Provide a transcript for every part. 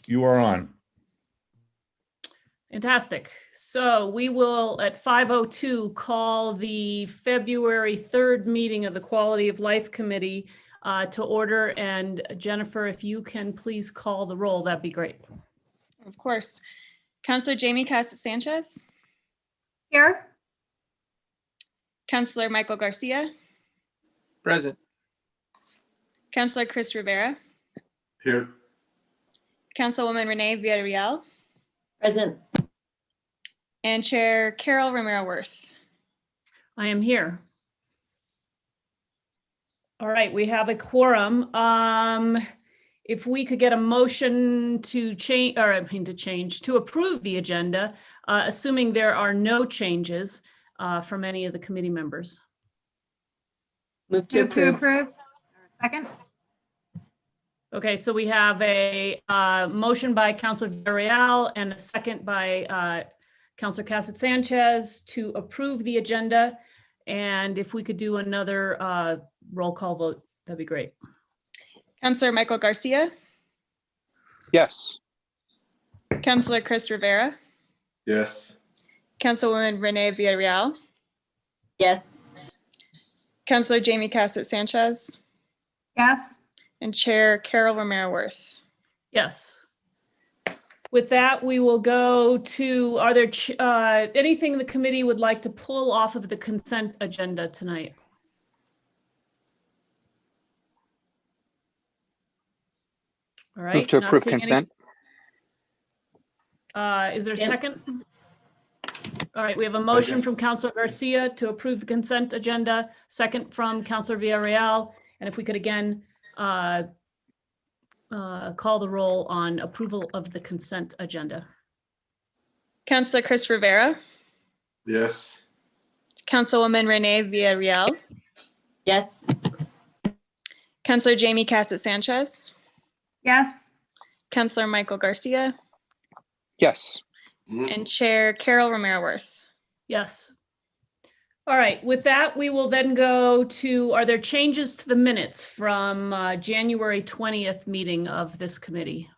You are on. Fantastic. So we will at 5:02 call the February 3rd meeting of the Quality of Life Committee to order. And Jennifer, if you can please call the roll, that'd be great. Of course. Councillor Jamie Casas Sanchez, Here. Councillor Michael Garcia, Present. Councillor Chris Rivera, Here. Councilwoman Renee Villarreal, Present. and Chair Carol Romero Worth. I am here. All right, we have a quorum. If we could get a motion to change, or to approve the agenda, assuming there are no changes from any of the committee members. Move to approve. Second. Okay, so we have a motion by Councilor Villarreal and a second by Councilor Casas Sanchez to approve the agenda. And if we could do another roll call vote, that'd be great. Councillor Michael Garcia, Yes. Councillor Chris Rivera, Yes. Councilwoman Renee Villarreal, Yes. Councillor Jamie Casas Sanchez, Yes. and Chair Carol Romero Worth. Yes. With that, we will go to, are there anything the committee would like to pull off of the consent agenda tonight? All right. Move to not approve seeing any- consent. Is there a Yeah. second? All right, we have a motion Second. from Councilor Garcia to approve the consent agenda, second from Councilor Villarreal. And if we could again call the roll on approval of the consent agenda. Councillor Chris Rivera, Yes. Councilwoman Renee Villarreal, Yes. Councillor Jamie Casas Sanchez, Yes. Councillor Michael Garcia, Yes. and Chair Carol Romero Worth. Yes. All right, with that, we will then go to, are there changes to the minutes from January 20th meeting of this committee?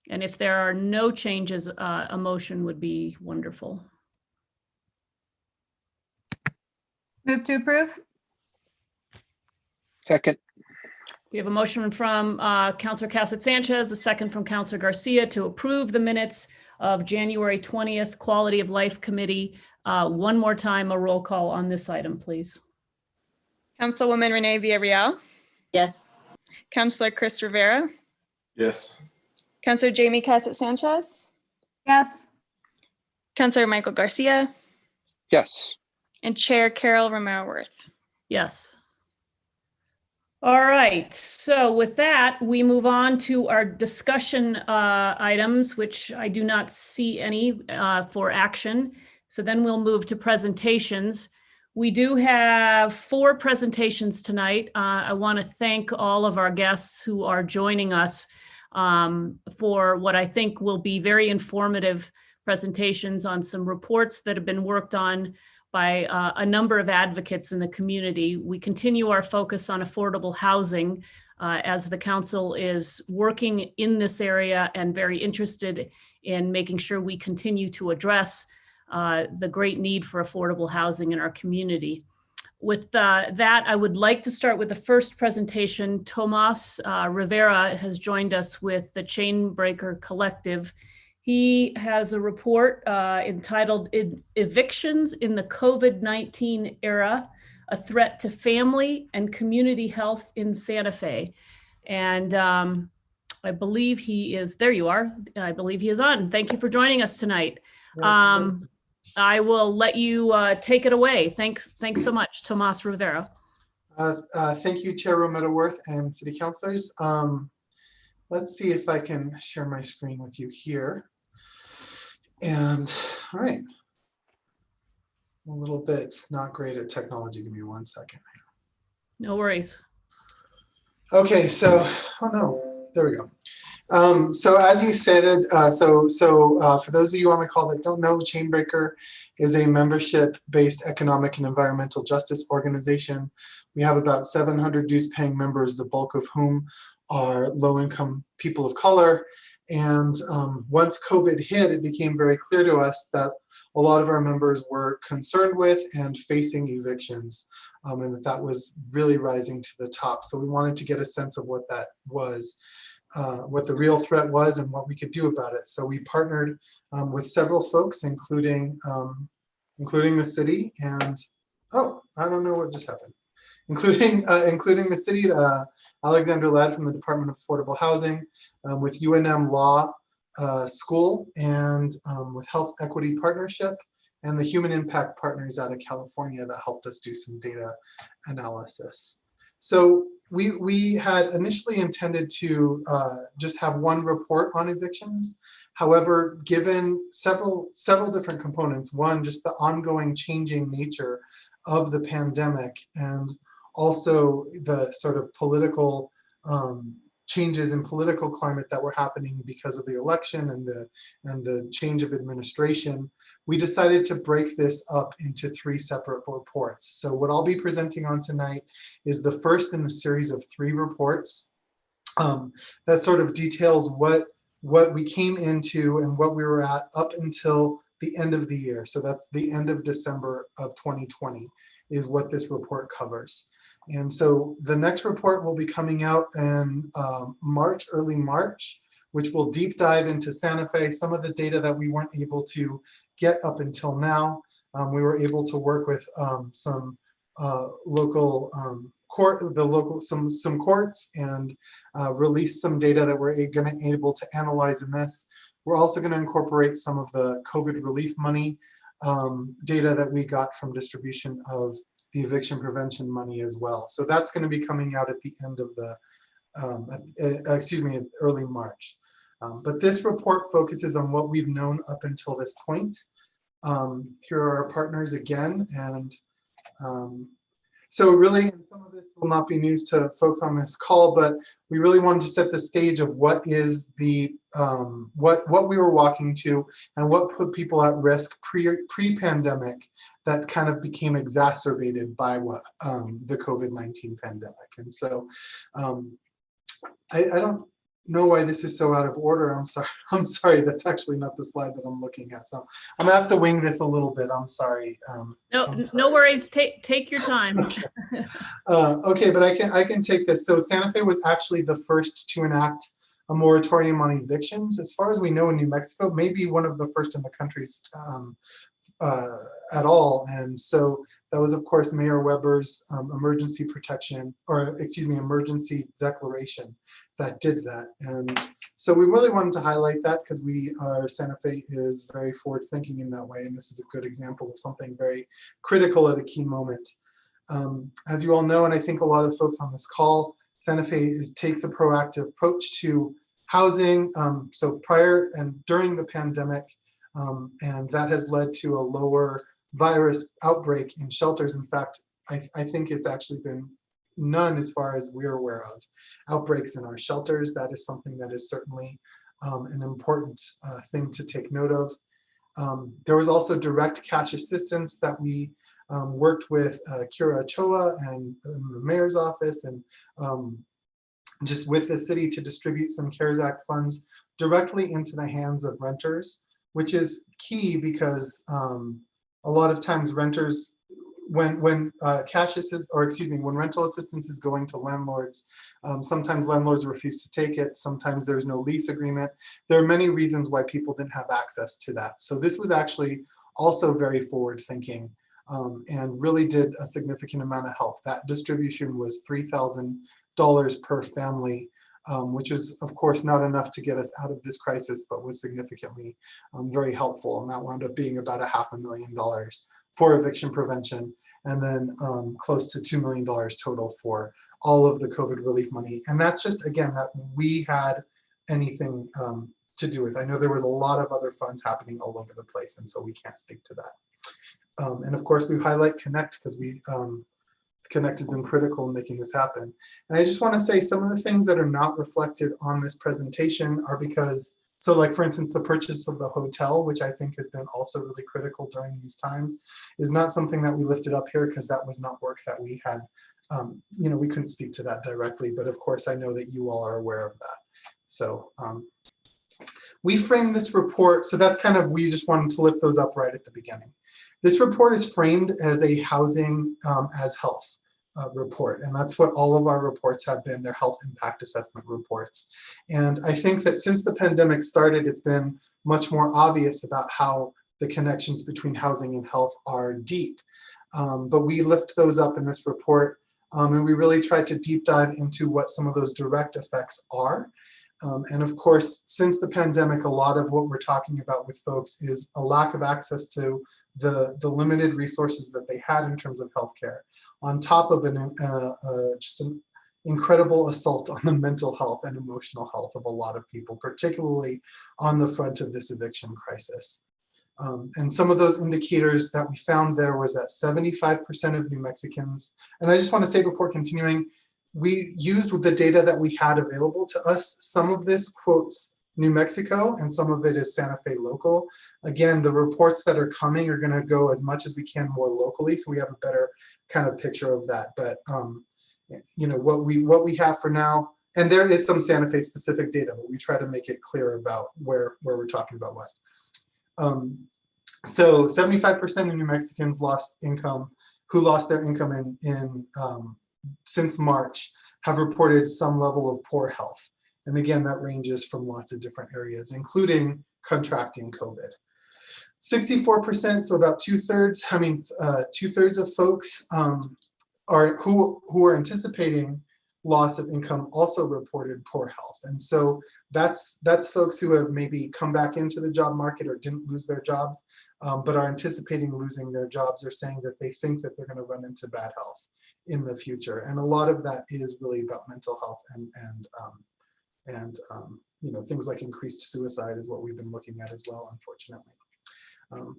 And if there are no changes, a motion would be wonderful. Move to approve. Second. We have a motion from Councilor Casas Sanchez, a second from Councilor Garcia to approve the minutes of January 20th Quality of Life Committee. One more time, a roll call on this item, please. Councilwoman Renee Villarreal, Yes. Councillor Chris Rivera, Yes. Councillor Jamie Casas Sanchez, Yes. Councillor Michael Garcia, Yes. and Chair Carol Romero Worth. Yes. All right, so with that, we move on to our discussion items, which I do not see any for action. So then we'll move to presentations. We do have 4 presentations tonight. I want to thank all of our guests who are joining us for what I think will be very informative presentations on some reports that have been worked on by a number of advocates in the community. We continue our focus on affordable housing as the council is working in this area and very interested in making sure we continue to address the great need for affordable housing in our community. With that, I would like to start with the first presentation. Tomas Rivera has joined us with the Chainbreaker Collective. He has a report entitled Evictions in the COVID-19 Era, a Threat to Family and Community Health in Santa Fe. And I believe he is, there you are. I believe he is on. Thank you for joining us tonight. I will let you take it away. Thanks so much, Tomas Rivera. Thank you, Chair Romero Worth and City Councilors. Let's see if I can share my screen with you here. And all right, a little bit not great at technology. Give me 1 second. No worries. Okay, so, oh no, there we go. So as you stated, for those of you on the call that don't know, Chainbreaker is a membership-based economic and environmental justice organization. We have about 700 dues-paying members, the bulk of whom are low-income people of color. And once COVID hit, it became very clear to us that a lot of our members were concerned with and facing evictions, and that was really rising to the top. So we wanted to get a sense of what that was, what the real threat was, and what we could do about it. So we partnered with several folks, including the city, and oh, I don't know what just happened, including the city, Alexandra Ladd from the Department of Affordable Housing, with UNM Law School, and with Health Equity Partnership, and the Human Impact Partners out of California that helped us do some data analysis. So we had initially intended to just have one report on evictions. However, given several different components, one, just the ongoing changing nature of the pandemic, and also the sort of political changes in political climate that were happening because of the election and the change of administration, we decided to break this up into 3 separate reports. So what I'll be presenting on tonight is the first in a series of 3 reports that sort of details what we came into and what we were at up until the end of the year. So that's the end of December of 2020 is what this report covers. And so the next report will be coming out in March, early March, which will deep dive into Santa Fe, some of the data that we weren't able to get up until now. We were able to work with some local some courts and release some data that we're going to able to analyze in this. We're also going to incorporate some of the COVID relief money data that we got from distribution of the eviction prevention money as well. So that's going to be coming out at the end of the, early March. But this report focuses on what we've known up until this point. Here are our partners again, and so really, some of this will not be news to folks on this call, but we really wanted to set the stage of what is the what we were walking to and what put people at risk pre-pandemic that kind of became exacerbated by what the COVID-19 pandemic. And so I don't know why this is so out of order. I'm sorry, that's actually not the slide that I'm looking at. So I'm gonna have to wing this a little bit. I'm sorry. No worries. Take your time. Okay. Okay, but I can take this. So Santa Fe was actually the first to enact a moratorium on evictions. As far as we know in New Mexico, maybe one of the first in the countries at all. And so that was, of course, Mayor Weber's emergency declaration that did that. And so we really wanted to highlight that because Santa Fe is very forward thinking in that way. And this is a good example of something very critical at a key moment. As you all know, and I think a lot of the folks on this call, Santa Fe takes a proactive approach to housing. So prior and during the pandemic, and that has led to a lower virus outbreak in shelters. In fact, I think it's actually been none as far as we're aware of outbreaks in our shelters. That is something that is certainly an important thing to take note of. There was also direct cash assistance that we worked with Kira Ochoa and the mayor's office and just with the city to distribute some CARES Act funds directly into the hands of renters, which is key because a lot of times renters, when rental assistance is going to landlords, sometimes landlords refuse to take it. Sometimes there's no lease agreement. There are many reasons why people didn't have access to that. So this was actually also very forward thinking and really did a significant amount of help. That distribution was $3,000 per family, which is of course not enough to get us out of this crisis, but was significantly very helpful. And that wound up being about $500,000 for eviction prevention, and then close to $2 million total for all of the COVID relief money. And that's just, again, that we had anything to do with. I know there was a lot of other funds happening all over the place, and so we can't speak to that. And of course, we highlight Connect because Connect has been critical in making this happen. And I just want to say some of the things that are not reflected on this presentation are because, so like for instance, the purchase of the hotel, which I think has been also really critical during these times, is not something that we lifted up here because that was not work that we had, we couldn't speak to that directly, but of course I know that you all are aware of that. So we framed this report, so that's kind of, we just wanted to lift those up right at the beginning. This report is framed as a housing as health report, and that's what all of our reports have been, their health impact assessment reports. And I think that since the pandemic started, it's been much more obvious about how the connections between housing and health are deep. But we lift those up in this report, and we really tried to deep dive into what some of those direct effects are. And of course, since the pandemic, a lot of what we're talking about with folks is a lack of access to the limited resources that they had in terms of healthcare, on top of just an incredible assault on the mental health and emotional health of a lot of people, particularly on the front of this eviction crisis. And some of those indicators that we found there was that 75% of New Mexicans, and I just want to say before continuing, we used with the data that we had available to us. Some of this quotes New Mexico and some of it is Santa Fe local. Again, the reports that are coming are going to go as much as we can more locally, so we have a better kind of picture of that. But you know, what we have for now, and there is some Santa Fe specific data, but we try to make it clear about where we're talking about what. So 75% of New Mexicans lost income, who lost their income since March, have reported some level of poor health. And again, that ranges from lots of different areas, including contracting COVID. 64%, so about two-thirds of folks who are anticipating loss of income also reported poor health. And so that's folks who have maybe come back into the job market or didn't lose their jobs, but are anticipating losing their jobs, or saying that they think that they're going to run into bad health in the future. And a lot of that is really about mental health and you know, things like increased suicide is what we've been looking at as well, unfortunately.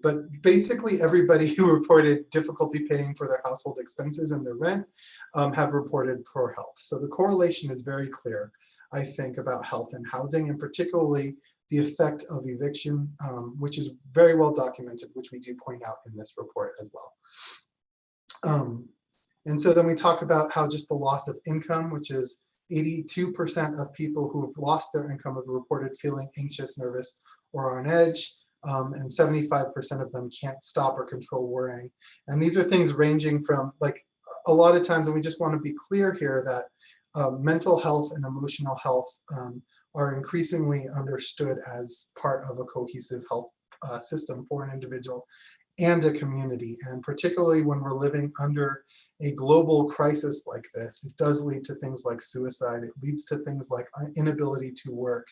But basically everybody who reported difficulty paying for their household expenses and their rent have reported poor health. So the correlation is very clear, I think, about health and housing, and particularly the effect of eviction, which is very well documented, which we do point out in this report as well. And so then we talk about how just the loss of income, which is 82% of people who have lost their income have reported feeling anxious, nervous, or on edge. And 75% of them can't stop or control worrying. And these are things ranging from, like, a lot of times, and we just want to be clear here that mental health and emotional health are increasingly understood as part of a cohesive health system for an individual and a community. And particularly when we're living under a global crisis like this, it does lead to things like suicide. It leads to things like inability to work.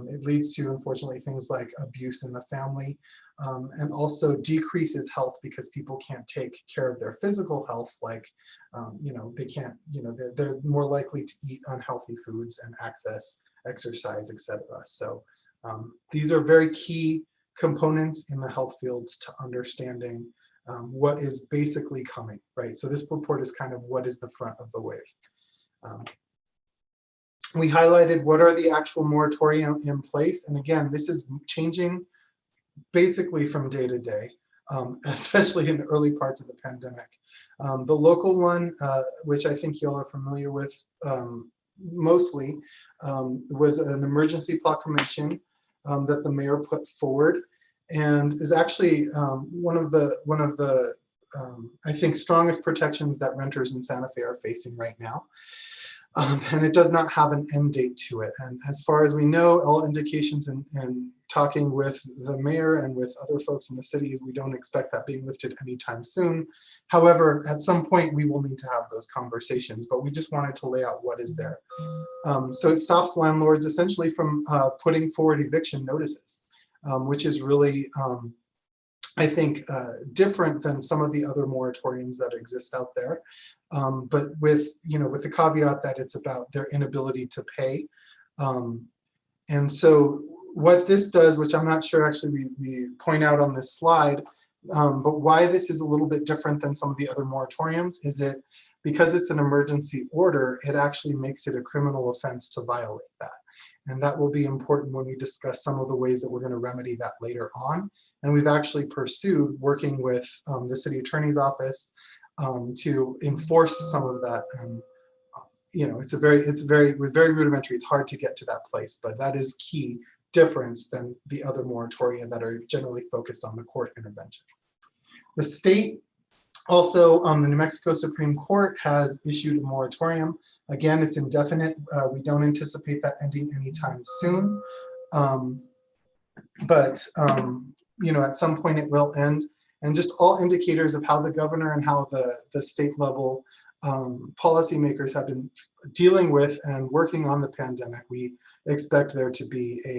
It leads to, unfortunately, things like abuse in the family, and also decreases health because people can't take care of their physical health. Like, you know, they can't, you know, they're more likely to eat unhealthy foods and access exercise, etc. So these are very key components in the health fields to understanding what is basically coming, right? So this report is kind of what is the front of the wave. We highlighted what are the actual moratoria in place. And again, this is changing basically from day to day, especially in the early parts of the pandemic. The local one, which I think you all are familiar with mostly, was an emergency proclamation that the mayor put forward, and is actually one of the I think strongest protections that renters in Santa Fe are facing right now. And it does not have an end date to it. And as far as we know, all indications and talking with the mayor and with other folks in the city is we don't expect that being lifted anytime soon. However, at some point we will need to have those conversations, but we just wanted to lay out what is there. So it stops landlords essentially from putting forward eviction notices, which is really, I think, different than some of the other moratoriums that exist out there, but with the caveat that it's about their inability to pay. And so what this does, which I'm not sure actually we point out on this slide, but why this is a little bit different than some of the other moratoriums is that because it's an emergency order, it actually makes it a criminal offense to violate that. And that will be important when we discuss some of the ways that we're going to remedy that later on. And we've actually pursued working with the city attorney's office to enforce some of that. You know, it was very rudimentary. It's hard to get to that place, but that is key difference than the other moratoria that are generally focused on the court intervention. The state also, the New Mexico Supreme Court has issued a moratorium. Again, it's indefinite. We don't anticipate that ending anytime soon. But at some point it will end. And just all indicators of how the governor and how the state level policymakers have been dealing with and working on the pandemic, we expect there to be a,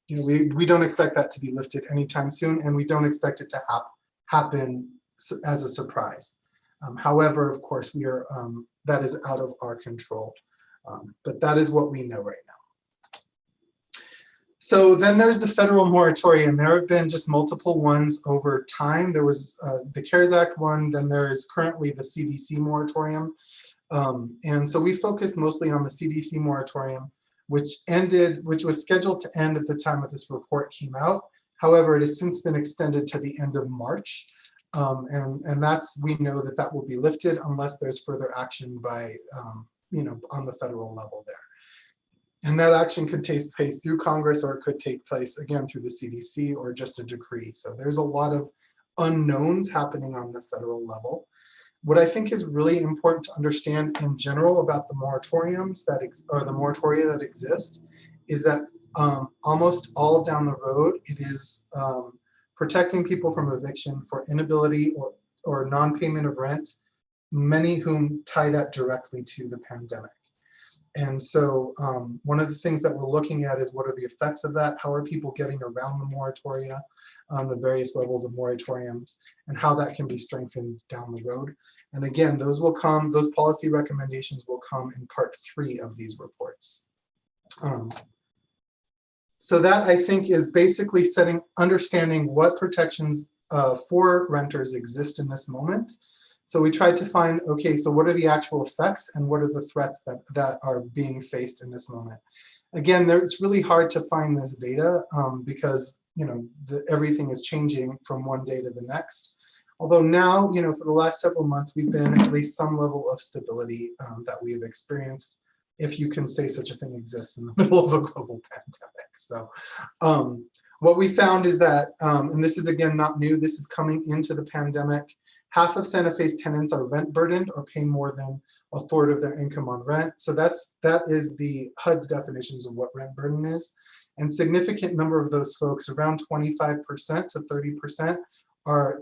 we don't expect that to be lifted anytime soon, and we don't expect it to happen as a surprise. However, of course, we are that is out of our control, but that is what we know right now. So then there's the federal moratorium. There have been just multiple ones over time. There was the CARES Act one, then there is currently the CDC moratorium. And so we focused mostly on the CDC moratorium, which was scheduled to end at the time that this report came out. However, it has since been extended to the end of March. And we know that will be lifted unless there's further action by, on the federal level there. And that action could take place through Congress, or it could take place again through the CDC or just a decree. So there's a lot of unknowns happening on the federal level. What I think is really important to understand in general about the moratoriums or the moratoria that exist is that almost all down the road, it is protecting people from eviction for inability or non-payment of rent, many whom tie that directly to the pandemic. And so one of the things that we're looking at is what are the effects of that? How are people getting around the moratoria on the various levels of moratoriums, and how that can be strengthened down the road. And again, those policy recommendations will come in part 3 of these reports. So that, I think, is basically understanding what protections for renters exist in this moment. So we tried to find, okay, so what are the actual effects and what are the threats that are being faced in this moment? Again, it's really hard to find this data because everything is changing from one day to the next. Although now, for the last several months, we've been at least some level of stability that we have experienced, if you can say such a thing exists in the middle of a global pandemic. So what we found is that, and this is again not new, this is coming into the pandemic, half of Santa Fe's tenants are rent burdened or pay more than a third of their income on rent. So that is the HUD's definitions of what rent burden is. And significant number of those folks, around 25% to 30%, are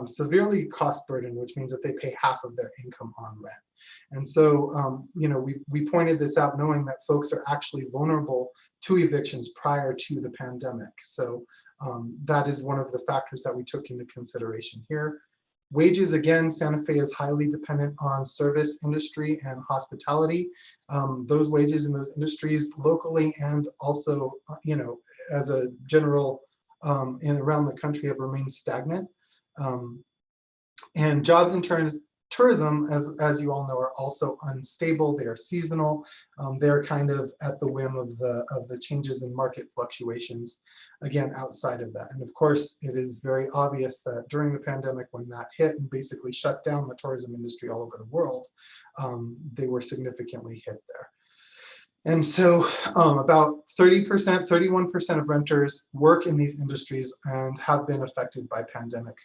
severely cost burdened, which means that they pay half of their income on rent. And so, we pointed this out knowing that folks are actually vulnerable to evictions prior to the pandemic. So that is one of the factors that we took into consideration here. Wages, again, Santa Fe is highly dependent on service industry and hospitality. Those wages in those industries locally and also, as a general and around the country have remained stagnant. And jobs in tourism, as you all know, are also unstable. They are seasonal. They're kind of at the whim of the changes in market fluctuations, again, outside of that. And of course, it is very obvious that during the pandemic, when that hit and basically shut down the tourism industry all over the world, they were significantly hit there. And so about 30%, 31% of renters work in these industries and have been affected by pandemic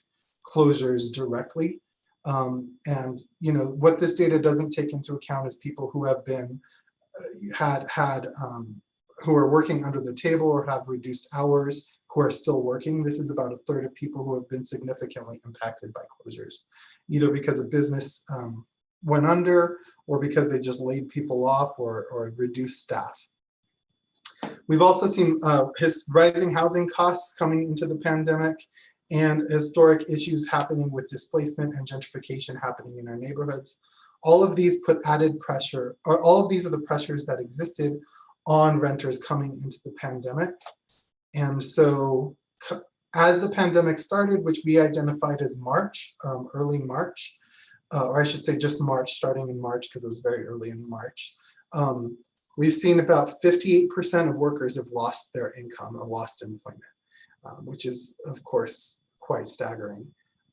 closures directly. And what this data doesn't take into account is people who have been who are working under the table or have reduced hours, who are still working. This is about a third of people who have been significantly impacted by closures, either because a business went under or because they just laid people off or reduced staff. We've also seen rising housing costs coming into the pandemic and historic issues happening with displacement and gentrification happening in our neighborhoods. All of these put added pressure, or all of these are the pressures that existed on renters coming into the pandemic. And so as the pandemic started, which we identified as March, early March, or I should say just March, starting in March, because it was very early in March, we've seen about 58% of workers have lost their income or lost employment, which is, of course, quite staggering.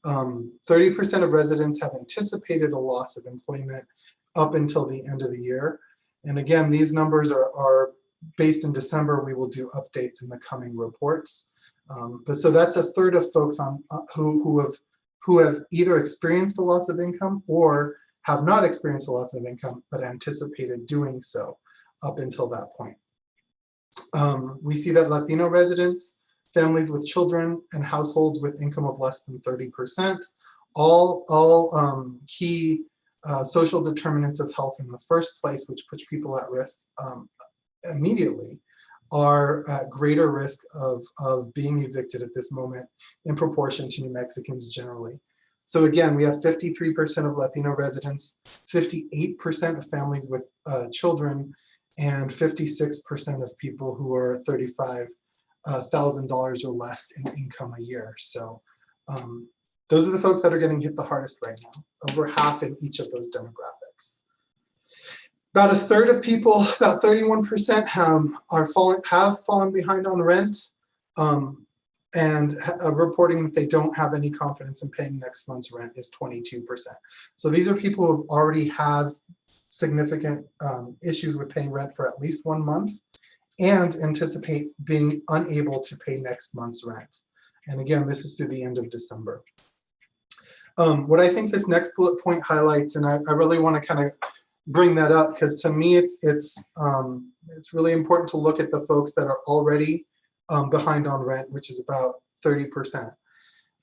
30% of residents have anticipated a loss of employment up until the end of the year. And again, these numbers are based in December, we will do updates in the coming reports. But so that's a third of folks on who have either experienced a loss of income or have not experienced a loss of income, but anticipated doing so up until that point. We see that Latino residents, families with children, and households with income of less than 30%, all key social determinants of health in the first place, which puts people at risk immediately, are at greater risk of being evicted at this moment in proportion to New Mexicans generally. So again, we have 53% of Latino residents, 58% of families with children, and 56% of people who are $35,000 or less in income a year. So those are the folks that are getting hit the hardest right now, over half in each of those demographics. About a third of people, about 31%, have fallen behind on rent and reporting that they don't have any confidence in paying next month's rent is 22%. So these are people who have already have significant issues with paying rent for at least 1 month and anticipate being unable to pay next month's rent. And again, this is through the end of December. What I think this next bullet point highlights, and I really want to kind of bring that up because to me it's really important to look at the folks that are already behind on rent, which is about 30%.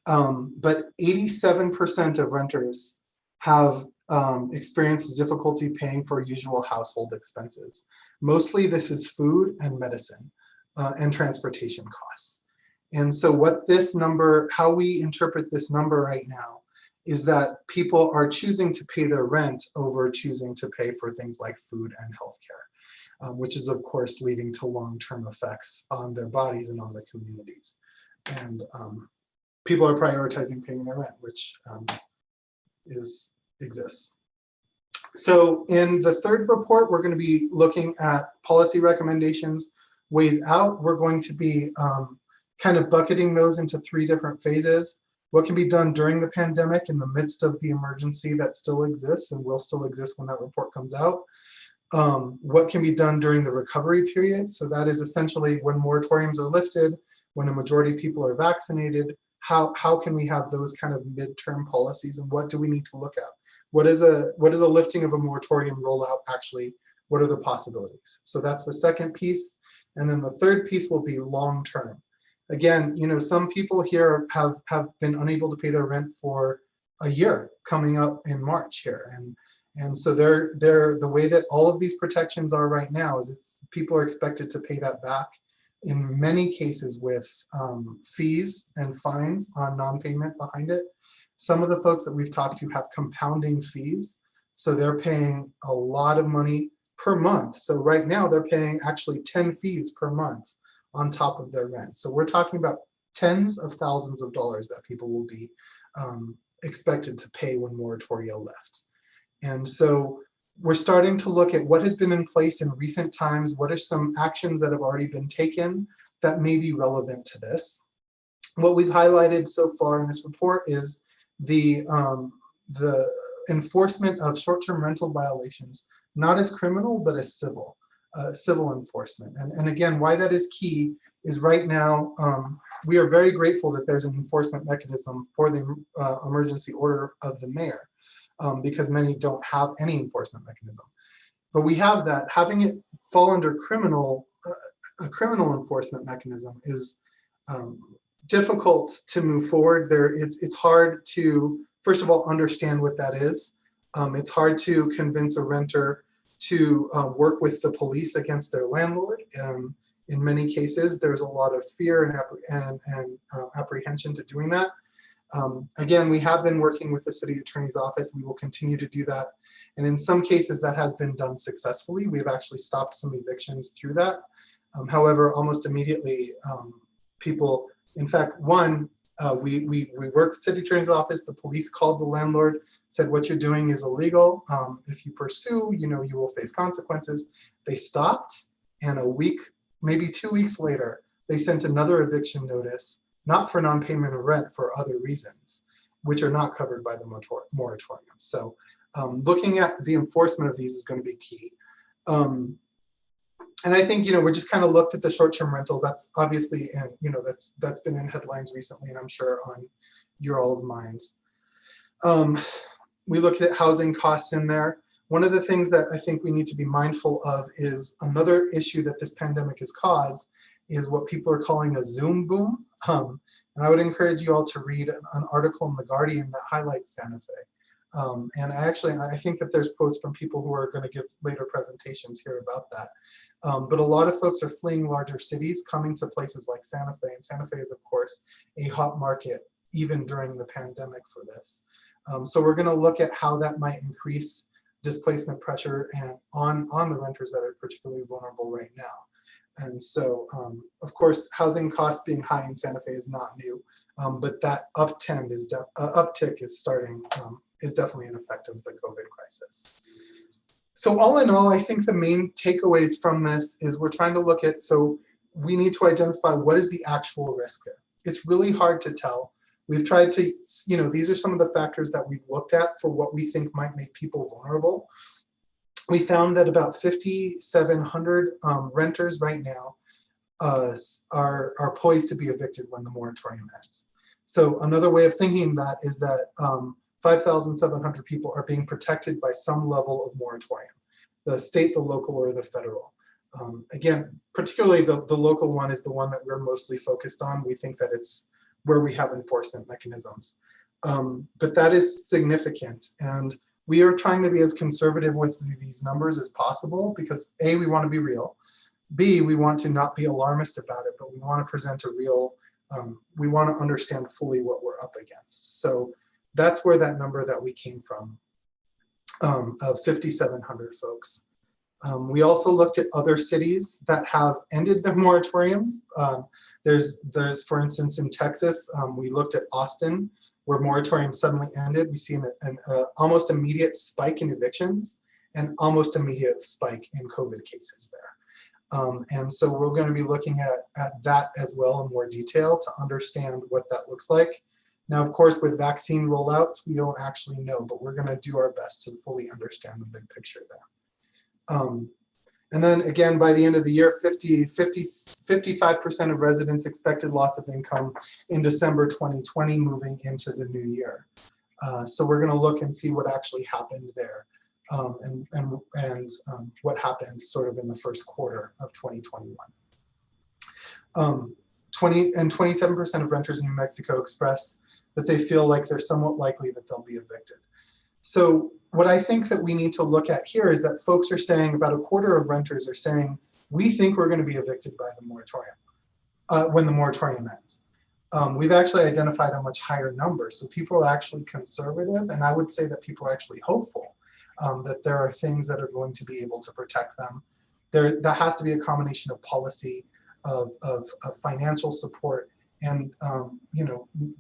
But 87% of renters have experienced difficulty paying for usual household expenses. Mostly this is food and medicine and transportation costs. And so what this number, how we interpret this number right now is that people are choosing to pay their rent over choosing to pay for things like food and healthcare, which is of course leading to long-term effects on their bodies and on the communities. And people are prioritizing paying their rent, which exists. So in the third report, we're going to be looking at policy recommendations, ways out. We're going to be kind of bucketing those into 3 different phases. What can be done during the pandemic in the midst of the emergency that still exists and will still exist when that report comes out? What can be done during the recovery period? So that is essentially when moratoriums are lifted, when a majority of people are vaccinated, how can we have those kind of midterm policies and what do we need to look at? What is a lifting of a moratorium rollout actually? What are the possibilities? So that's the second piece. And then the third piece will be long-term. Again, you know, some people here have been unable to pay their rent for a year coming up in March here. And so the way that all of these protections are right now is people are expected to pay that back in many cases with fees and fines on non-payment behind it. Some of the folks that we've talked to have compounding fees. So they're paying a lot of money per month. So right now they're paying actually 10 fees per month on top of their rent. So we're talking about tens of thousands of dollars that people will be expected to pay when moratoria lift. And so we're starting to look at what has been in place in recent times, what are some actions that have already been taken that may be relevant to this. What we've highlighted so far in this report is the enforcement of short-term rental violations, not as criminal, but as civil enforcement. And again, why that is key is right now, we are very grateful that there's an enforcement mechanism for the emergency order of the mayor, because many don't have any enforcement mechanism. But we have that. Having it fall under a criminal enforcement mechanism is difficult to move forward. It's hard to, first of all, understand what that is. It's hard to convince a renter to work with the police against their landlord. In many cases, there's a lot of fear and apprehension to doing that. Again, we have been working with the city attorney's office. We will continue to do that. And in some cases that has been done successfully. We've actually stopped some evictions through that. However, almost immediately, people, in fact, we worked with city attorney's office, the police called the landlord, said what you're doing is illegal. If you pursue, you will face consequences. They stopped, and a week, maybe 2 weeks later, they sent another eviction notice, not for non-payment of rent, for other reasons, which are not covered by the moratorium. So looking at the enforcement of these is going to be key. And I think, we just kind of looked at the short-term rental. That's obviously, and that's been in headlines recently, and I'm sure on your all's minds. We looked at housing costs in there. One of the things that I think we need to be mindful of is another issue that this pandemic has caused is what people are calling a Zoom boom. And I would encourage you all to read an article in The Guardian that highlights Santa Fe. And I think that there's quotes from people who are going to give later presentations here about that. But a lot of folks are fleeing larger cities, coming to places like Santa Fe. And Santa Fe is, of course, a hot market, even during the pandemic for this. So we're going to look at how that might increase displacement pressure and on the renters that are particularly vulnerable right now. And so, of course, housing costs being high in Santa Fe is not new, but that uptick is starting, is definitely an effect of the COVID crisis. So all in all, I think the main takeaways from this is we're trying to look at, so we need to identify what is the actual risk here. It's really hard to tell. We've tried to, these are some of the factors that we've looked at for what we think might make people vulnerable. We found that about 5,700 renters right now are poised to be evicted when the moratorium ends. So another way of thinking that is that 5,700 people are being protected by some level of moratorium, the state, the local, or the federal. Again, particularly the local one is the one that we're mostly focused on. We think that it's where we have enforcement mechanisms. But that is significant. And we are trying to be as conservative with these numbers as possible because A, we want to be real. B, we want to not be alarmist about it, but we want to present a real, we want to understand fully what we're up against. So that's where that number that we came from of 5,700 folks. We also looked at other cities that have ended their moratoriums. There's, for instance, in Texas, we looked at Austin, where moratorium suddenly ended. We see an almost immediate spike in evictions and almost immediate spike in COVID cases there. And so we're going to be looking at that as well in more detail to understand what that looks like. Now, of course, with vaccine rollouts, we don't actually know, but we're going to do our best to fully understand the big picture there. And then again, by the end of the year, 55% of residents expected loss of income in December 2020 moving into the new year. So we're going to look and see what actually happened there and what happens sort of in the first quarter of 2021. 27% of renters in New Mexico expressed that they feel like they're somewhat likely that they'll be evicted. So what I think that we need to look at here is that folks are saying, about a quarter of renters are saying, we think we're going to be evicted by the moratorium when the moratorium ends. We've actually identified a much higher number. So people are actually conservative, and I would say that people are actually hopeful that there are things that are going to be able to protect them. That has to be a combination of policy, of financial support, and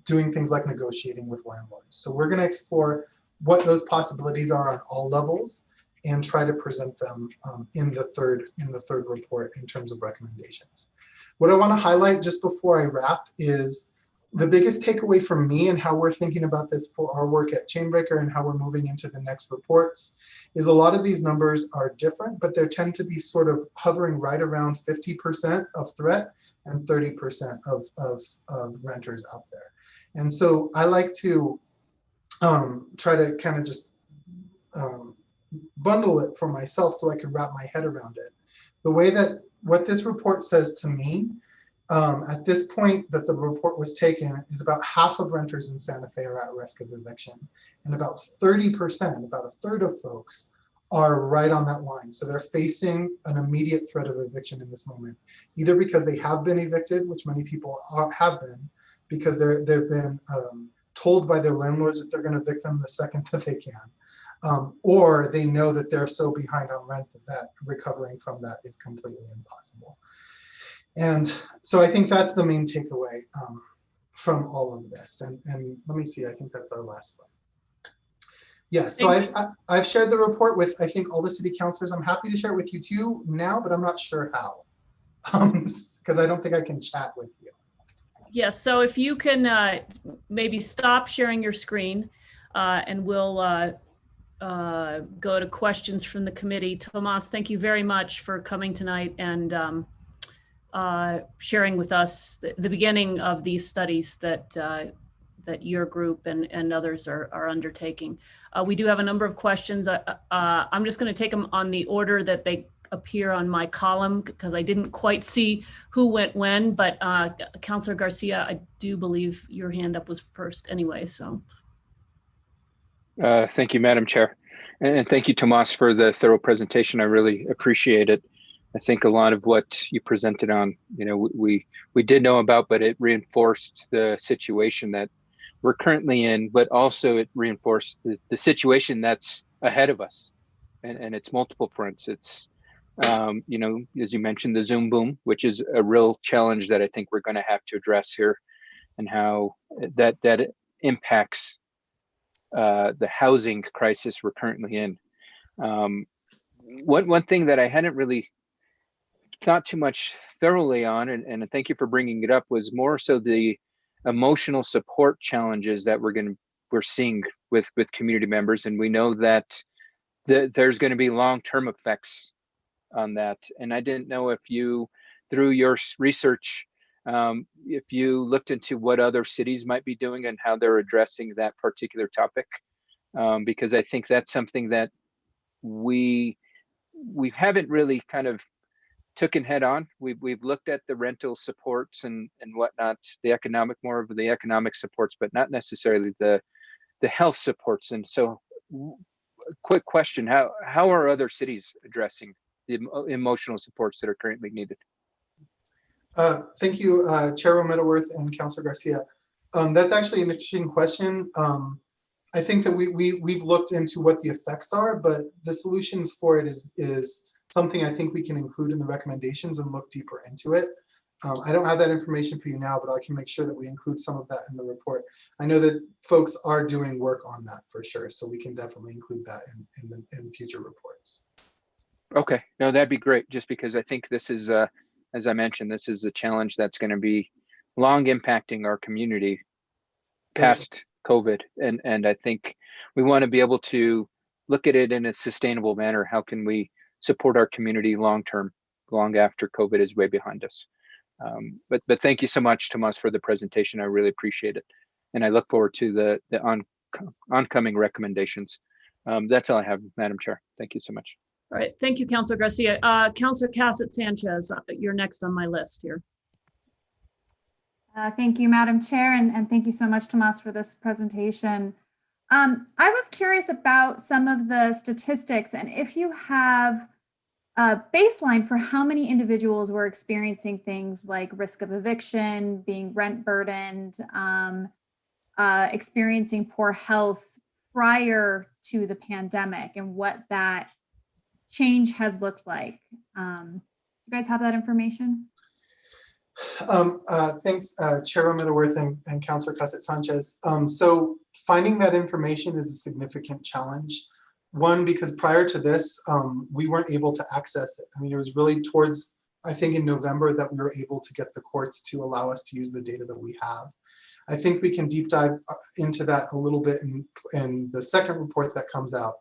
doing things like negotiating with landlords. So we're going to explore what those possibilities are on all levels and try to present them in the third report in terms of recommendations. What I want to highlight just before I wrap is the biggest takeaway from me and how we're thinking about this for our work at Chainbreaker and how we're moving into the next reports is a lot of these numbers are different, but they tend to be sort of hovering right around 50% of threat and 30% of renters out there. And so I like to try to kind of just bundle it for myself so I can wrap my head around it. The way that what this report says to me at this point that the report was taken is about half of renters in Santa Fe are at risk of eviction, and about 30%, about a third of folks are right on that line. So they're facing an immediate threat of eviction in this moment, either because they have been evicted, which many people have been, because they've been told by their landlords that they're going to evict them the second that they can, or they know that they're so behind on rent that recovering from that is completely impossible. And so I think that's the main takeaway from all of this. And let me see, I think that's our last slide. Yeah, so I've shared the report with, I think, all the city councilors. I'm happy to share it with you too now, but I'm not sure how, because I don't think I can chat with you. Yes, so if you can maybe stop sharing your screen and we'll go to questions from the committee. Tomas, thank you very much for coming tonight and sharing with us the beginning of these studies that that your group and others are undertaking. We do have a number of questions. I'm just going to take them on the order that they appear on my column because I didn't quite see who went when, but Councilor Garcia, I do believe your hand up was first anyway, so. Thank you, Madam Chair. And thank you, Tomas, for the thorough presentation. I really appreciate it. I think a lot of what you presented on, you know, we did know about, but it reinforced the situation that we're currently in, but also it reinforced the situation that's ahead of us. And it's multiple fronts. It's, you know, as you mentioned, the Zoom boom, which is a real challenge that I think we're going to have to address here, and how that impacts the housing crisis we're currently in. One thing that I hadn't really thought too much thoroughly on, and thank you for bringing it up, was more so the emotional support challenges that we're seeing with community members, and we know that there's going to be long-term effects on that. And I didn't know if you, through your research, if you looked into what other cities might be doing and how they're addressing that particular topic, because I think that's something that we haven't really kind of taken head on. We've looked at the rental supports and whatnot, more of the economic supports, but not necessarily the health supports. And so, quick question: how are other cities addressing the emotional supports that are currently needed? Thank you, Chair Meadoworth and Councilor Garcia. That's actually an interesting question. I think that we've looked into what the effects are, but the solutions for it is something I think we can include in the recommendations and look deeper into it. I don't have that information for you now, but I can make sure that we include some of that in the report. I know that folks are doing work on that for sure, so we can definitely include that in future reports. Okay, no, that'd be great, just because I think this is, as I mentioned, this is a challenge that's going to be long impacting our community past COVID. And I think we want to be able to look at it in a sustainable manner. How can we support our community long-term, long after COVID is way behind us? But thank you so much, Tomas, for the presentation. I really appreciate it. And I look forward to the oncoming recommendations. That's all I have, Madam Chair. Thank you so much. All right, thank you, Councilor Garcia. Councilor Cassett Sanchez, you're next on my list here. Thank you, Madam Chair, and thank you so much, Tomas, for this presentation. I was curious about some of the statistics and if you have a baseline for how many individuals were experiencing things like risk of eviction, being rent burdened, experiencing poor health prior to the pandemic, and what that change has looked like. Do you guys have that information? Thanks, Chair Meadoworth and Councilor Cassett Sanchez. So finding that information is a significant challenge. One, because prior to this, we weren't able to access it. I mean, it was really towards, I think in November, that we were able to get the courts to allow us to use the data that we have. I think we can deep dive into that a little bit in the second report that comes out.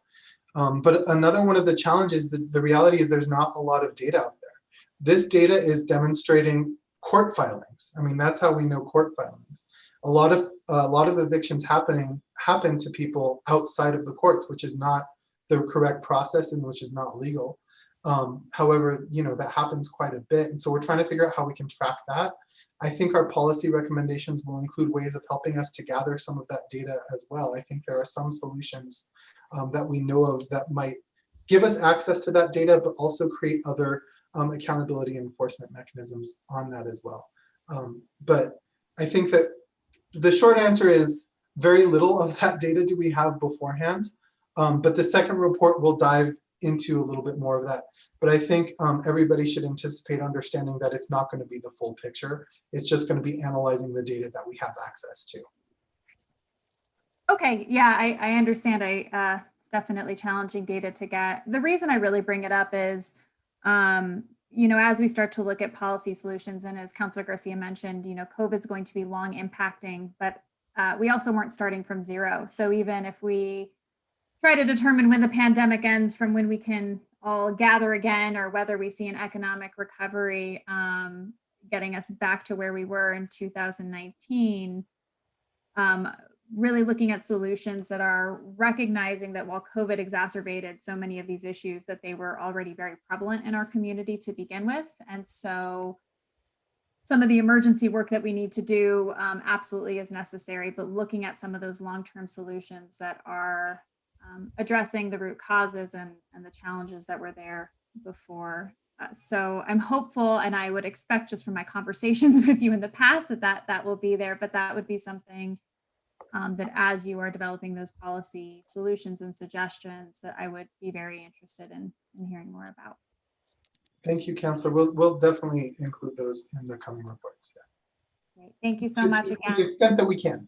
But another one of the challenges, the reality is there's not a lot of data out there. This data is demonstrating court filings. I mean, that's how we know court filings. A lot of evictions happen to people outside of the courts, which is not the correct process and which is not legal. However, you know, that happens quite a bit. And so we're trying to figure out how we can track that. I think our policy recommendations will include ways of helping us to gather some of that data as well. I think there are some solutions that we know of that might give us access to that data, but also create other accountability and enforcement mechanisms on that as well. But I think that the short answer is very little of that data do we have beforehand. But the second report will dive into a little bit more of that. But I think everybody should anticipate understanding that it's not going to be the full picture. It's just going to be analyzing the data that we have access to. Okay, yeah, I understand. It's definitely challenging data to get. The reason I really bring it up is, you know, as we start to look at policy solutions, and as Councilor Garcia mentioned, you know, COVID's going to be long impacting, but we also weren't starting from zero. So even if we try to determine when the pandemic ends from when we can all gather again, or whether we see an economic recovery getting us back to where we were in 2019. Really looking at solutions that are recognizing that while COVID exacerbated so many of these issues, that they were already very prevalent in our community to begin with. And so some of the emergency work that we need to do absolutely is necessary, but looking at some of those long-term solutions that are addressing the root causes and the challenges that were there before. So I'm hopeful, and I would expect just from my conversations with you in the past that will be there, but that would be something that as you are developing those policy solutions and suggestions, that I would be very interested in hearing more about. Thank you, Councilor. We'll definitely include those in the coming reports. Yeah. Great. Thank you so much To again. the extent that we can.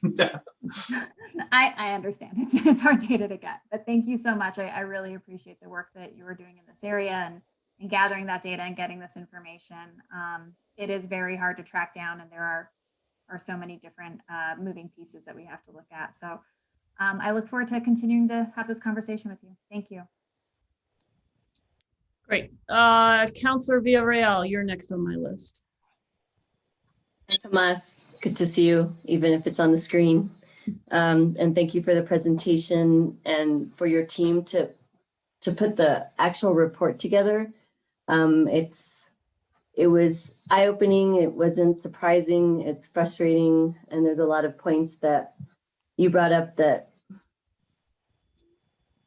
I understand it's hard data to get, but thank you so much. I really appreciate the work that you are doing in this area and gathering that data and getting this information. It is very hard to track down, and there are so many different moving pieces that we have to look at. So I look forward to continuing to have this conversation with you. Thank you. Great. Councillor Villarreal, you're next on my list. Hi, Tomas, good to see you, even if it's on the screen. And thank you for the presentation and for your team to put the actual report together. It was eye-opening, it wasn't surprising, it's frustrating, and there's a lot of points that you brought up that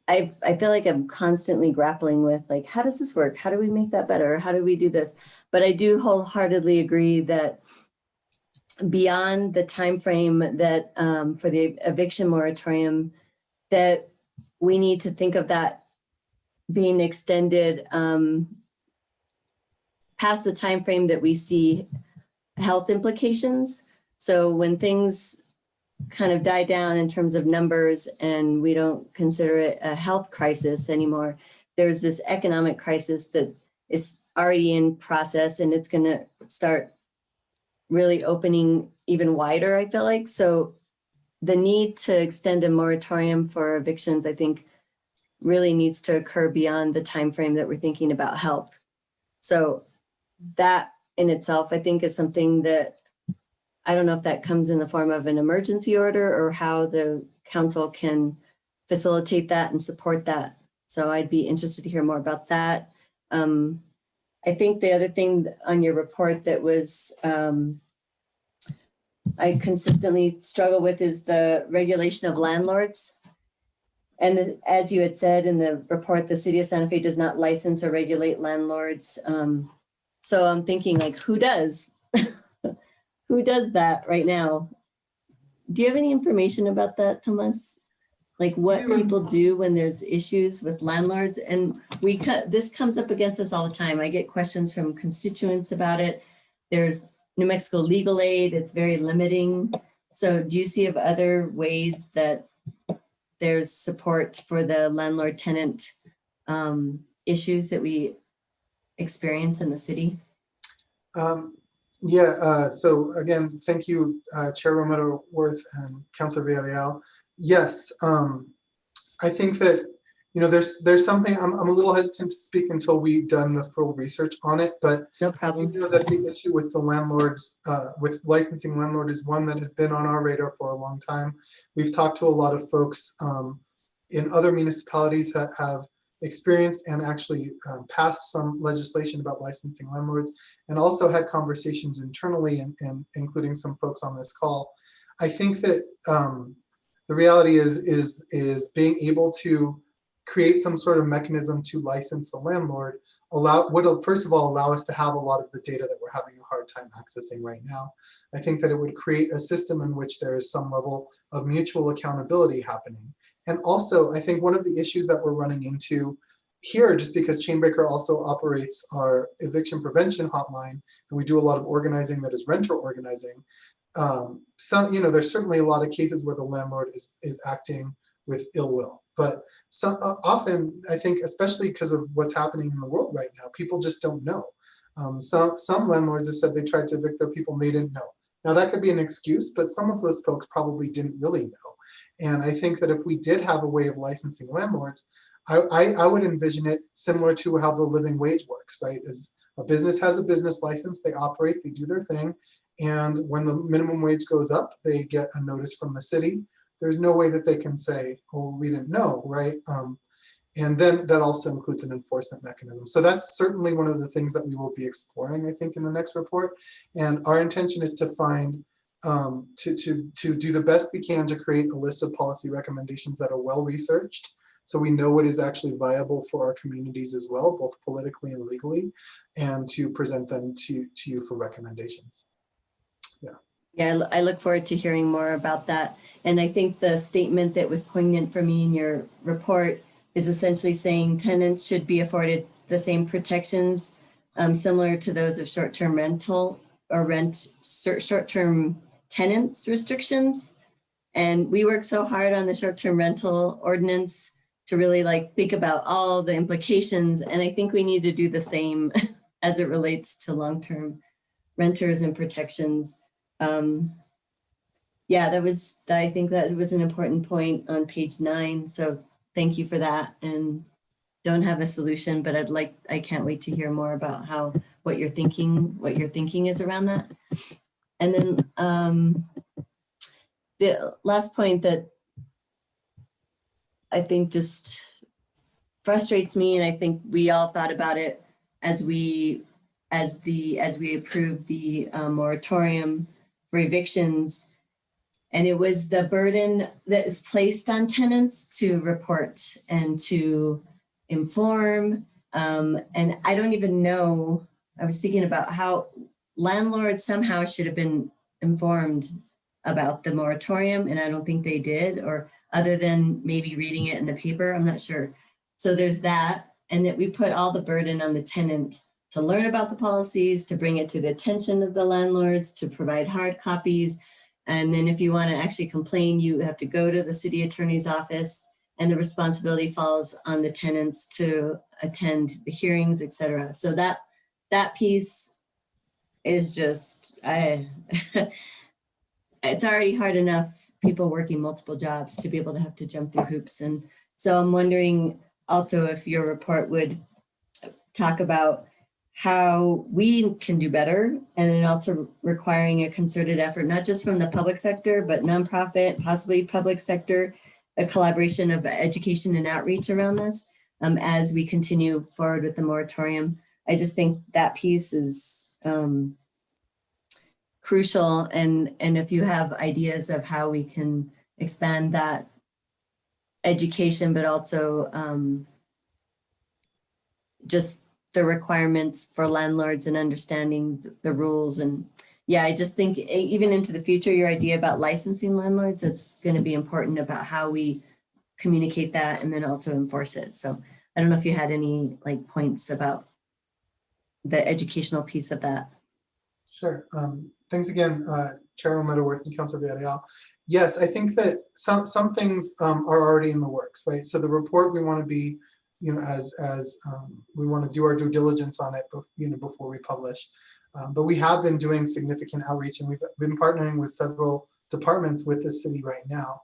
I feel like I'm constantly grappling with, like, how does this work? How do we make that better? How do we do this? But I do wholeheartedly agree that beyond the time frame that for the eviction moratorium, that we need to think of that being extended past the time frame that we see health implications. So when things kind of die down in terms of numbers and we don't consider it a health crisis anymore, there's this economic crisis that is already in process, and it's going to start really opening even wider, I feel like. So the need to extend a moratorium for evictions, I think, really needs to occur beyond the time frame that we're thinking about health. So that in itself, I think, is something that I don't know if that comes in the form of an emergency order or how the council can facilitate that and support that. So I'd be interested to hear more about that. I think the other thing on your report that was I consistently struggle with is the regulation of landlords. And as you had said in the report, the city of Santa Fe does not license or regulate landlords. So I'm thinking, like, who does? Who does that right now? Do you have any information about that, Tomas? Like what people do when there's issues with landlords? And this comes up against us all the time. I get questions from constituents about it. There's New Mexico legal aid. It's very limiting. So do you see of other ways that there's support for the landlord-tenant issues that we experience in the city? So again, thank you, Chair Romero-Worth and Councilor Villarreal. Yes, I think that, you know, there's something, I'm a little hesitant to speak until we've done the full research on it, but No problem. you know that the issue with the landlords, with licensing landlord is one that has been on our radar for a long time. We've talked to a lot of folks in other municipalities that have experienced and actually passed some legislation about licensing landlords, and also had conversations internally and including some folks on this call. I think that the reality is being able to create some sort of mechanism to license the landlord would first of all allow us to have a lot of the data that we're having a hard time accessing right now. I think that it would create a system in which there is some level of mutual accountability happening. And also, I think one of the issues that we're running into here, just because Chainbreaker also operates our eviction prevention hotline, and we do a lot of organizing that is renter organizing. There's certainly a lot of cases where the landlord is acting with ill will, but often I think, especially because of what's happening in the world right now, people just don't know. Some landlords have said they tried to evict their people and they didn't know. Now that could be an excuse, but some of those folks probably didn't really know. And I think that if we did have a way of licensing landlords, I would envision it similar to how the living wage works, right? As a business has a business license, they operate, they do their thing. And when the minimum wage goes up, they get a notice from the city. There's no way that they can say, oh, we didn't know, right? And then that also includes an enforcement mechanism. So that's certainly one of the things that we will be exploring, I think, in the next report. And our intention is to find, to do the best we can to create a list of policy recommendations that are well-researched, so we know what is actually viable for our communities as well, both politically and legally, and to present them to you for recommendations. Yeah, I look forward to hearing more about that. And I think the statement that was poignant for me in your report is essentially saying tenants should be afforded the same protections similar to those of short-term rental or short-term tenants restrictions. And we work so hard on the short-term rental ordinance to really think about all the implications. And I think we need to do the same as it relates to long-term renters and protections. Yeah, I think that was an important point on page 9. So thank you for that. And don't have a solution, but I can't wait to hear more about what your thinking is around that. And then the last point that I think just frustrates me, and I think we all thought about it as we approved the moratorium for evictions, and it was the burden that is placed on tenants to report and to inform. And I don't even know, I was thinking about how landlords somehow should have been informed about the moratorium, and I don't think they did, or other than maybe reading it in the paper, I'm not sure. So there's that, and that we put all the burden on the tenant to learn about the policies, to bring it to the attention of the landlords, to provide hard copies. And then if you want to actually complain, you have to go to the city attorney's office, and the responsibility falls on the tenants to attend the hearings, et cetera. So that piece is just, it's already hard enough people working multiple jobs to be able to have to jump through hoops. And so I'm wondering also if your report would talk about how we can do better, and then also requiring a concerted effort, not just from the public sector, but nonprofit, possibly public sector, a collaboration of education and outreach around this as we continue forward with the moratorium. I just think that piece is crucial. And if you have ideas of how we can expand that education, but also just the requirements for landlords and understanding the rules. And yeah, I just think even into the future, your idea about licensing landlords, it's going to be important about how we communicate that and then also enforce it. So I don't know if you had any points about the educational piece of that. Sure. Thanks again, Chair Meadoworth and Councilor Villarreal. Yes, I think that some things are already in the works, right? So the report, we want to be, as we want to do our due diligence on it, before we publish. But we have been doing significant outreach, and we've been partnering with several departments with the city right now.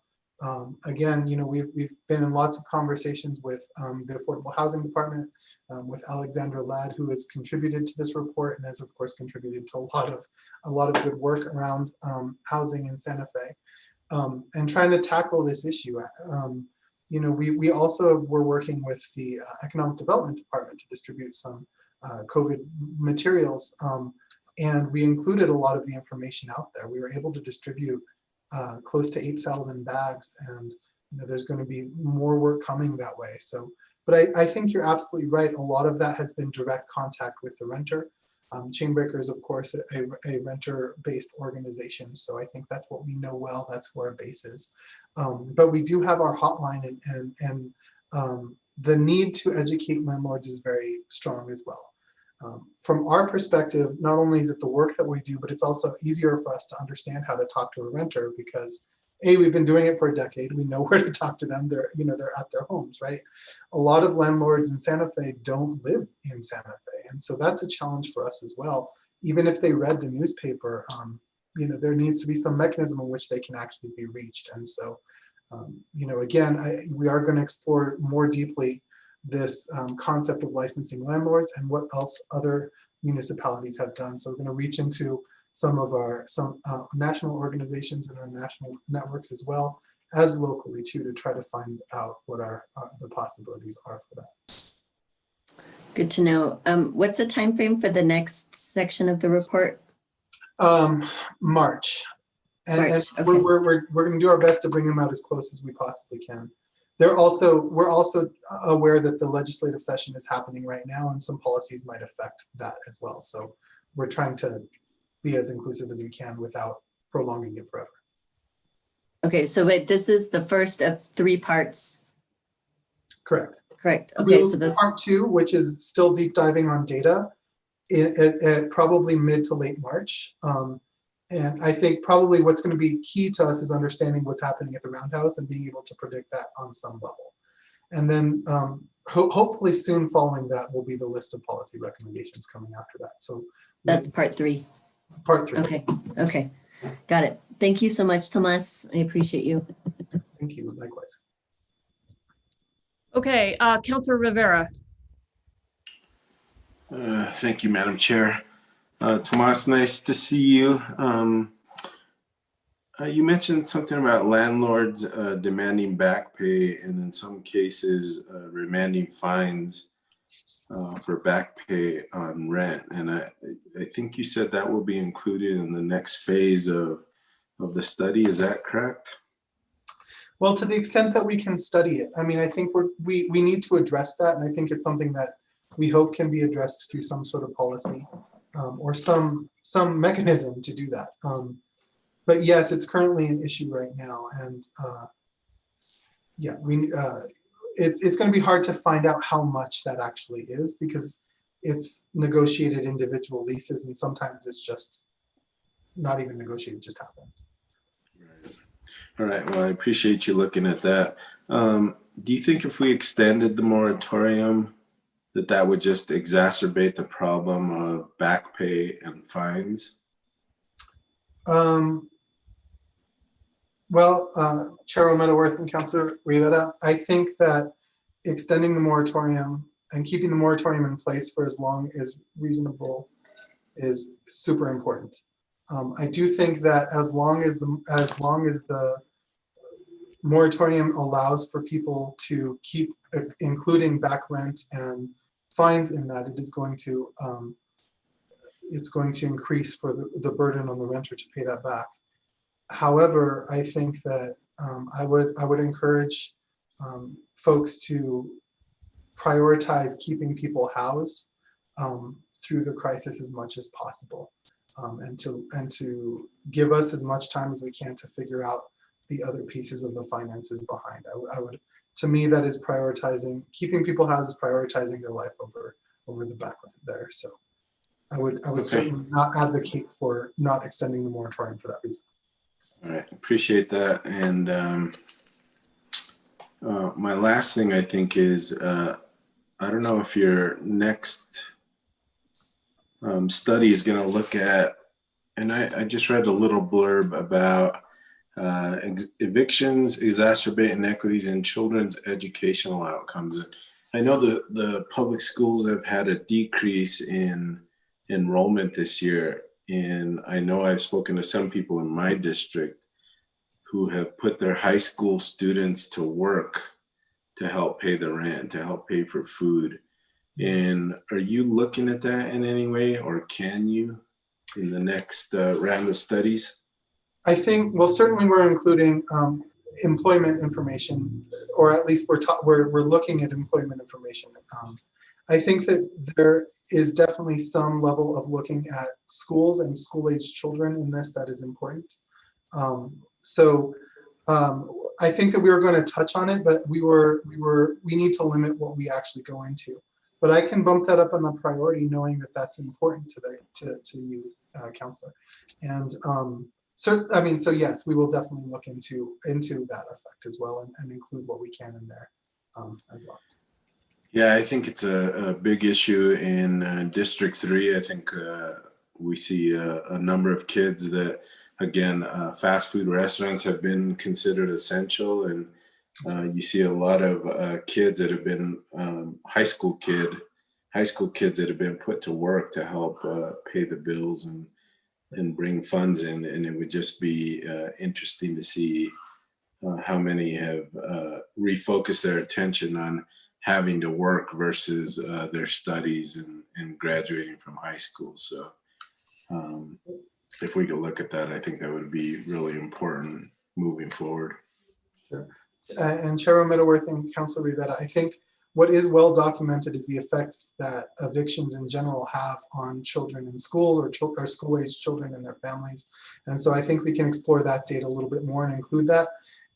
Again, we've been in lots of conversations with the Affordable Housing Department, with Alexandra Ladd, who has contributed to this report and has, of course, contributed to a lot of good work around housing in Santa Fe, and trying to tackle this issue. We also were working with the Economic Development Department to distribute some COVID materials, and we included a lot of the information out there. We were able to distribute close to 8,000 bags, and there's going to be more work coming that way. So, but I think you're absolutely right. A lot of that has been direct contact with the renter. Chainbreaker is, of course, a renter-based organization, so I think that's what we know well. That's where our base is. But we do have our hotline, and the need to educate landlords is very strong as well. From our perspective, not only is it the work that we do, but it's also easier for us to understand how to talk to a renter because we've been doing it for a decade. We know where to talk to them. They're at their homes, right? A lot of landlords in Santa Fe don't live in Santa Fe. And so that's a challenge for us as well. Even if they read the newspaper, there needs to be some mechanism in which they can actually be reached. And so, again, we are going to explore more deeply this concept of licensing landlords and what else other municipalities have done. So we're going to reach into some national organizations and our national networks as well as locally too, to try to find out what the possibilities are for that. Good to know. What's the time frame for the next section of the report? March. And March, okay. we're going to do our best to bring them out as close as we possibly can. We're also aware that the legislative session is happening right now, and some policies might affect that as well. So we're trying to be as inclusive as we can without prolonging it forever. Okay, so wait, this is the first of 3 parts. Correct. Correct. We Okay, will so do that's part 2, which is still deep diving on data at probably mid to late March. And I think probably what's going to be key to us is understanding what's happening at the Roundhouse and being able to predict that on some level. And then hopefully soon following that will be the list of policy recommendations coming after that. So that's part 3. Part 3. Okay, got it. Thank you so much, Tomas. I appreciate you. Thank you. Likewise. Okay, Councilor Rivera. Thank you, Madam Chair. Tomas, nice to see you. You mentioned something about landlords demanding back pay and in some cases remanding fines for back pay on rent. And I think you said that will be included in the next phase of the study. Is that correct? Well, to the extent that we can study it, I mean, I think we need to address that. And I think it's something that we hope can be addressed through some sort of policy or some mechanism to do that. But yes, it's currently an issue right now. And yeah, it's going to be hard to find out how much that actually is because it's negotiated individual leases and sometimes it's just not even negotiated, it just happens. Right. All right, well, I appreciate you looking at that. Do you think if we extended the moratorium that would just exacerbate the problem of back pay and fines? Well, Chair O'Meadoworth and Councilor Rivera, I think that extending the moratorium and keeping the moratorium in place for as long as reasonable is super important. I do think that as long as the moratorium allows for people to keep including back rent and fines in that, it's going to increase for the burden on the renter to pay that back. However, I think that I would encourage folks to prioritize keeping people housed through the crisis as much as possible, and to give us as much time as we can to figure out the other pieces of the finances behind. I would, to me, that is prioritizing keeping people housed, is prioritizing their life over the background there. So I would Okay. certainly not advocate for not extending the moratorium for that reason. All right, appreciate that. And my last thing I think is, I don't know if your next study is going to look at, and I just read a little blurb about evictions exacerbate inequities in children's educational outcomes. I know the public schools have had a decrease in enrollment this year. And I know I've spoken to some people in my district who have put their high school students to work to help pay the rent, to help pay for food. And are you looking at that in any way, or can you in the next round of studies? I think, well, certainly we're including employment information, or at least we're looking at employment information. I think that there is definitely some level of looking at schools and school-aged children in this that is important. So I think that we were going to touch on it, but we need to limit what we actually go into. But I can bump that up on the priority, knowing that that's important to you, Counselor. And so yes, we will definitely look into that effect as well, and include what we can in there as well. Yeah, I think it's a big issue in District 3. I think we see a number of kids that, again, fast food restaurants have been considered essential, and you see a lot of kids that have been high school kids that have been put to work to help pay the bills and bring funds in. And it would just be interesting to see how many have refocused their attention on having to work versus their studies and graduating from high school. So if we could look at that, I think that would be really important moving forward. Sure. And Chair Middleworth and Councilor Rivera, I think what is well documented is the effects that evictions in general have on children in school or school-aged children and their families. And so I think we can explore that data a little bit more and include that,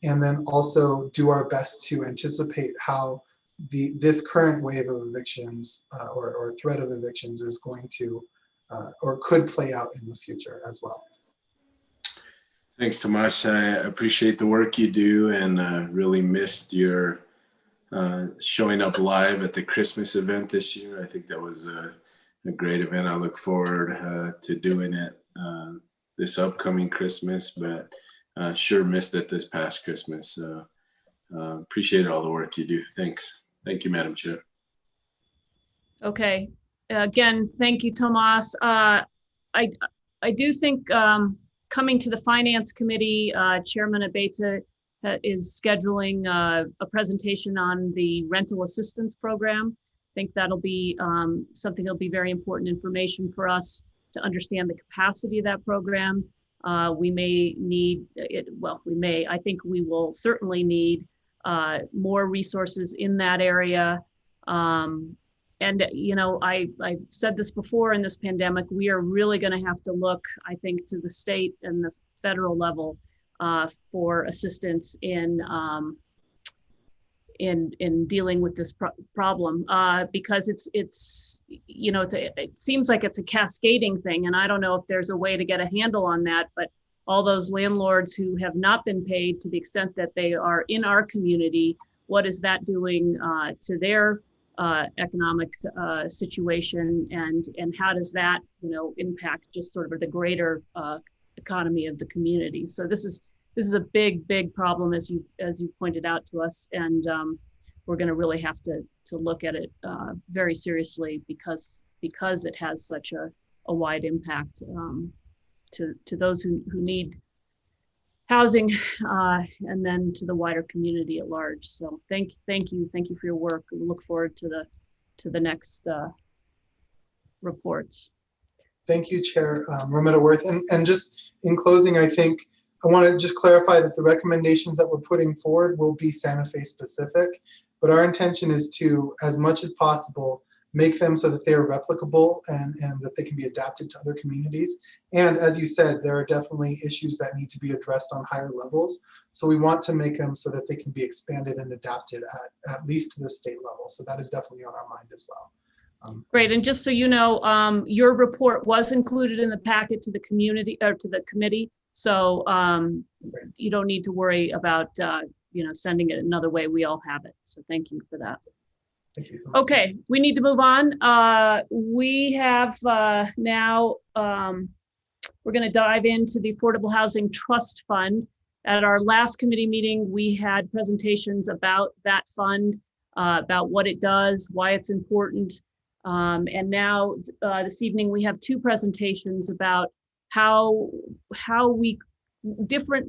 and then also do our best to anticipate how this current wave of evictions or threat of evictions is going to or could play out in the future as well. Thanks, Tomas. I appreciate the work you do, and really missed your showing up live at the Christmas event this year. I think that was a great event. I look forward to doing it this upcoming Christmas, but sure missed it this past Christmas. Appreciate all the work you do. Thanks. Thank you, Madam Chair. Okay. Again, thank you, Tomas. I do think coming to the Finance Committee, Chairman Abeyta is scheduling a presentation on the rental assistance program. I think that'll be something that'll be very important information for us to understand the capacity of that program. We may need it, well, I think we will certainly need more resources in that area. And, you know, I've said this before in this pandemic, we are really going to have to look, I think, to the state and the federal level for assistance in dealing with this problem, because it's you know, it seems like it's a cascading thing, and I don't know if there's a way to get a handle on that, but all those landlords who have not been paid, to the extent that they are in our community, what is that doing to their economic situation, and how does that, you know, impact just sort of the greater economy of the community? So this is a big problem, as you pointed out to us, and we're going to really have to look at it very seriously, because it has such a wide impact to those who need housing, and then to the wider community at large. So thank you for your work. We look forward to the next reports. Thank you, Chair Romero Worth. And just in closing, I think I want to just clarify that the recommendations that we're putting forward will be Santa Fe specific, but our intention is to, as much as possible, make them so that they are replicable and that they can be adapted to other communities. And as you said, there are definitely issues that need to be addressed on higher levels. So we want to make them so that they can be expanded and adapted at least to the state level. So that is definitely on our mind as well. Great. And just so you know, your report was included in the packet to the community or to the committee. So you don't need to worry about you know, sending it another way. We all have it. So thank you for that. Thank you so much. Okay, we need to move on. We have now, we're going to dive into the Affordable Housing Trust Fund. At our last committee meeting, we had presentations about that fund, about what it does, why it's important. And now this evening, we have two presentations about how we, different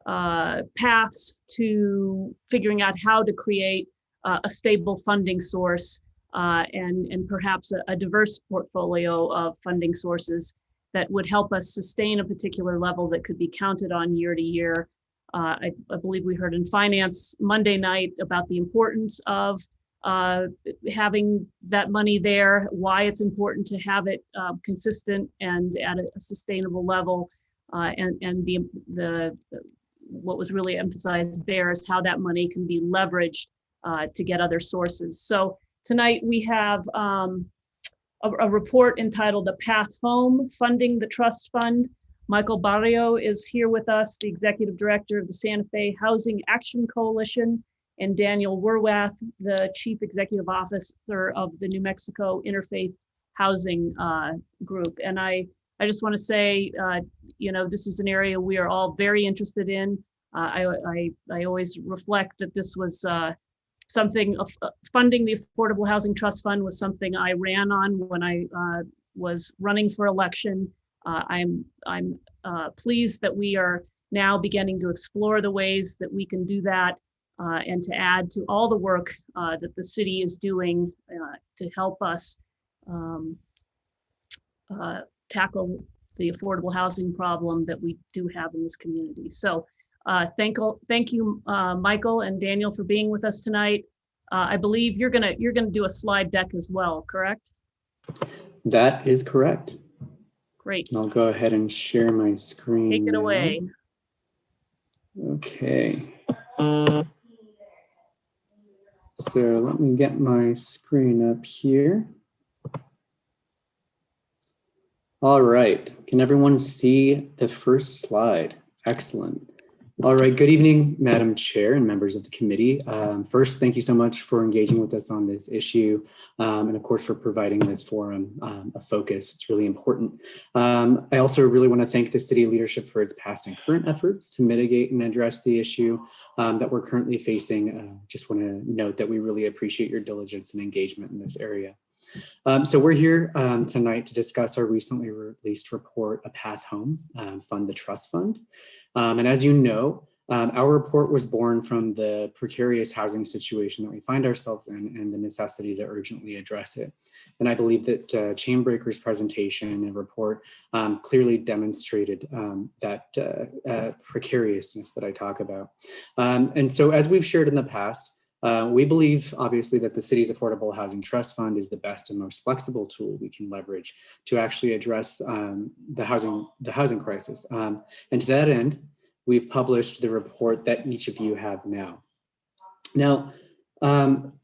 paths to figuring out how to create a stable funding source, and perhaps a diverse portfolio of funding sources that would help us sustain a particular level that could be counted on year to year. I believe we heard in finance Monday night about the importance of having that money there, why it's important to have it consistent and at a sustainable level, and what was really emphasized there is how that money can be leveraged to get other sources. So tonight we have a report entitled A Path Home, Funding the Trust Fund. Michael Barrio is here with us, the Executive Director of the Santa Fe Housing Action Coalition, and Daniel Werwath, the Chief Executive Officer of the New Mexico Interfaith housing group. And I just want to say, this is an area we are all very interested in. I always reflect that this was something of funding the Affordable Housing Trust Fund was something I ran on when I was running for election. I'm pleased that we are now beginning to explore the ways that we can do that and to add to all the work that the city is doing to help us tackle the affordable housing problem that we do have in this community. So thank you, Michael and Daniel, for being with us tonight. I believe you're gonna do a slide deck as well, correct? That is correct. Great. I'll go ahead and share my screen. Take it away. Okay. So let me get my screen up here. All right. Can everyone see the first slide? Excellent. All right. Good evening, Madam Chair and members of the committee. First, thank you so much for engaging with us on this issue, and of course for providing this forum a focus. It's really important. I also really want to thank the city leadership for its past and current efforts to mitigate and address the issue that we're currently facing. Just want to note that we really appreciate your diligence and engagement in this area. So we're here tonight to discuss our recently released report, A Path Home, Fund the Trust Fund. And as you know, our report was born from the precarious housing situation that we find ourselves in and the necessity to urgently address it. And I believe that Chainbreaker's presentation and report clearly demonstrated that precariousness that I talk about. And so as we've shared in the past, we believe, obviously, that the city's Affordable Housing Trust Fund is the best and most flexible tool we can leverage to actually address the housing crisis. And to that end, we've published the report that each of you have now. Now,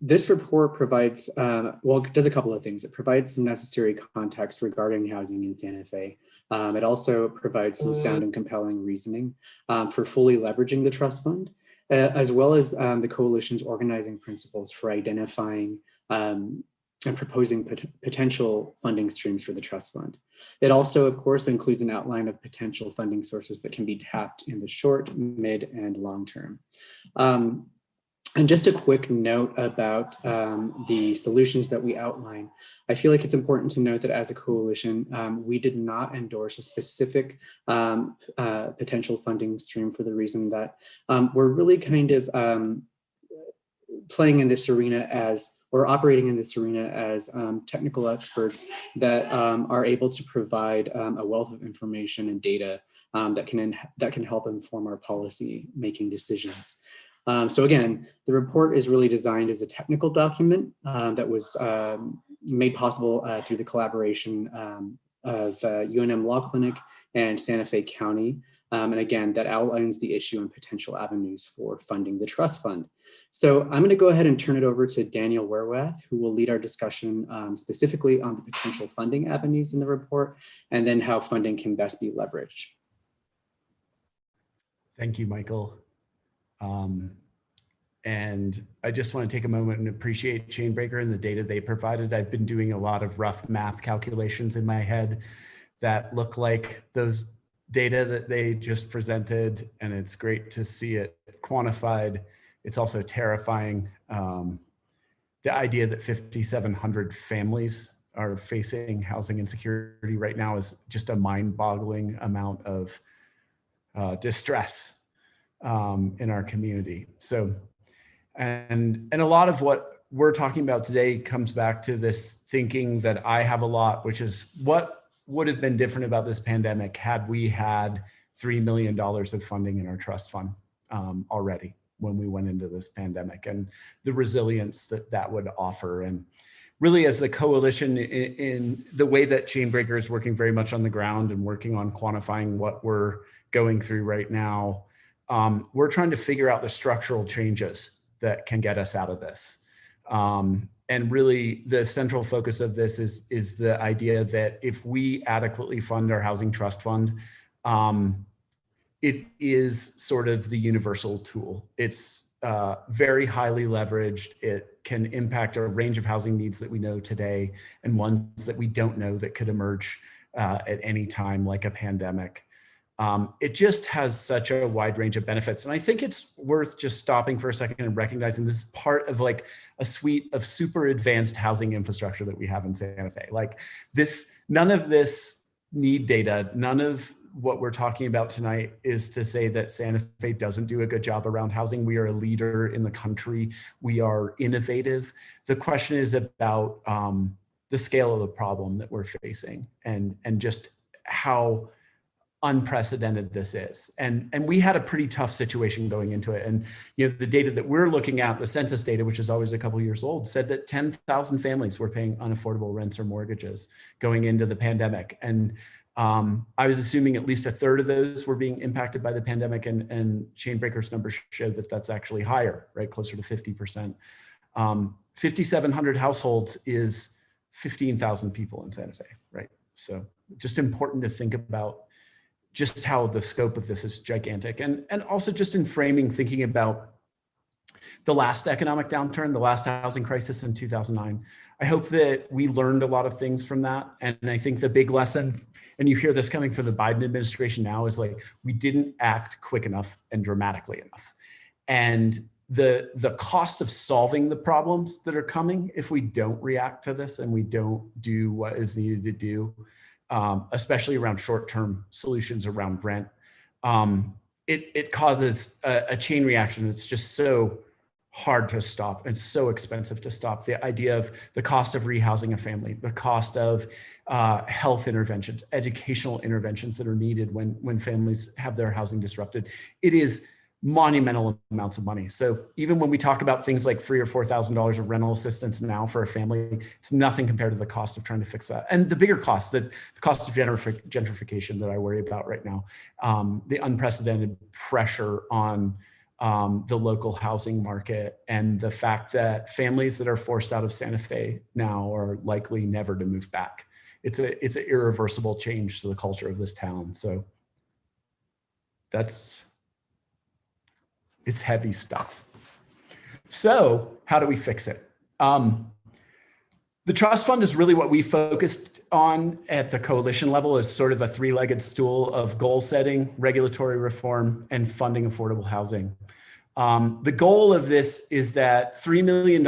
this report provides, it does a couple of things. It provides some necessary context regarding housing in Santa Fe. It also provides some sound and compelling reasoning for fully leveraging the trust fund, as well as the coalition's organizing principles for identifying and proposing potential funding streams for the trust fund. It also, of course, includes an outline of potential funding sources that can be tapped in the short, mid, and long term. And just a quick note about the solutions that we outline. I feel like it's important to note that as a coalition, we did not endorse a specific potential funding stream for the reason that we're really kind of playing in this arena as, or operating in this arena as technical experts that are able to provide a wealth of information and data that can help inform our policy making decisions. So again, the report is really designed as a technical document that was made possible through the collaboration of UNM Law Clinic and Santa Fe County. And again, that outlines the issue and potential avenues for funding the trust fund. So I'm going to go ahead and turn it over to Daniel Werwath, who will lead our discussion specifically on the potential funding avenues in the report, and then how funding can best be leveraged. Thank you, Michael. And I just want to take a moment and appreciate Chainbreaker and the data they provided. I've been doing a lot of rough math calculations in my head that look like those data that they just presented, and it's great to see it quantified. It's also terrifying. The idea that 5,700 families are facing housing insecurity right now is just a mind-boggling amount of distress in our community. So, and a lot of what we're talking about today comes back to this thinking that I have a lot, which is what would have been different about this pandemic had we had $3 million of funding in our trust fund already when we went into this pandemic, and the resilience that that would offer. And really, as the coalition, in the way that Chainbreaker is working very much on the ground and working on quantifying what we're going through right now, we're trying to figure out the structural changes that can get us out of this. And really, the central focus of this is the idea that if we adequately fund our housing trust fund, it is sort of the universal tool. It's very highly leveraged. It can impact a range of housing needs that we know today and ones that we don't know that could emerge at any time, like a pandemic. It just has such a wide range of benefits. And I think it's worth just stopping for a second and recognizing this is part of like a suite of super advanced housing infrastructure that we have in Santa Fe. Like this, none of this need data, none of what we're talking about tonight is to say that Santa Fe doesn't do a good job around housing. We are a leader in the country. We are innovative. The question is about the scale of the problem that we're facing and just how unprecedented this is. And we had a pretty tough situation going into it. And you know, the data that we're looking at, the census data, which is always a couple years old, said that 10,000 families were paying unaffordable rents or mortgages going into the pandemic. And I was assuming at least a third of those were being impacted by the pandemic, and Chainbreaker's numbers show that that's actually higher, right? Closer to 50%. 5,700 households is 15,000 people in Santa Fe, right? So just important to think about just how the scope of this is gigantic. And also just in framing, thinking about the last economic downturn, the last housing crisis in 2009. I hope that we learned a lot of things from that. And I think the big lesson, and you hear this coming from the Biden administration now, is like, we didn't act quick enough and dramatically enough. And the cost of solving the problems that are coming if we don't react to this and we don't do what is needed to do, especially around short-term solutions around rent, it causes a chain reaction that's just so hard to stop and so expensive to stop. The idea of the cost of rehousing a family, the cost of health interventions, educational interventions that are needed when families have their housing disrupted. It is monumental amounts of money. So even when we talk about things like $3,000 or $4,000 of rental assistance now for a family, it's nothing compared to the cost of trying to fix that. And the bigger cost, the cost of gentrification that I worry about right now, the unprecedented pressure on the local housing market, and the fact that families that are forced out of Santa Fe now are likely never to move back. It's an irreversible change to the culture of this town. So it's heavy stuff. So how do we fix it? The trust fund is really what we focused on at the coalition level, as sort of a three-legged stool of goal setting, regulatory reform, and funding affordable housing. The goal of this is that $3 million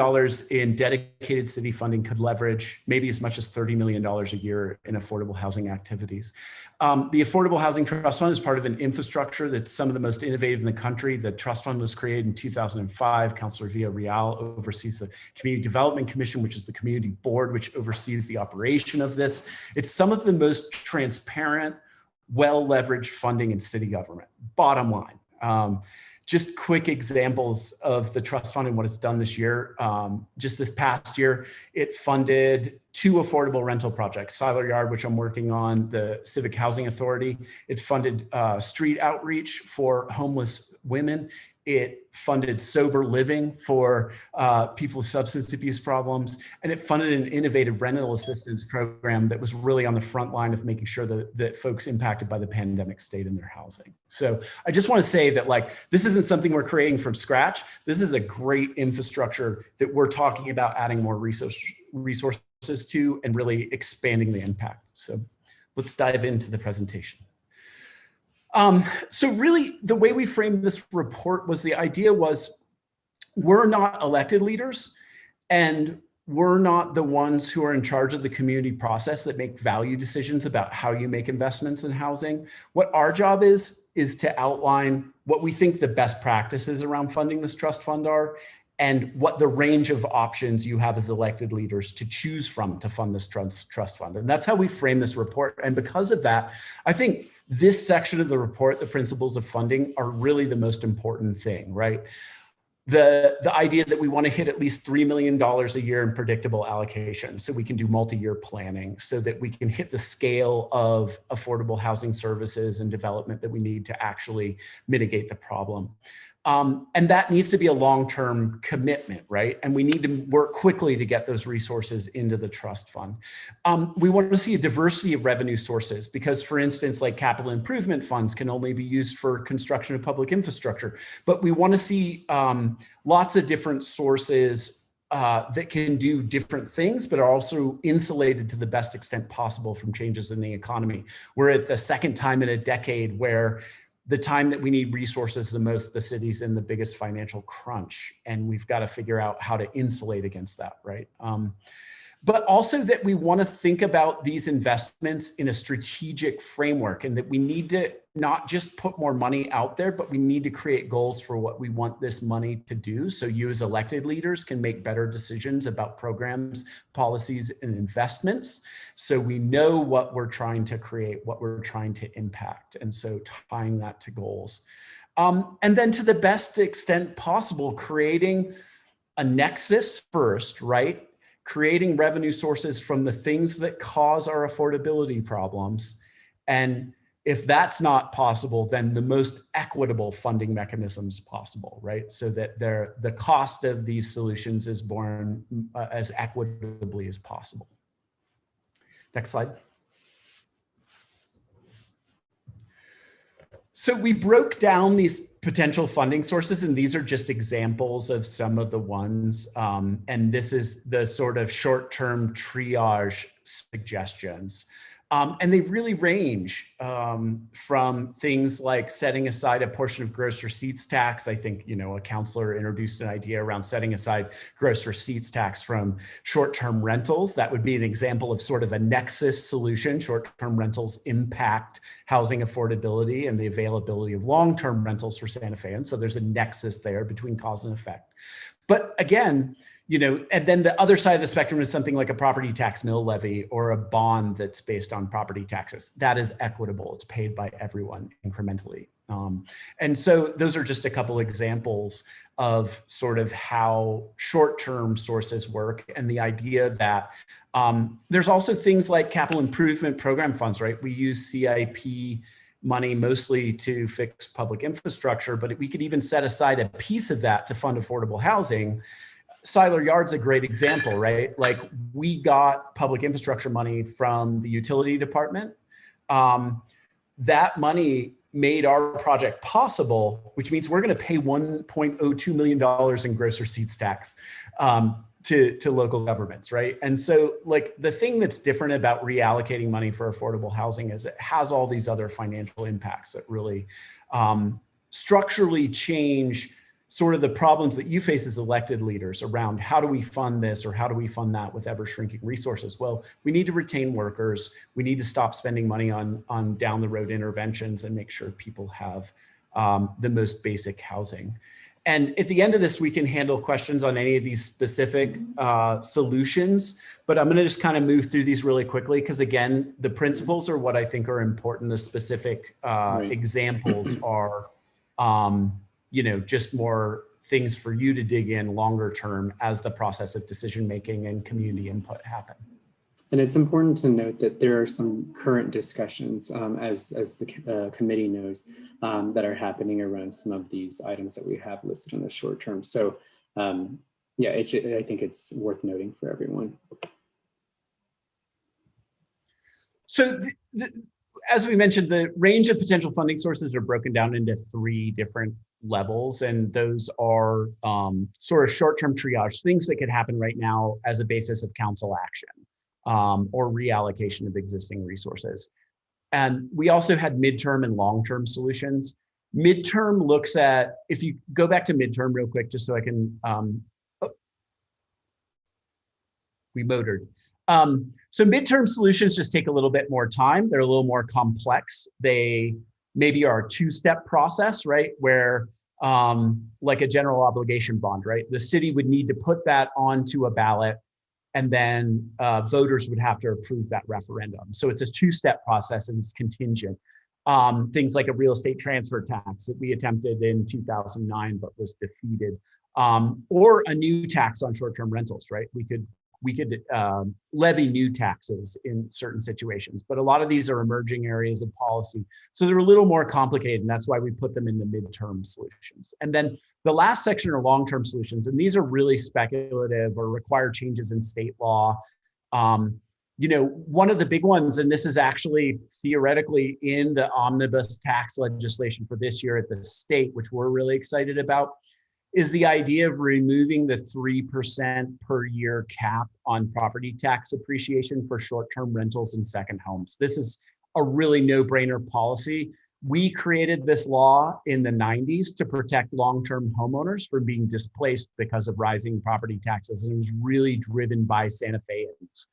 in dedicated city funding could leverage maybe as much as $30 million a year in affordable housing activities. The Affordable Housing Trust Fund is part of an infrastructure that's some of the most innovative in the country. The trust fund was created in 2005. Councilor Villarreal oversees the Community Development Commission, which is the community board, which oversees the operation of this. It's some of the most transparent, well-leveraged funding in city government, bottom line. Just quick examples of the trust fund and what it's done this year. Just this past year, it funded 2 affordable rental projects, Siler Yard, which I'm working on, the Civic Housing Authority. It funded street outreach for homeless women. It funded sober living for people with substance abuse problems. And it funded an innovative rental assistance program that was really on the front line of making sure that folks impacted by the pandemic stayed in their housing. So I just want to say that, like, this isn't something we're creating from scratch. This is a great infrastructure that we're talking about adding more resources to and really expanding the impact. So let's dive into the presentation. So really the way we framed this report was, the idea was, we're not elected leaders and we're not the ones who are in charge of the community process that make value decisions about how you make investments in housing. What our job is to outline what we think the best practices around funding this trust fund are, and what the range of options you have as elected leaders to choose from to fund this trust fund. And that's how we frame this report. And because of that, I think this section of the report, the principles of funding, are really the most important thing, right? The idea that we want to hit at least $3 million a year in predictable allocation, so we can do multi-year planning, so that we can hit the scale of affordable housing services and development that we need to actually mitigate the problem. And that needs to be a long-term commitment, right? And we need to work quickly to get those resources into the trust fund. We want to see a diversity of revenue sources because, for instance, like capital improvement funds can only be used for construction of public infrastructure. But we want to see lots of different sources that can do different things, but are also insulated to the best extent possible from changes in the economy. We're at the second time in a decade where the time that we need resources the most, the city's in the biggest financial crunch, and we've got to figure out how to insulate against that, right? But also that we want to think about these investments in a strategic framework, and that we need to not just put more money out there, but we need to create goals for what we want this money to do. So you as elected leaders can make better decisions about programs, policies, and investments. So we know what we're trying to create, what we're trying to impact. And so tying that to goals. And then to the best extent possible, creating a nexus first, right? Creating revenue sources from the things that cause our affordability problems. And if that's not possible, then the most equitable funding mechanisms possible, right? So that the cost of these solutions is borne as equitably as possible. Next slide. So we broke down these potential funding sources, and these are just examples of some of the ones. And this is the sort of short-term triage suggestions. And they really range from things like setting aside a portion of gross receipts tax. I think, a counselor introduced an idea around setting aside gross receipts tax from short-term rentals. That would be an example of sort of a nexus solution. Short-term rentals impact housing affordability and the availability of long-term rentals for Santa Fe. And so there's a nexus there between cause and effect. But again, and then the other side of the spectrum is something like a property tax mill levy or a bond that's based on property taxes. That is equitable. It's paid by everyone incrementally. And so those are just a couple examples of sort of how short-term sources work, and the idea that there's also things like capital improvement program funds, right? We use CIP money mostly to fix public infrastructure, but we could even set aside a piece of that to fund affordable housing. Seiler Yard's a great example, right? Like, we got public infrastructure money from the utility department. That money made our project possible, which means we're going to pay $1.02 million in gross receipts tax to local governments, right? And so, like, the thing that's different about reallocating money for affordable housing is it has all these other financial impacts that really structurally change sort of the problems that you face as elected leaders around how do we fund this or how do we fund that with ever shrinking resources? Well, we need to retain workers. We need to stop spending money on down the road interventions and make sure people have the most basic housing. And at the end of this, we can handle questions on any of these specific solutions, but I'm gonna just kind of move through these really quickly because, again, the principles are what I think are important. The specific examples are just more things for you to dig in longer term as the process of decision making and community input happen. And it's important to note that there are some current discussions, as the committee knows, that are happening around some of these items that we have listed in the short term. So yeah, I think it's worth noting for everyone. So as we mentioned, the range of potential funding sources are broken down into 3 different levels, and those are sort of short-term triage, things that could happen right now as a basis of council action or reallocation of existing resources. And we also had midterm and long-term solutions. Midterm looks at, if you go back to midterm real quick, just so I can, we motored. So midterm solutions just take a little bit more time. They're a little more complex. They maybe are a 2-step process, right? Where like a general obligation bond, right? The city would need to put that onto a ballot, and then voters would have to approve that referendum. So it's a 2-step process and it's contingent. Things like a real estate transfer tax that we attempted in 2009 but was defeated, or a new tax on short-term rentals, right? We could we could levy new taxes in certain situations. But a lot of these are emerging areas of policy. So they're a little more complicated, and that's why we put them in the midterm solutions. And then the last section are long-term solutions, and these are really speculative or require changes in state law. You know, one of the big ones, and this is actually theoretically in the omnibus tax legislation for this year at the state, which we're really excited about, is the idea of removing the 3% per year cap on property tax appreciation for short-term rentals and second homes. This is a really no-brainer policy. We created this law in the 90s to protect long-term homeowners from being displaced because of rising property taxes. And it was really driven by Santa Feans.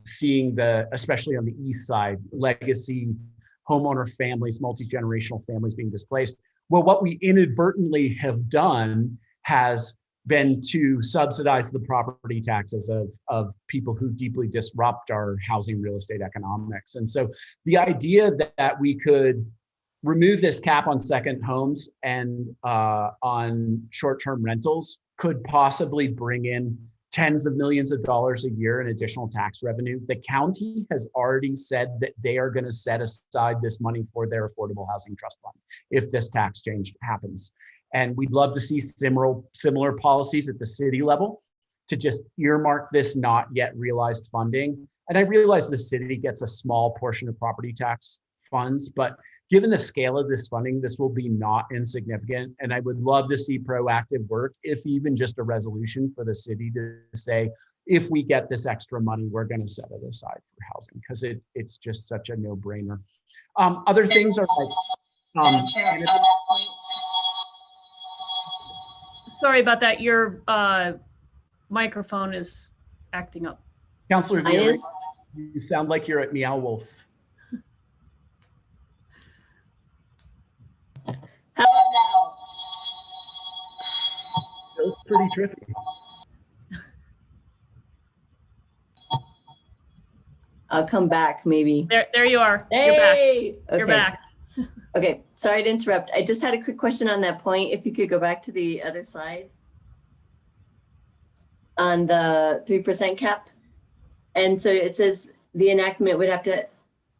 Seeing especially on the east side, legacy homeowner families, multi-generational families being displaced. Well, what we inadvertently have done has been to subsidize the property taxes of people who deeply disrupt our housing real estate economics. And so the idea that we could remove this cap on second homes and on short-term rentals could possibly bring in tens of millions of dollars a year in additional tax revenue. The county has already said that they are going to set aside this money for their affordable housing trust fund if this tax change happens. And we'd love to see similar policies at the city level to just earmark this not yet realized funding. And I realize the city gets a small portion of property tax funds, but given the scale of this funding, this will be not insignificant. And I would love to see proactive work, if even just a resolution for the city to say, if we get this extra money, we're going to set it aside for housing, because it's just such a no-brainer. Other things are like, Sorry about that. Your microphone is acting up. Councilor Vieira, you sound like you're at Meow Wolf. How about now? That was pretty tricky. I'll come back maybe. There you are. Hey, You're back. Okay, sorry to interrupt. I just had a quick question on that point. If you could go back to the other slide on the 3% cap. And so it says the enactment would have to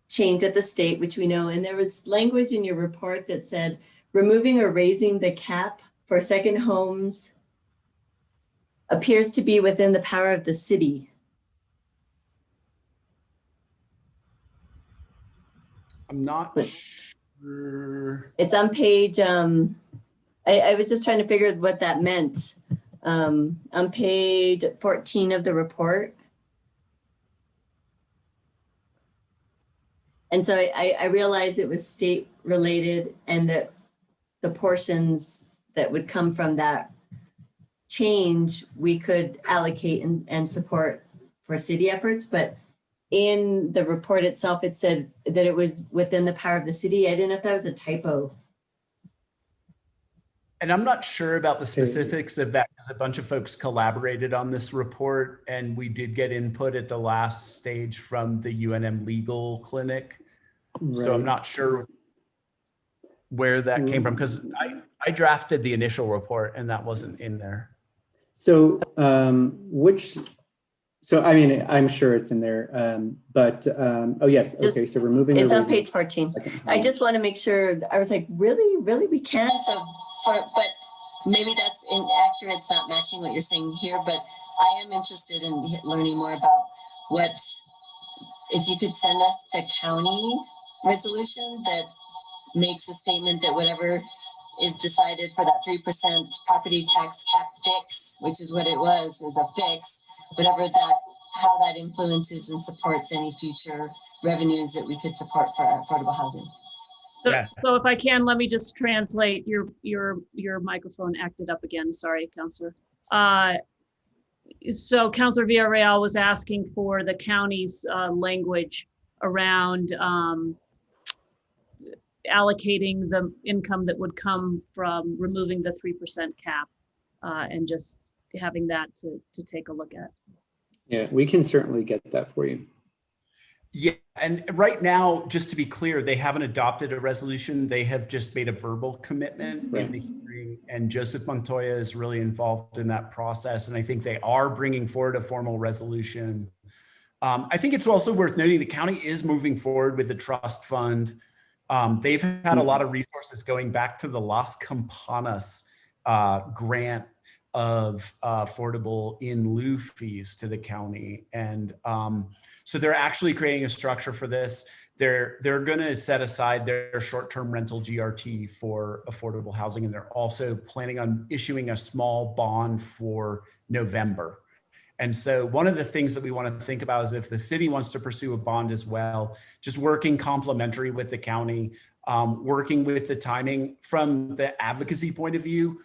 change at the state, which we know. And there was language in your report that said removing or raising the cap for second homes appears to be within the power of the city. I'm not sure. It's on page, I was just trying to figure what that meant. On page 14 of the report. And so I realized it was state related, and that the portions that would come from that change, we could allocate and support for city efforts. But in the report itself, it said that it was within the power of the city. I didn't know if that was a typo. And I'm not sure about the specifics of that, because a bunch of folks collaborated on this report, and we did get input at the last stage from the UNM legal clinic. Right. So I'm not sure where that came from, because I drafted the initial report and that wasn't in there. So so I mean, I'm sure it's in there, but oh yes, okay, so removing. It's on page 14. I just want to make sure, I was like, really, we can? But maybe that's inaccurate, it's not matching what you're saying here, but I am interested in learning more about what, if you could send us the county resolution that makes a statement that whatever is decided for that 3% property tax cap fix, which is what it was, is a fix, whatever that, how that influences and supports any future revenues that we could support for affordable housing. So if I can, let me just translate. Your microphone acted up again. Sorry, Councilor. So Councilor Villarreal was asking for the county's language around allocating the income that would come from removing the 3% cap and just having that to take a look at. Yeah, we can certainly get that for you. Yeah, and right now, just to be clear, they haven't adopted a resolution. They have just made a verbal commitment in the hearing, and Joseph Montoya is really involved in that process. And I think they are bringing forward a formal resolution. I think it's also worth noting the county is moving forward with the trust fund. They've had a lot of resources going back to the Las Campanas grant of affordable in lieu fees to the county. And so they're actually creating a structure for this. They're going to set aside their short-term rental GRT for affordable housing. And they're also planning on issuing a small bond for November. And so one of the things that we want to think about is if the city wants to pursue a bond as well, just working complementary with the county, working with the timing from the advocacy point of view,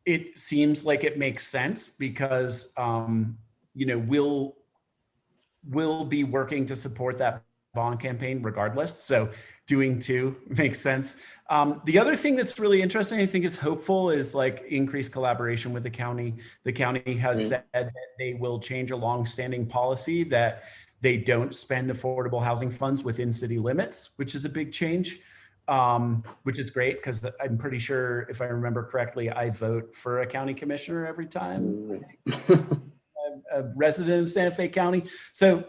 it seems like it makes sense because, we'll be working to support that bond campaign regardless. So doing two makes sense. The other thing that's really interesting, I think is hopeful, is like increased collaboration with the county. The county has said that they will change a longstanding policy that they don't spend affordable housing funds within city limits, which is a big change, which is great because I'm pretty sure, if I remember correctly, I vote for a county commissioner every time. A resident of Santa Fe County. So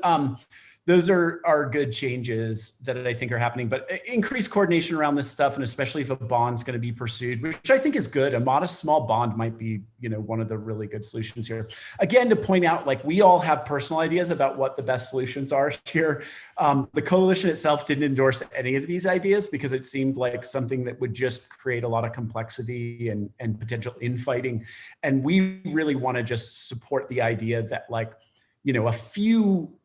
those are good changes that I think are happening, but increased coordination around this stuff, and especially if a bond's going to be pursued, which I think is good. A modest small bond might be, one of the really good solutions here. Again, to point out, like, we all have personal ideas about what the best solutions are here. The coalition itself didn't endorse any of these ideas because it seemed like something that would just create a lot of complexity and potential infighting. And we really want to just support the idea that, like,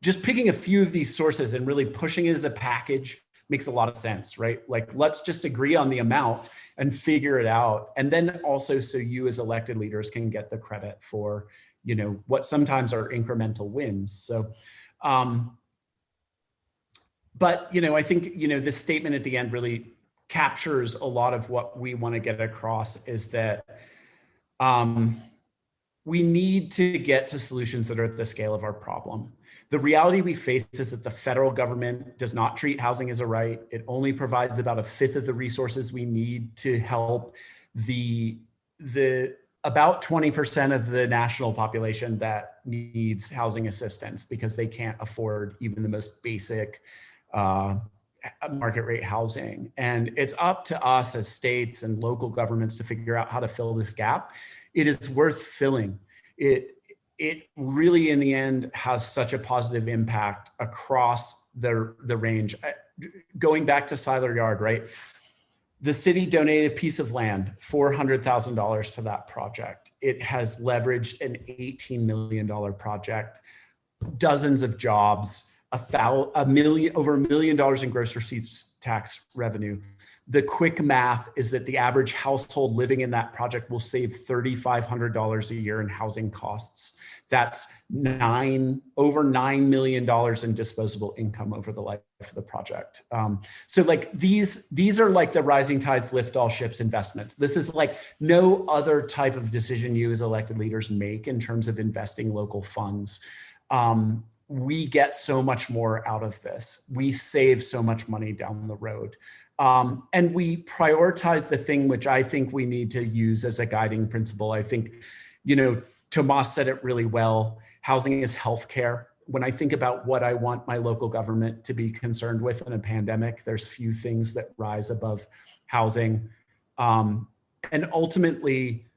just picking a few of these sources and really pushing it as a package makes a lot of sense, right? Like, let's just agree on the amount and figure it out. And then also, so you as elected leaders can get the credit for, what sometimes are incremental wins. So, but, I think, this statement at the end really captures a lot of what we want to get across, is that, we need to get to solutions that are at the scale of our problem. The reality we face is that the federal government does not treat housing as a right. It only provides about a fifth of the resources we need to help the about 20% of the national population that needs housing assistance because they can't afford even the most basic market rate housing. And it's up to us as states and local governments to figure out how to fill this gap. It is worth filling. It really, in the end, has such a positive impact across the range. Going back to Seiler Yard, right? The city donated a piece of land, $400,000 to that project. It has leveraged an $18 million project, dozens of jobs, over $1 million in gross receipts tax revenue. The quick math is that the average household living in that project will save $3,500 a year in housing costs. That's over $9 million in disposable income over the life of the project. So like these are like the rising tides lift all ships investments. This is like no other type of decision you as elected leaders make in terms of investing local funds. We get so much more out of this. We save so much money down the road. And we prioritize the thing which I think we need to use as a guiding principle. I think, Tomas said it really well. Housing is healthcare. When I think about what I want my local government to be concerned with in a pandemic, there's few things that rise above housing. And ultimately,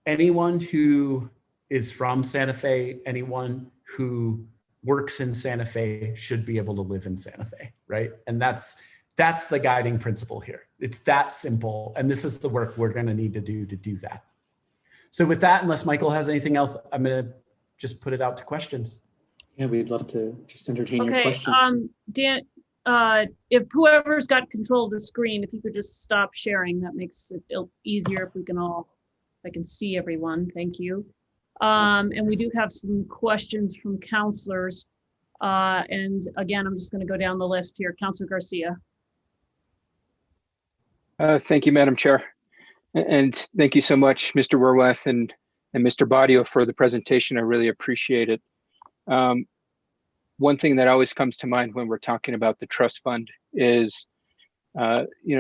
anyone who is from Santa Fe, anyone who works in Santa Fe should be able to live in Santa Fe, right? And that's the guiding principle here. It's that simple. And this is the work we're going to need to do that. So with that, unless Michael has anything else, I'm going to just put it out to questions. Yeah, we'd love to just entertain your questions. Dan, if whoever's got control of the screen, if you could just stop sharing, that makes it easier if I can see everyone. Thank you. And we do have some questions from counselors. And again, I'm just going to go down the list here. Councilor Garcia. Thank you, Madam Chair. And thank you so much, Mr. Werwath and Mr. Badio, for the presentation. I really appreciate it. one thing that always comes to mind when we're talking about the trust fund is,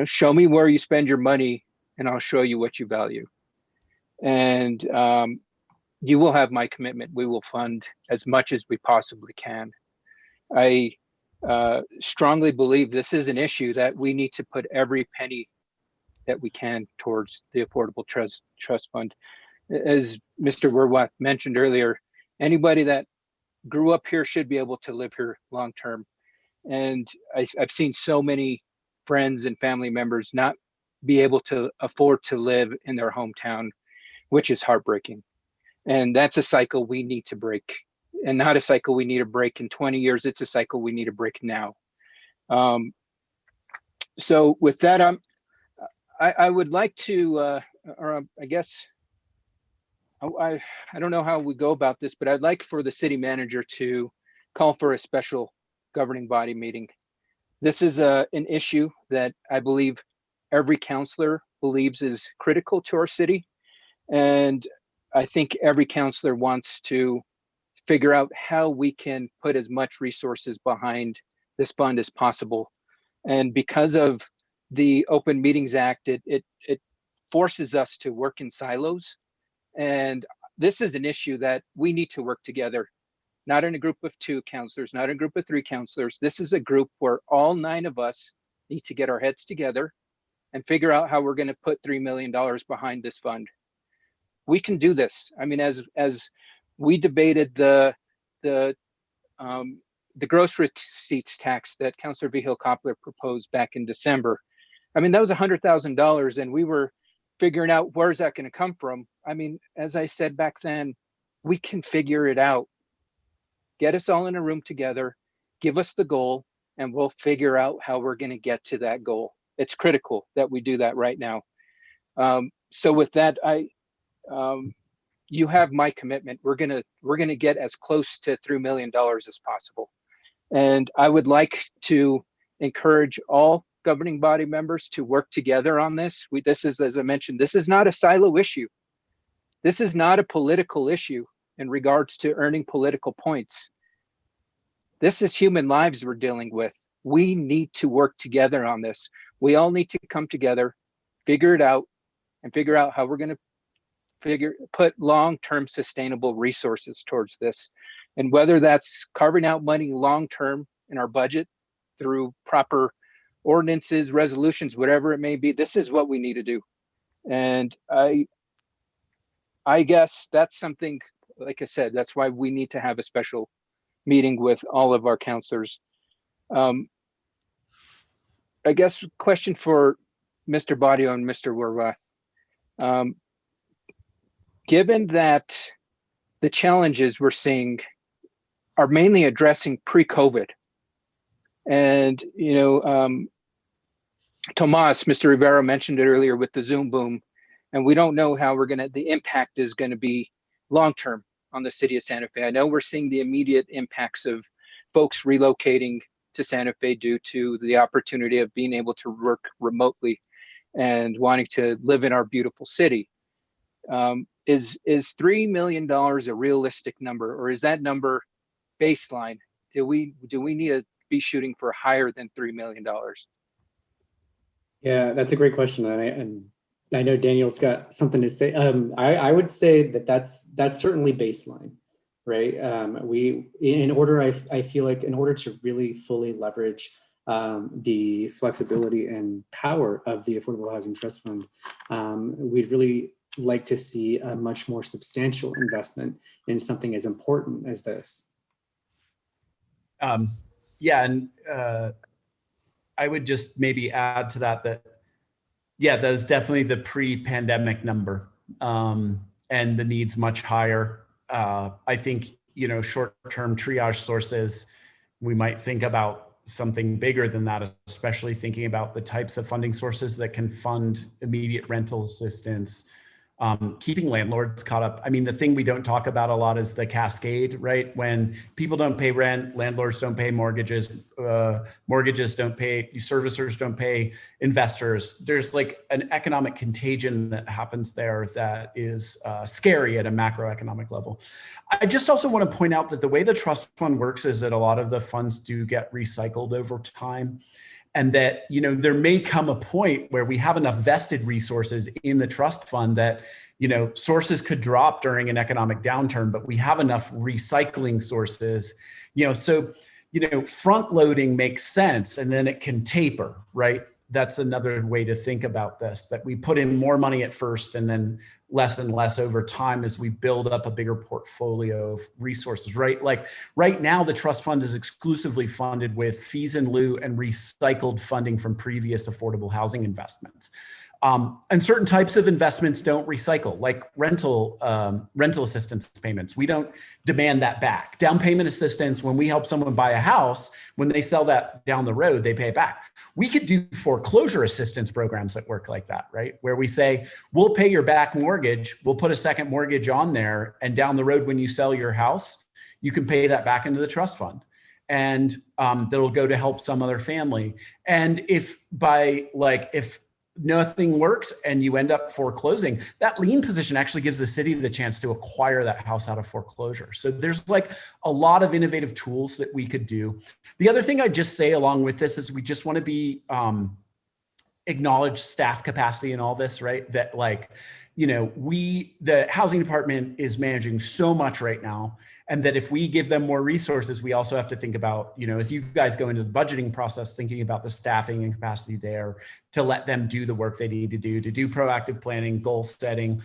show me where you spend your money and I'll show you what you value. And you will have my commitment. We will fund as much as we possibly can. I strongly believe this is an issue that we need to put every penny that we can towards the Affordable Trust Fund. As Mr. Werwath mentioned earlier, anybody that grew up here should be able to live here long term. And I've seen so many friends and family members not be able to afford to live in their hometown, which is heartbreaking. And that's a cycle we need to break, and not a cycle we need to break in 20 years. It's a cycle we need to break now. So with that, I would like to, I guess, I don't know how we go about this, but I'd like for the city manager to call for a special governing body meeting. This is an issue that I believe every councilor believes is critical to our city. And I think every councilor wants to figure out how we can put as much resources behind this fund as possible. And because of the Open Meetings Act, it forces us to work in silos. And this is an issue that we need to work together, not in a group of 2 councilors, not in a group of 3 councilors. This is a group where all 9 of us need to get our heads together and figure out how we're going to put $3 million behind this fund. We can do this. I mean, as we debated the gross receipts tax that Councilor Vigil Koppler proposed back in December, I mean, that was $100,000, and we were figuring out where's that going to come from. I mean, as I said back then, we can figure it out. Get us all in a room together, give us the goal, and we'll figure out how we're going to get to that goal. It's critical that we do that right now. So with that, you have my commitment. We're gonna get as close to $3 million as possible. And I would like to encourage all governing body members to work together on this. This is, as I mentioned, this is not a silo issue. This is not a political issue in regards to earning political points. This is human lives we're dealing with. We need to work together on this. We all need to come together, figure it out, and figure out how we're going to put long-term sustainable resources towards this. And whether that's carving out money long-term in our budget through proper ordinances, resolutions, whatever it may be, this is what we need to do. And I guess that's something, like I said, that's why we need to have a special meeting with all of our councilors. I guess question for Mr. Badio and Mr. Werwath. Given that the challenges we're seeing are mainly addressing pre-COVID, and Tomas, Mr. Rivera mentioned it earlier with the Zoom boom, and we don't know how the impact is going to be long-term on the city of Santa Fe. I know we're seeing the immediate impacts of folks relocating to Santa Fe due to the opportunity of being able to work remotely and wanting to live in our beautiful city. Is $3 million a realistic number, or is that number baseline? Do we need to be shooting for higher than $3 million? Yeah, that's a great question, and I know Daniel's got something to say. I would say that's certainly baseline, right? I feel like in order to really fully leverage the flexibility and power of the Affordable Housing Trust Fund, we'd really like to see a much more substantial investment in something as important as this. Yeah, and I would just maybe add to that, yeah, that is definitely the pre-pandemic number, and the need's much higher. I think, short-term triage sources, we might think about something bigger than that, especially thinking about the types of funding sources that can fund immediate rental assistance, keeping landlords caught up. I mean, the thing we don't talk about a lot is the cascade, right? When people don't pay rent, landlords don't pay mortgages, mortgages don't pay, servicers don't pay investors. There's like an economic contagion that happens there that is scary at a macroeconomic level. I just also want to point out that the way the trust fund works is that a lot of the funds do get recycled over time. And that, you know, there may come a point where we have enough vested resources in the trust fund that, you know, sources could drop during an economic downturn, but we have enough recycling sources, you know, so, you know, front loading makes sense and then it can taper, right? That's another way to think about this, that we put in more money at first and then less and less over time as we build up a bigger portfolio of resources, right? Like right now, the trust fund is exclusively funded with fees in lieu and recycled funding from previous affordable housing investments. And certain types of investments don't recycle, like rental assistance payments. We don't demand that back. Down payment assistance, when we help someone buy a house, when they sell that down the road, they pay it back. We could do foreclosure assistance programs that work like that, right? Where we say, we'll pay your back mortgage, we'll put a second mortgage on there, and down the road when you sell your house, you can pay that back into the trust fund. And that'll go to help some other family. And if nothing works and you end up foreclosing, that lien position actually gives the city the chance to acquire that house out of foreclosure. So there's like a lot of innovative tools that we could do. The other thing I'd just say along with this is we just want to be acknowledge staff capacity in all this, right? That like, you know, the housing department is managing so much right now. And that if we give them more resources, we also have to think about, you know, as you guys go into the budgeting process, thinking about the staffing and capacity there to let them do the work they need to do proactive planning, goal setting,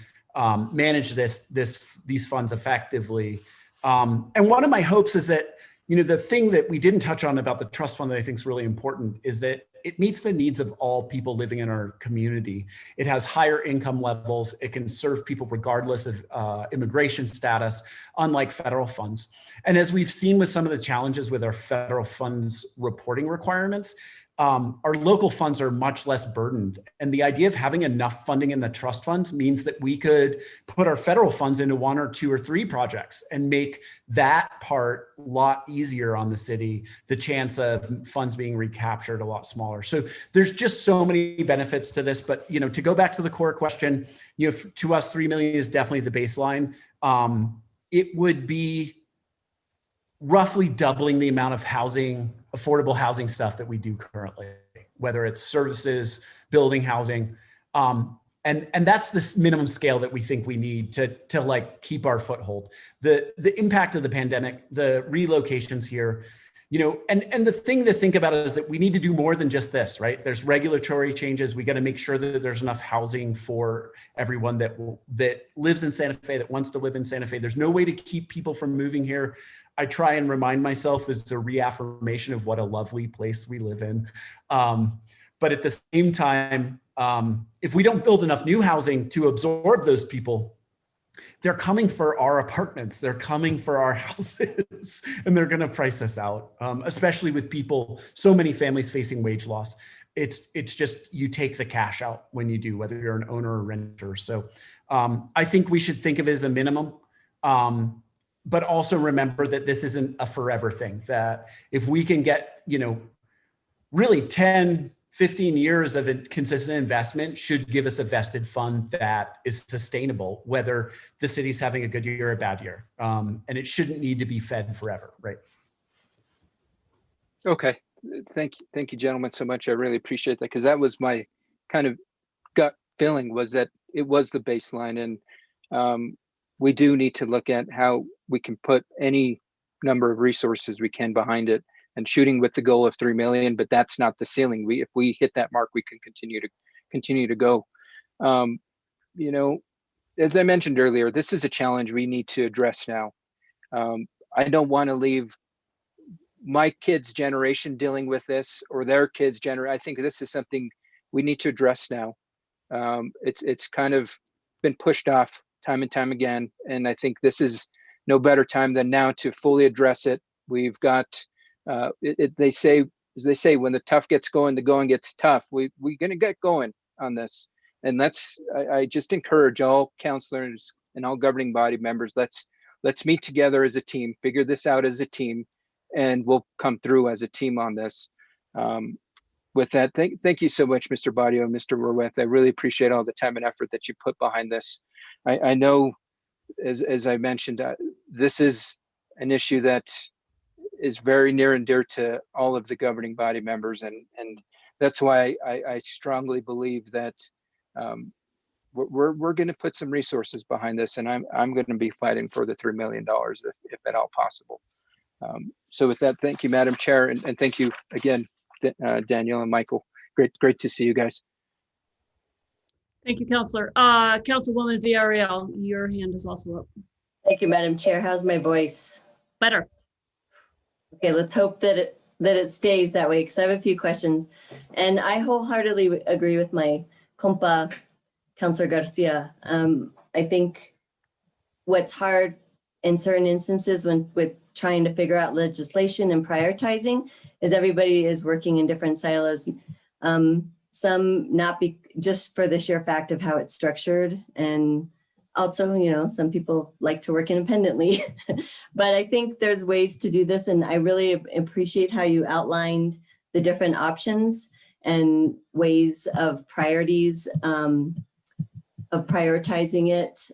manage these funds effectively. And one of my hopes is that, you know, the thing that we didn't touch on about the trust fund that I think is really important is that it meets the needs of all people living in our community. It has higher income levels. It can serve people regardless of immigration status, unlike federal funds. And as we've seen with some of the challenges with our federal funds reporting requirements, our local funds are much less burdened. And the idea of having enough funding in the trust fund means that we could put our federal funds into 1 or 2 or 3 projects and make that part a lot easier on the city, the chance of funds being recaptured a lot smaller. So there's just so many benefits to this, but, you know, to go back to the core question, you know, to us, 3 million is definitely the baseline. It would be roughly doubling the amount of affordable housing stuff that we do currently, whether it's services, building housing. And that's the minimum scale that we think we need to like keep our foothold. The impact of the pandemic, the relocations here, you know, and the thing to think about is that we need to do more than just this, right? There's regulatory changes. We got to make sure that there's enough housing for everyone that lives in Santa Fe, that wants to live in Santa Fe. There's no way to keep people from moving here. I try and remind myself that it's a reaffirmation of what a lovely place we live in. But at the same time, if we don't build enough new housing to absorb those people, they're coming for our apartments, they're coming for our houses, and they're gonna price us out, especially with people, so many families facing wage loss. It's just, you take the cash out when you do, whether you're an owner or renter. So I think we should think of it as a minimum. But also remember that this isn't a forever thing, that if we can get, you know, really 10, 15 years of a consistent investment should give us a vested fund that is sustainable, whether the city's having a good year or a bad year. And it shouldn't need to be fed forever, right? Okay, thank you, gentlemen, so much. I really appreciate that, because that was my kind of gut feeling, was that it was the baseline. And we do need to look at how we can put any number of resources we can behind it, and shooting with the goal of 3 million, but that's not the ceiling. If we hit that mark, we can continue to go. You know, as I mentioned earlier, this is a challenge we need to address now. I don't want to leave my kids' generation dealing with this, or their kids' generation. I think this is something we need to address now. It's kind of been pushed off time and time again, and I think this is no better time than now to fully address it. We've got, they say, when the tough gets going, the going gets tough. We're going to get going on this. And I just encourage all counselors and all governing body members, let's meet together as a team, figure this out as a team, and we'll come through as a team on this. With that, thank you so much, Mr. Badio and Mr. Rueth. I really appreciate all the time and effort that you put behind this. I know, as I mentioned, this is an issue that is very near and dear to all of the governing body members, and that's why I strongly believe that we're going to put some resources behind this, and I'm going to be fighting for the $3 million if at all possible. So with that, thank you, Madam Chair, and thank you again, Daniel and Michael. Great to see you guys. Thank you, Councillor. Councilwoman Villarreal, your hand is also up. Thank you, Madam Chair. How's my voice? Better. Okay, let's hope that it stays that way, because I have a few questions. And I wholeheartedly agree with my compa, Councillor Garcia. I think what's hard in certain instances with trying to figure out legislation and prioritizing is everybody is working in different silos. Some not be just for the sheer fact of how it's structured, and also, you know, some people like to work independently. But I think there's ways to do this, and I really appreciate how you outlined the different options and ways of priorities, of prioritizing it.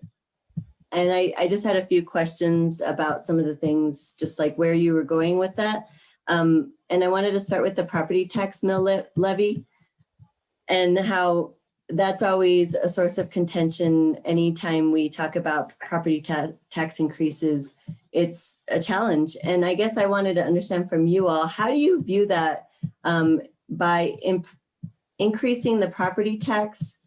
And I just had a few questions about some of the things, just like where you were going with that. And I wanted to start with the property tax mill levy, and how that's always a source of contention. Anytime we talk about property tax increases, it's a challenge. And I guess I wanted to understand from you all, how do you view that by increasing the property tax?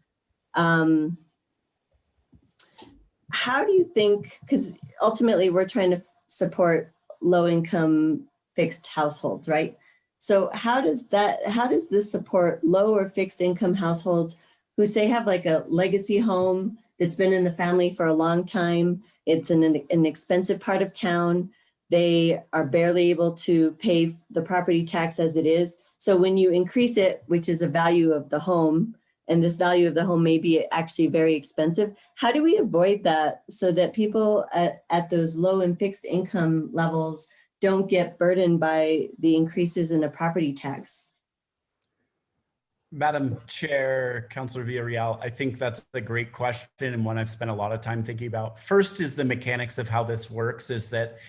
How do you think, because ultimately we're trying to support low-income fixed households, right? So how does this support low or fixed income households who say have like a legacy home that's been in the family for a long time? It's in an expensive part of town. They are barely able to pay the property tax as it is. So when you increase it, which is a value of the home, and this value of the home may be actually very expensive, how do we avoid that so that people at those low and fixed income levels don't get burdened by the increases in a property tax? Madam Chair, Councilor Villarreal, I think that's a great question, and one I've spent a lot of time thinking about. First is the mechanics of how this works is that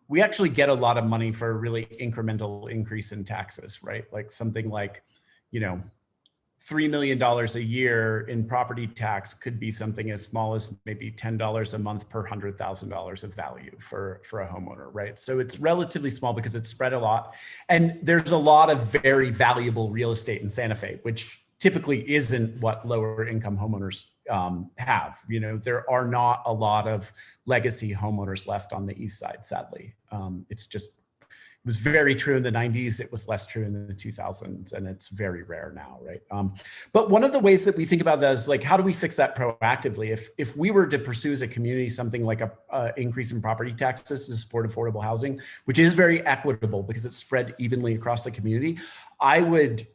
we actually get a lot of money for a really incremental increase in taxes, right? Like something like, you know, $3 million a year in property tax could be something as small as maybe $10 a month per $100,000 of value for a homeowner, right? So it's relatively small because it's spread a lot. And there's a lot of very valuable real estate in Santa Fe, which typically isn't what lower income homeowners have. You know, there are not a lot of legacy homeowners left on the East Side, sadly. It was very true in the 90s. It was less true in the 2000s, and it's very rare now, right? But one of the ways that we think about that is like, how do we fix that proactively? If we were to pursue as a community something like a increase in property taxes to support affordable housing, which is very equitable because it's spread evenly across the community, I would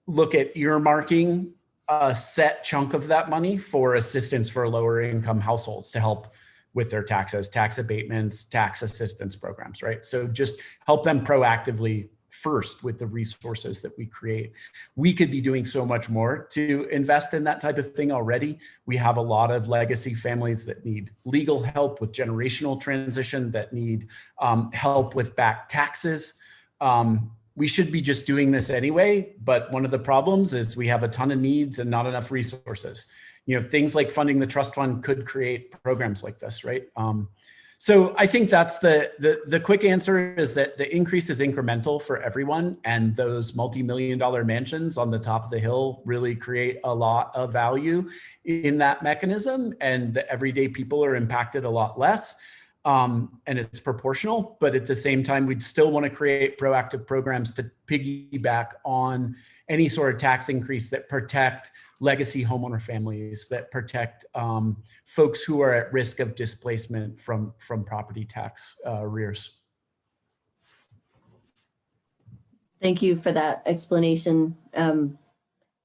look at earmarking a set chunk of that money for assistance for lower income households to help with their taxes, tax abatements, tax assistance programs, right? So just help them proactively first with the resources that we create. We could be doing so much more to invest in that type of thing already. We have a lot of legacy families that need legal help with generational transition, that need help with back taxes. We should be just doing this anyway, but one of the problems is we have a ton of needs and not enough resources. You know, things like funding the trust fund could create programs like this, right? So I think that's the quick answer is that the increase is incremental for everyone, and those multi-million-dollar mansions on the top of the hill really create a lot of value in that mechanism, and the everyday people are impacted a lot less. And it's proportional, but at the same time, we'd still want to create proactive programs to piggyback on any sort of tax increase that protect legacy homeowner families, that protect folks who are at risk of displacement from property tax arrears. Thank you for that explanation. And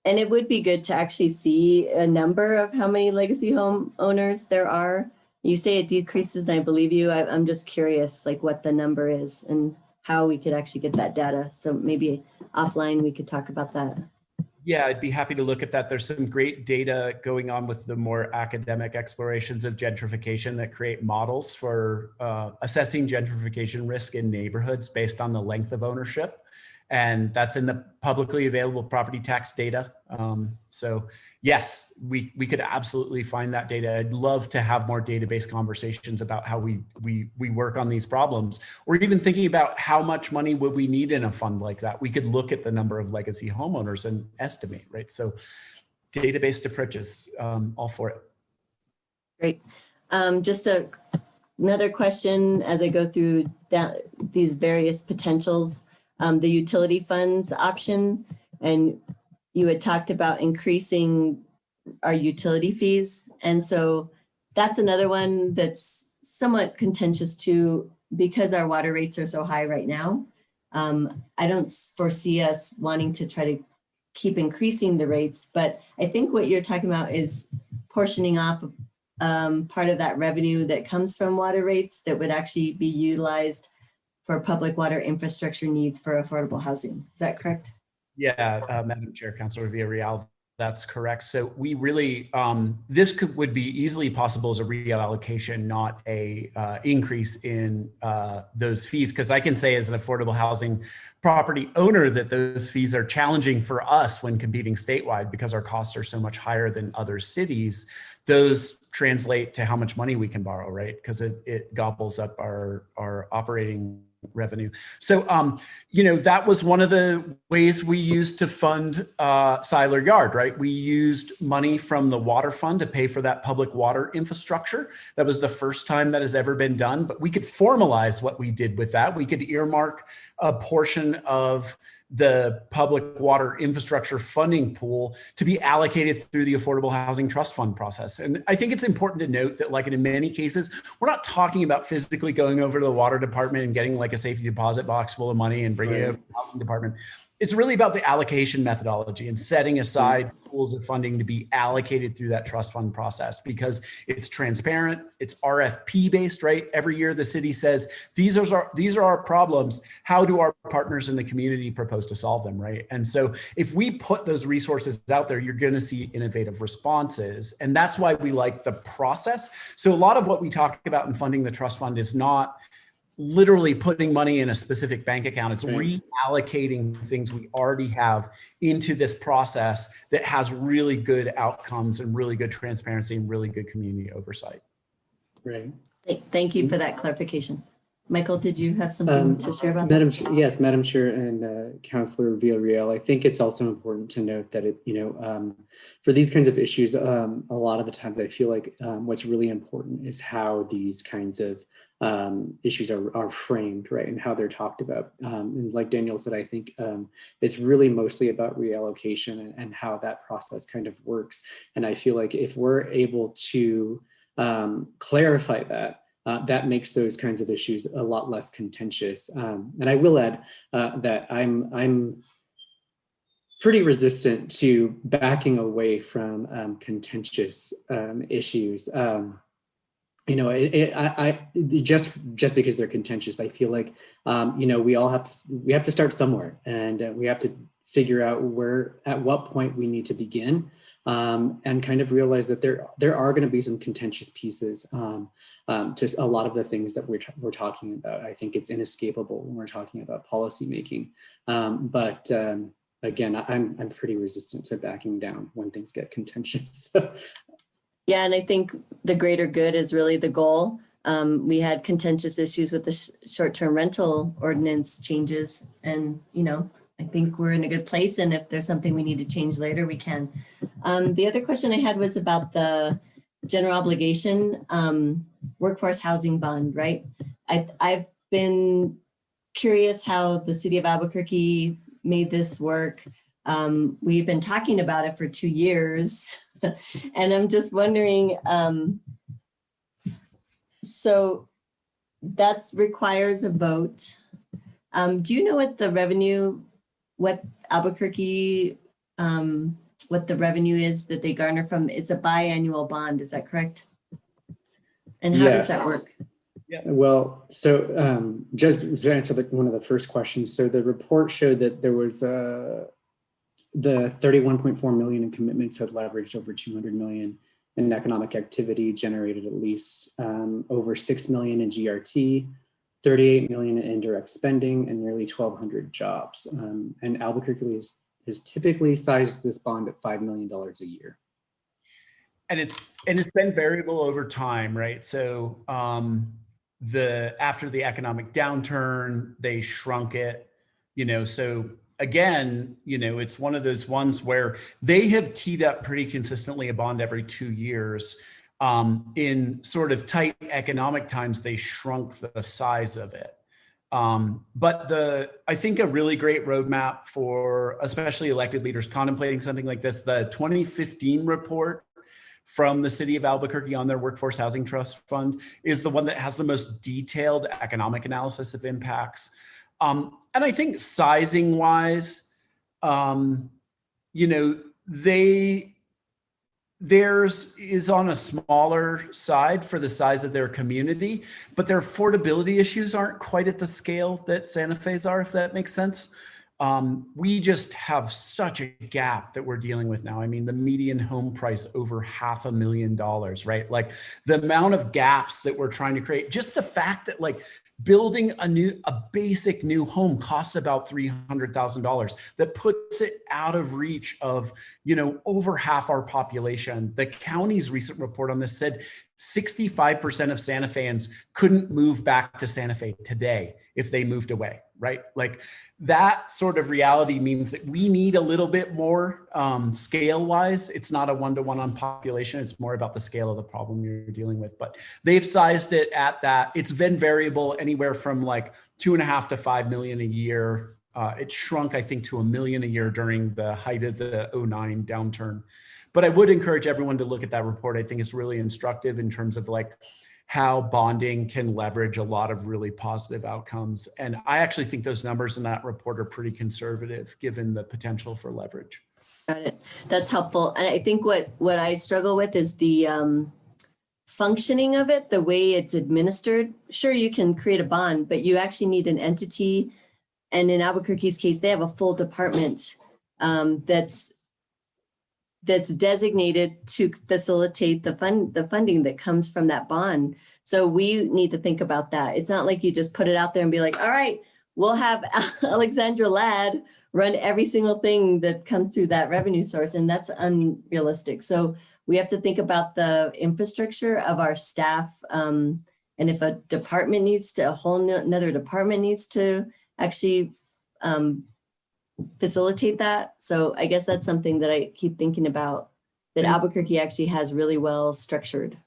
And it would be good to actually see a number of how many legacy home owners there are. You say it decreases, and I believe you. I'm just curious, like what the number is and how we could actually get that data. So maybe offline we could talk about that. Yeah, I'd be happy to look at that. There's some great data going on with the more academic explorations of gentrification that create models for assessing gentrification risk in neighborhoods based on the length of ownership. And that's in the publicly available property tax data. So yes, we could absolutely find that data. I'd love to have more database conversations about how we work on these problems, or even thinking about how much money would we need in a fund like that. We could look at the number of legacy homeowners and estimate, right? So database approaches, all for it. Great. Just another question as I go through these various potentials. The utility funds option, and you had talked about increasing our utility fees. And so that's another one that's somewhat contentious too, because our water rates are so high right now. I don't foresee us wanting to try to keep increasing the rates, but I think what you're talking about is portioning off part of that revenue that comes from water rates that would actually be utilized for public water infrastructure needs for affordable housing. Is that correct? Yeah, Madam Chair, Councilor Villarreal, that's correct. So we really, this would be easily possible as a reallocation, not a increase in those fees. Because I can say as an affordable housing property owner that those fees are challenging for us when competing statewide because our costs are so much higher than other cities. Those translate to how much money we can borrow, right? Because it gobbles up our operating revenue. So, that was one of the ways we used to fund Seiler Yard, right? We used money from the water fund to pay for that public water infrastructure. That was the first time that has ever been done, but we could formalize what we did with that. We could earmark a portion of the public water infrastructure funding pool to be allocated through the Affordable Housing Trust Fund process. And I think it's important to note that, like in many cases, we're not talking about physically going over to the water department and getting like a safety deposit box full of money and bringing it over to the housing department. It's really about the allocation methodology and setting aside pools of funding to be allocated through that trust fund process, because it's transparent, it's RFP based, right? Every year the city says, these are our problems. How do our partners in the community propose to solve them, right? And so if we put those resources out there, you're gonna see innovative responses. And that's why we like the process. So a lot of what we talk about in funding the trust fund is not literally putting money in a specific bank account. It's reallocating things we already have into this process that has really good outcomes and really good transparency and really good community oversight. Right. Thank you for that clarification. Michael, did you have something to share about that? Yes, Madam Chair and Councilor Villarreal, I think it's also important to note that for these kinds of issues, a lot of the times I feel like what's really important is how these kinds of issues are framed, right, and how they're talked about. And like Daniel said, I think it's really mostly about reallocation and how that process kind of works. And I feel like if we're able to clarify that, that makes those kinds of issues a lot less contentious. And I will add that I'm pretty resistant to backing away from contentious issues. Just because they're contentious, I feel like we have to start somewhere, and we have to figure out at what point we need to begin, and kind of realize that there are going to be some contentious pieces to a lot of the things that we're talking about. I think it's inescapable when we're talking about policy making, but again, I'm pretty resistant to backing down when things get contentious. Yeah, and I think the greater good is really the goal. We had contentious issues with the short-term rental ordinance changes, and I think we're in a good place. And if there's something we need to change later, we can. The other question I had was about the general obligation workforce housing bond, right? I've been curious how the city of Albuquerque made this work. We've been talking about it for 2 years. And I'm just wondering, so that requires a vote. Do you know what the revenue, what Albuquerque what the revenue is that they garner from, it's a biannual bond, is that correct? And how does that Yes. work? Well, so just to answer one of the first questions, so the report showed that there was the 31.4 million in commitments had leveraged over 200 million in economic activity, generated at least over 6 million in GRT, 38 million in indirect spending, and nearly 1,200 jobs. And Albuquerque has typically sized this bond at $5 million a year. And it's been variable over time, right? So after the economic downturn, they shrunk it, so again, it's one of those ones where they have teed up pretty consistently a bond every 2 years. In sort of tight economic times, they shrunk the size of it. But I think a really great roadmap for especially elected leaders contemplating something like this, the 2015 report from the city of Albuquerque on their Workforce Housing Trust Fund is the one that has the most detailed economic analysis of impacts. And I think sizing wise, theirs is on a smaller side for the size of their community, but their affordability issues aren't quite at the scale that Santa Fe's are, if that makes sense. We just have such a gap that we're dealing with now. I mean, the median home price over $500,000, right? Like the amount of gaps that we're trying to create, just the fact that like building a basic new home costs about $300,000. That puts it out of reach of, over half our population. The county's recent report on this said 65% of Santa Feans couldn't move back to Santa Fe today if they moved away, right? Like that sort of reality means that we need a little bit more scale-wise. It's not a one-to-one on population. It's more about the scale of the problem you're dealing with. But they've sized it at that. It's been variable anywhere from like 2.5 to 5 million a year. It shrunk, I think, to 1 million a year during the height of the 2009 downturn. But I would encourage everyone to look at that report. I think it's really instructive in terms of like how bonding can leverage a lot of really positive outcomes. And I actually think those numbers in that report are pretty conservative given the potential for leverage. Got it. That's helpful. And I think what I struggle with is the functioning of it, the way it's administered. Sure, you can create a bond, but you actually need an entity. And in Albuquerque's case, they have a full department that's designated to facilitate the funding that comes from that bond. So we need to think about that. It's not like you just put it out there and be like, all right, we'll have Alexandra Ladd run every single thing that comes through that revenue source. And that's unrealistic. So we have to think about the infrastructure of our staff. And if a department needs to, another department needs to actually facilitate that. So I guess that's something that I keep thinking about, that Albuquerque actually has really well structured.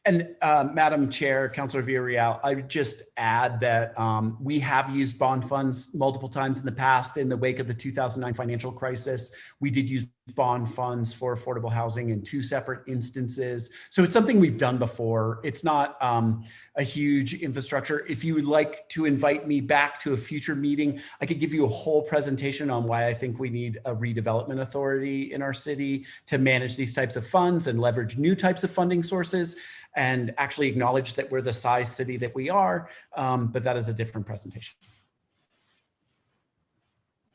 And Madam Chair, Councilor Villarreal, I would just add that we have used bond funds multiple times in the past. In the wake of the 2009 financial crisis, we did use bond funds for affordable housing in 2 separate instances. So it's something we've done before. It's not a huge infrastructure. If you would like to invite me back to a future meeting, I could give you a whole presentation on why I think we need a redevelopment authority in our city to manage these types of funds and leverage new types of funding sources, and actually acknowledge that we're the size city that we are, but that is a different presentation.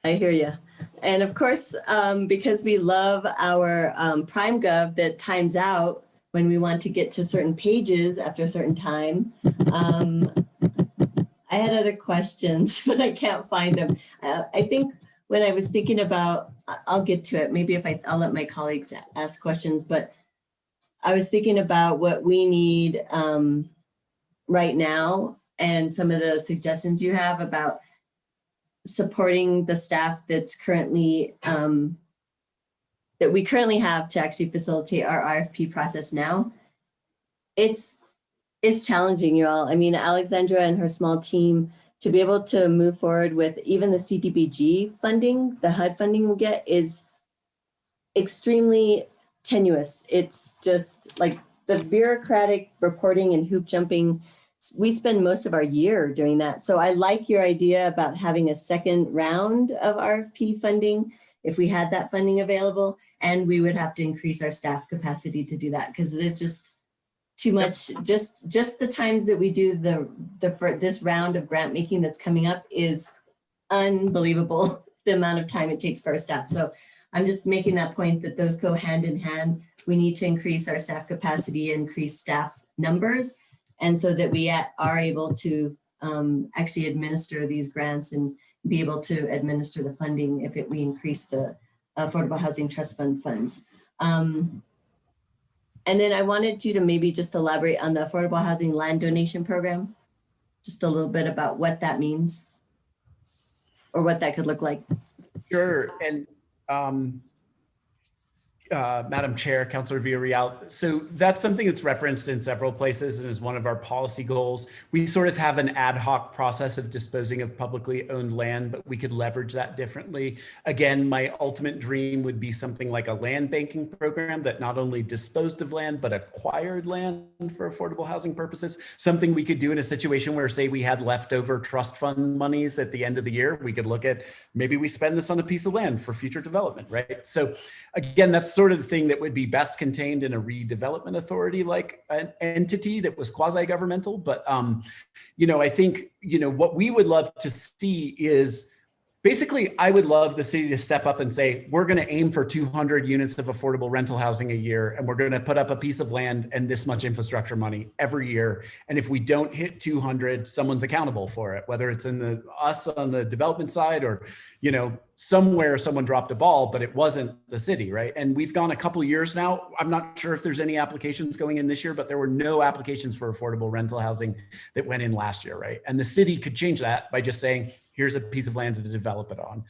I hear you. And of course, because we love our PrimeGov that times out when we want to get to certain pages after a certain time. I had other questions, but I can't find them. I think when I was thinking about, I'll get to it. Maybe I'll let my colleagues ask questions, but I was thinking about what we need right now and some of the suggestions you have about supporting the staff that's currently, that we currently have to actually facilitate our RFP process now. It's challenging, you all. I mean, Alexandra and her small team, to be able to move forward with even the CDBG funding, the HUD funding we get is extremely tenuous. It's just like the bureaucratic reporting and hoop jumping. We spend most of our year doing that. So I like your idea about having a second round of RFP funding. if we had that funding available, and we would have to increase our staff capacity to do that because it's just too much. Just the times that we do for this round of grant making that's coming up is unbelievable. The amount of time it takes for our staff. So I'm just making that point that those go hand in hand. We need to increase our staff capacity, increase staff numbers, and so that we are able to actually administer these grants and be able to administer the funding if we increase the Affordable Housing Trust Fund funds. And then I wanted you to maybe just elaborate on the Affordable Housing Land Donation Program, just a little bit about what that means or what that could look like. Sure. And Madam Chair, Councilor Villarreal. So that's something that's referenced in several places and is one of our policy goals. We sort of have an ad hoc process of disposing of publicly owned land, but we could leverage that differently. Again, my ultimate dream would be something like a land banking program that not only disposed of land, but acquired land for affordable housing purposes. Something we could do in a situation where, say, we had leftover trust fund monies at the end of the year. We could look at maybe we spend this on a piece of land for future development, right? So again, that's sort of the thing that would be best contained in a redevelopment authority like an entity that was quasi-governmental. But, I think, what we would love to see is basically, I would love the city to step up and say, we're going to aim for 200 units of affordable rental housing a year, and we're going to put up a piece of land and this much infrastructure money every year. And if we don't hit 200, someone's accountable for it, whether it's us on the development side or, somewhere someone dropped a ball, but it wasn't the city, right? And we've gone a couple of years now. I'm not sure if there's any applications going in this year, but there were no applications for affordable rental housing that went in last year, right? And the city could change that by just saying, here's a piece of land to develop it on.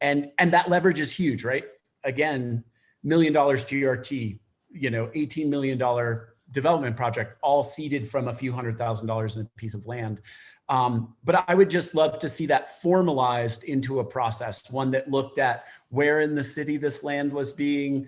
And that leverage is huge, right? Again, $1 million GRT, $18 million development project, all seeded from a few $100,000 in a piece of land. But I would just love to see that formalized into a process, one that looked at where in the city this land was being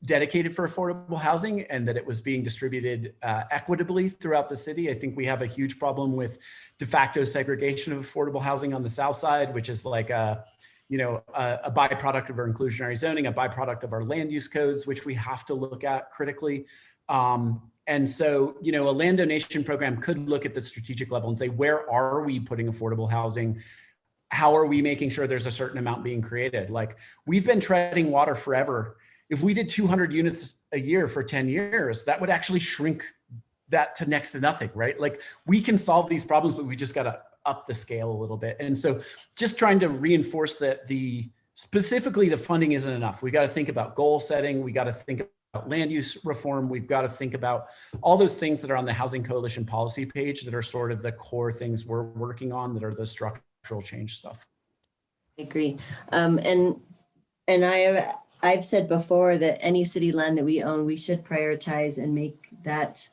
dedicated for affordable housing and that it was being distributed equitably throughout the city. I think we have a huge problem with de facto segregation of affordable housing on the south side, which is like a byproduct of our inclusionary zoning, a byproduct of our land use codes, which we have to look at critically. And so, a land donation program could look at the strategic level and say, where are we putting affordable housing? How are we making sure there's a certain amount being created? Like, we've been treading water forever. If we did 200 units a year for 10 years, that would actually shrink that to next to nothing, right? Like, we can solve these problems, but we just got to up the scale a little bit. And so just trying to reinforce that specifically the funding isn't enough. We got to think about goal setting. We got to think about land use reform. We've got to think about all those things that are on the Housing Coalition policy page that are sort of the core things we're working on that are the structural change stuff. I agree. And I've said before that any city land that we own, we should prioritize and make that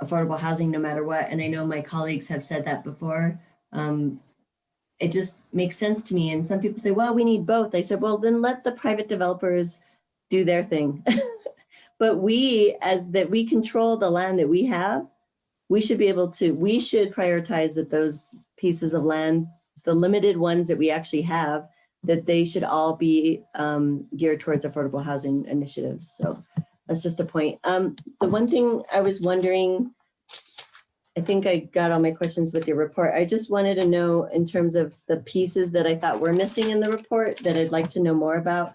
affordable housing no matter what. And I know my colleagues have said that before. It just makes sense to me. And some people say, well, we need both. I said, well, then let the private developers do their thing. But we control the land that we have, we should prioritize that those pieces of land, the limited ones that we actually have, that they should all be geared towards affordable housing initiatives. So that's just a point. The one thing I was wondering, I think I got all my questions with your report. I just wanted to know in terms of the pieces that I thought were missing in the report that I'd like to know more about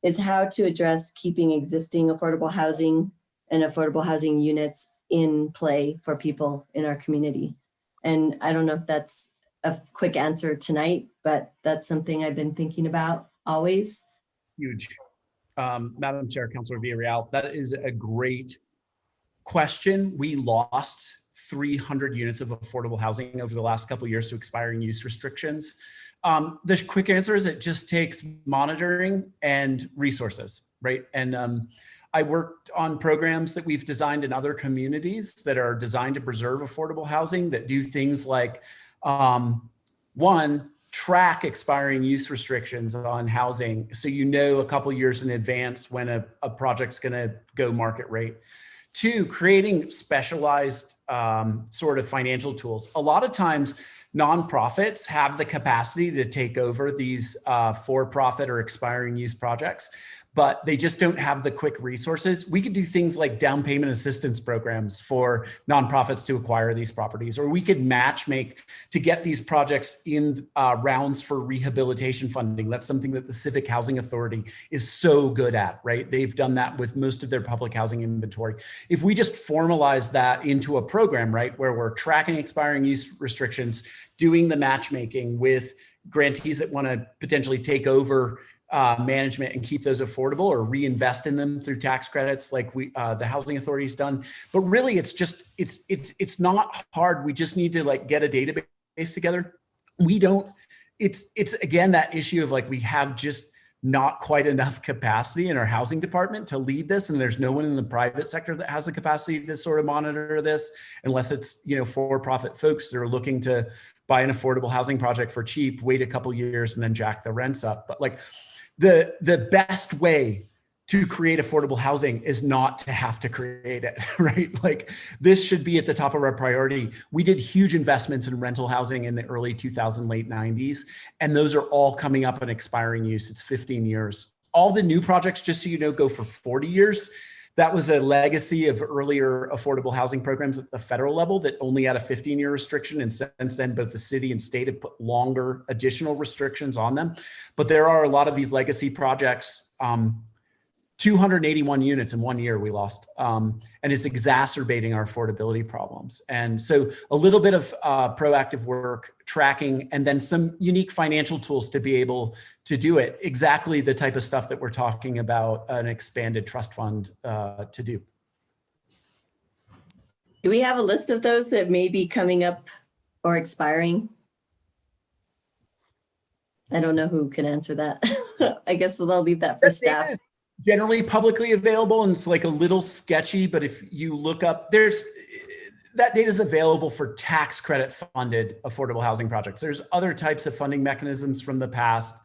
is how to address keeping existing affordable housing and affordable housing units in play for people in our community. And I don't know if that's a quick answer tonight, but that's something I've been thinking about always. Huge. Madam Chair, Councilor Villarreal, that is a great question. We lost 300 units of affordable housing over the last couple of years to expiring use restrictions. The quick answer is it just takes monitoring and resources, right? And I worked on programs that we've designed in other communities that are designed to preserve affordable housing that do things like, one, track expiring use restrictions on housing so a couple years in advance when a project's going to go market rate. Two, creating specialized sort of financial tools. A lot of times nonprofits have the capacity to take over these for-profit or expiring use projects, but they just don't have the quick resources. We could do things like down payment assistance programs for nonprofits to acquire these properties, or we could match make to get these projects in rounds for rehabilitation funding. That's something that the Civic Housing Authority is so good at, right? They've done that with most of their public housing inventory. If we just formalize that into a program, right, where we're tracking expiring use restrictions, doing the matchmaking with grantees that want to potentially take over management and keep those affordable or reinvest in them through tax credits like the housing authority's done. But really it's not hard. We just need to like get a database together. It's again, that issue of like, we have just not quite enough capacity in our housing department to lead this. And there's no one in the private sector that has the capacity to sort of monitor this, unless it's, for-profit folks that are looking to buy an affordable housing project for cheap, wait a couple years and then jack the rents up. But like, the best way to create affordable housing is not to have to create it, right? Like, this should be at the top of our priority. We did huge investments in rental housing in the early 2000s, late 90s, and those are all coming up on expiring use. It's 15 years. All the new projects, just so you know, go for 40 years. That was a legacy of earlier affordable housing programs at the federal level that only had a 15-year restriction. And since then, both the city and state have put longer additional restrictions on them. But there are a lot of these legacy projects, 281 units in 1 year we lost. And it's exacerbating our affordability problems. And so a little bit of proactive work, tracking, and then some unique financial tools to be able to do it. Exactly the type of stuff that we're talking about an expanded trust fund to do. Do we have a list of those that may be coming up or expiring? I don't know who can answer that. I guess I'll leave that for staff. Generally publicly available, and it's like a little sketchy, but if you look up, that data is available for tax credit funded affordable housing projects. There's other types of funding mechanisms from the past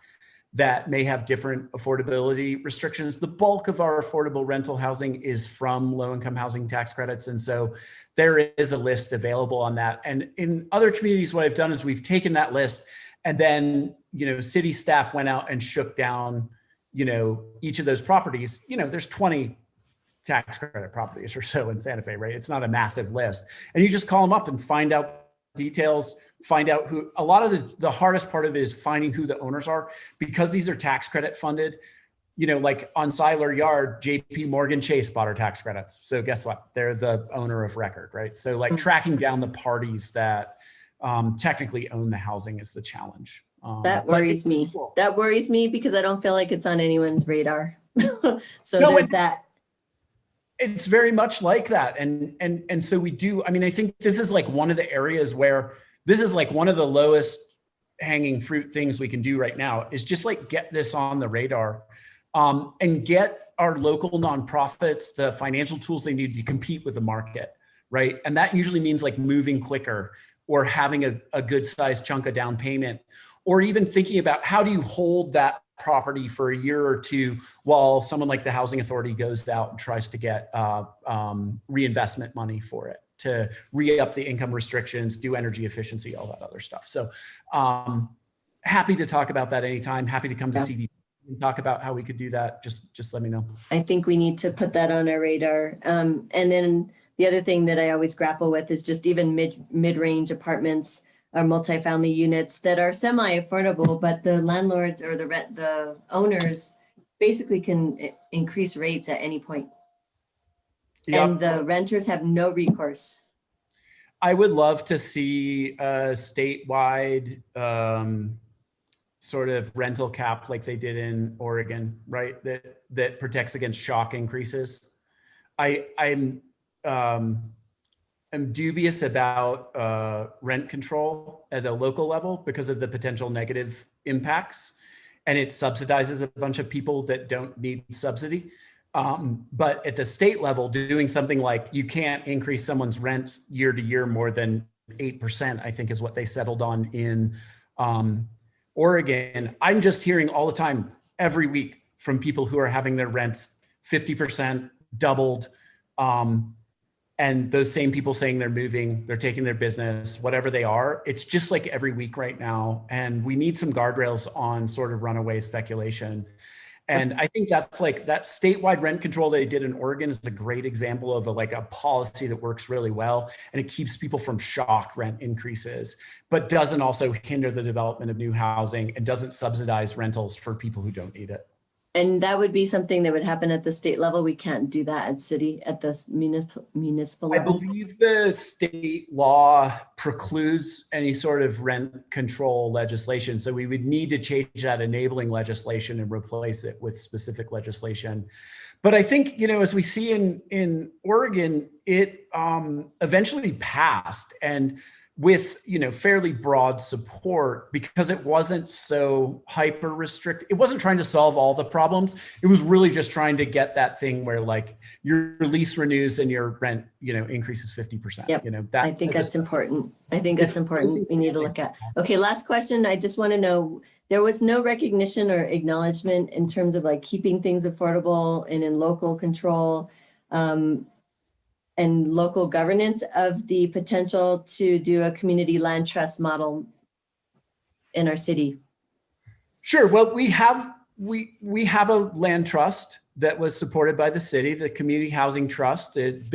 that may have different affordability restrictions. The bulk of our affordable rental housing is from low-income housing tax credits. And so there is a list available on that. And in other communities, what I've done is we've taken that list and then, city staff went out and shook down each of those properties. There's 20 tax credit properties or so in Santa Fe, right? It's not a massive list. And you just call them up and find out details, find out who. A lot of the hardest part of it is finding who the owners are, because these are tax credit funded. Like on Seiler Yard, JP Morgan Chase bought our tax credits. So guess what? They're the owner of record, right? So like tracking down the parties that technically own the housing is the challenge. That worries me. That worries me because I don't feel like it's on anyone's radar. So no, there's that. It's very much like that. And so we do, I think this is like one of the areas where this is like one of the lowest hanging fruit things we can do right now is just like get this on the radar and get our local nonprofits the financial tools they need to compete with the market, right? And that usually means like moving quicker or having a good sized chunk of down payment, or even thinking about how do you hold that property for a year or two while someone like the housing authority goes out and tries to get reinvestment money for it to re-up the income restrictions, do energy efficiency, all that other stuff. So happy to talk about that anytime. Happy to come to CDP and talk about how we could do that. Just let me know. I think we need to put that on our radar. And then the other thing that I always grapple with is just even mid-range apartments or multifamily units that are semi-affordable, but the landlords or the owners basically can increase rates at any point. Yep. And the renters have no recourse. I would love to see a statewide sort of rental cap like they did in Oregon, right? That protects against shock increases. I'm dubious about rent control at the local level because of the potential negative impacts, and it subsidizes a bunch of people that don't need subsidy. But at the state level, doing something like you can't increase someone's rent year to year more than 8%, I think is what they settled on in Oregon. I'm just hearing all the time, every week, from people who are having their rents 50% doubled. and those same people saying they're moving, they're taking their business, whatever they are, it's just like every week right now. And we need some guardrails on sort of runaway speculation. And I think that's like that statewide rent control they did in Oregon is a great example of a policy that works really well. And it keeps people from shock rent increases, but doesn't also hinder the development of new housing and doesn't subsidize rentals for people who don't need it. And that would be something that would happen at the state level. We can't do that at the municipal I level. believe the state law precludes any sort of rent control legislation. So we would need to change that enabling legislation and replace it with specific legislation. But I think, as we see in Oregon, it eventually passed, and with fairly broad support, because it wasn't so hyper restricted. It wasn't trying to solve all the problems. It was really just trying to get that thing where your lease renews and your rent increases 50%. Yep. I think that's important. I think that's important. We need to look at. Okay, last question. I just want to know, there was no recognition or acknowledgement in terms of keeping things affordable and in local control and local governance of the potential to do a community land trust model in our city. Sure. Well, we have a land trust that was supported by the city, the Community Housing Trust. It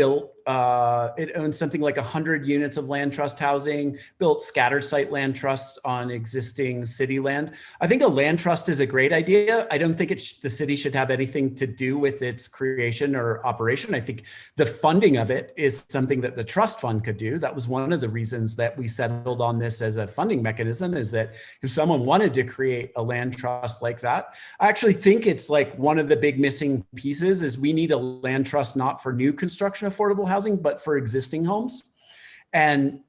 owns something like 100 units of land trust housing, built scattered site land trusts on existing city land. I think a land trust is a great idea. I don't think the city should have anything to do with its creation or operation. I think the funding of it is something that the trust fund could do. That was one of the reasons that we settled on this as a funding mechanism, is that if someone wanted to create a land trust like that, I actually think it's one of the big missing pieces is we need a land trust, not for new construction affordable housing, but for existing homes, and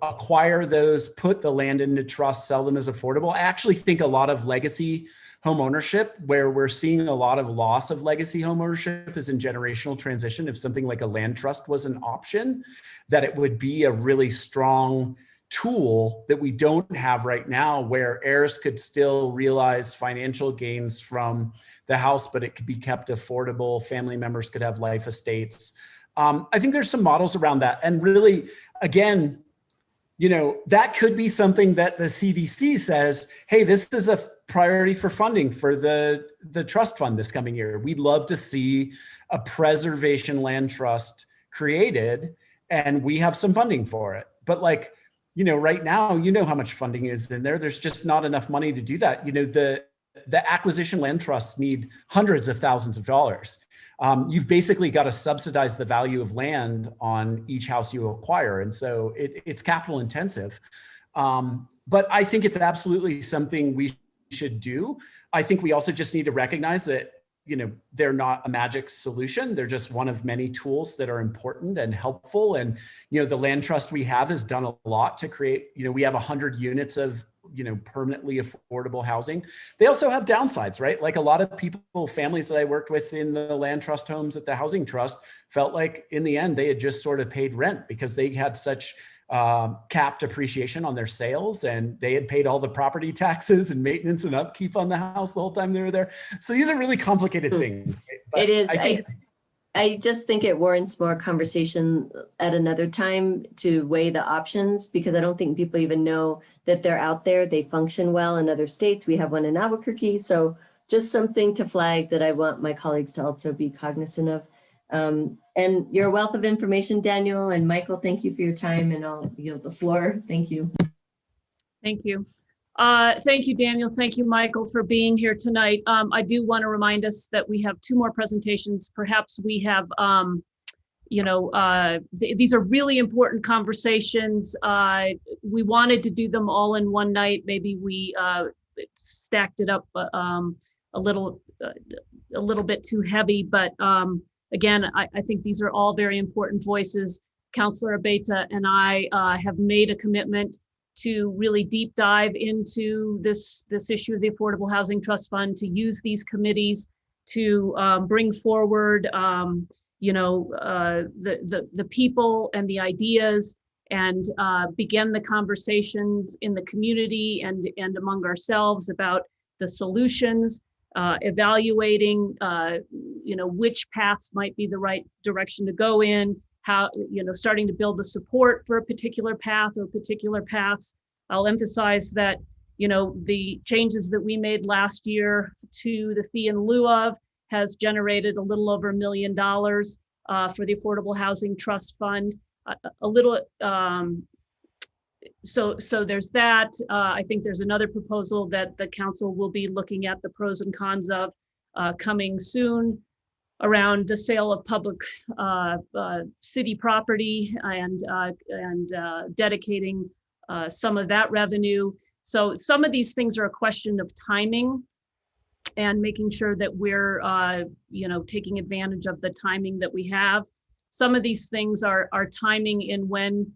acquire those, put the land into trust, sell them as affordable. I actually think a lot of legacy home ownership, where we're seeing a lot of loss of legacy home ownership, is in generational transition. If something like a land trust was an option, that it would be a really strong tool that we don't have right now, where heirs could still realize financial gains from the house, but it could be kept affordable. Family members could have life estates. I think there's some models around that. And really, again, that could be something that the CDC says, hey, this is a priority for funding for the trust fund this coming year. We'd love to see a preservation land trust created, and we have some funding for it. But right now, how much funding is in there. There's just not enough money to do that. The acquisition land trusts need hundreds of thousands of dollars. You've basically got to subsidize the value of land on each house you acquire. And so it's capital intensive. But I think it's absolutely something we should do. I think we also just need to recognize that, they're not a magic solution. They're just one of many tools that are important and helpful. And, the land trust we have has done a lot to create, we have 100 units of permanently affordable housing. They also have downsides, right? Like a lot of people, families that I worked with in the land trust homes at the housing trust, felt like in the end, they had just sort of paid rent because they had such capped appreciation on their sales, and they had paid all the property taxes and maintenance and upkeep on the house the whole time they were there. So these are really complicated things. Right? It is. I just think it warrants more conversation at another time to weigh the options, because I don't think people even know that they're out there. They function well in other states. We have one in Albuquerque. So just something to flag that I want my colleagues to also be cognizant of. And your wealth of information, Daniel and Michael, thank you for your time, and I'll yield the floor. Thank you. Thank you. Thank you, Daniel. Thank you, Michael, for being here tonight. I do want to remind us that we have 2 more presentations. Perhaps we have, these are really important conversations. We wanted to do them all in one night. Maybe we stacked it up a little bit too heavy, but again, I think these are all very important voices. Councilor Abeyta and I have made a commitment to really deep dive into this issue of the Affordable Housing Trust Fund, to use these committees to bring forward the people and the ideas, and begin the conversations in the community and among ourselves about the solutions, evaluating which paths might be the right direction to go in, how, starting to build the support for a particular path or particular paths. I'll emphasize that, the changes that we made last year to the fee in lieu of has generated a little over $1 million for the Affordable Housing Trust Fund. So there's that. I think there's another proposal that the council will be looking at the pros and cons of coming soon around the sale of public city property and dedicating some of that revenue. So some of these things are a question of timing and making sure that we're taking advantage of the timing that we have. Some of these things are timing in when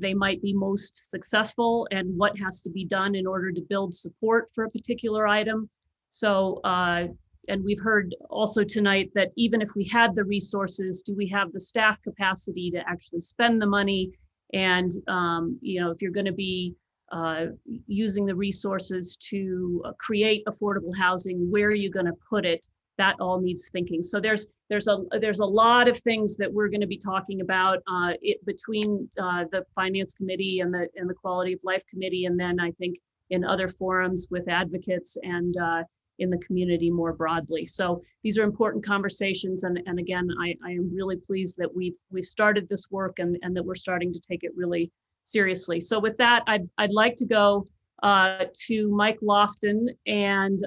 they might be most successful and what has to be done in order to build support for a particular item. So, and we've heard also tonight that even if we had the resources, do we have the staff capacity to actually spend the money? And, if you're going to be using the resources to create affordable housing, where are you going to put it? That all needs thinking. So there's a lot of things that we're going to be talking about between the Finance Committee and the Quality of Life Committee, and then I think in other forums with advocates and in the community more broadly. So these are important conversations, and again, I am really pleased that we've started this work and that we're starting to take it really seriously. So with that, I'd like to go to Mike Lofton and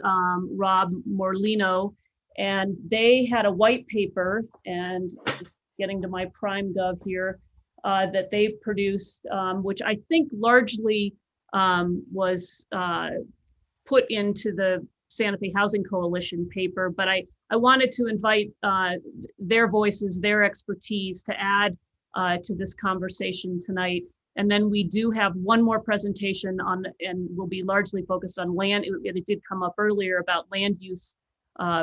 Rob Morlino. And they had a white paper, and just getting to my Prime Gov here, that they produced, which I think largely was put into the Santa Fe Housing Coalition paper. But I wanted to invite their voices, their expertise to add to this conversation tonight. And then we do have one more presentation on, and will be largely focused on land. It did come up earlier about land use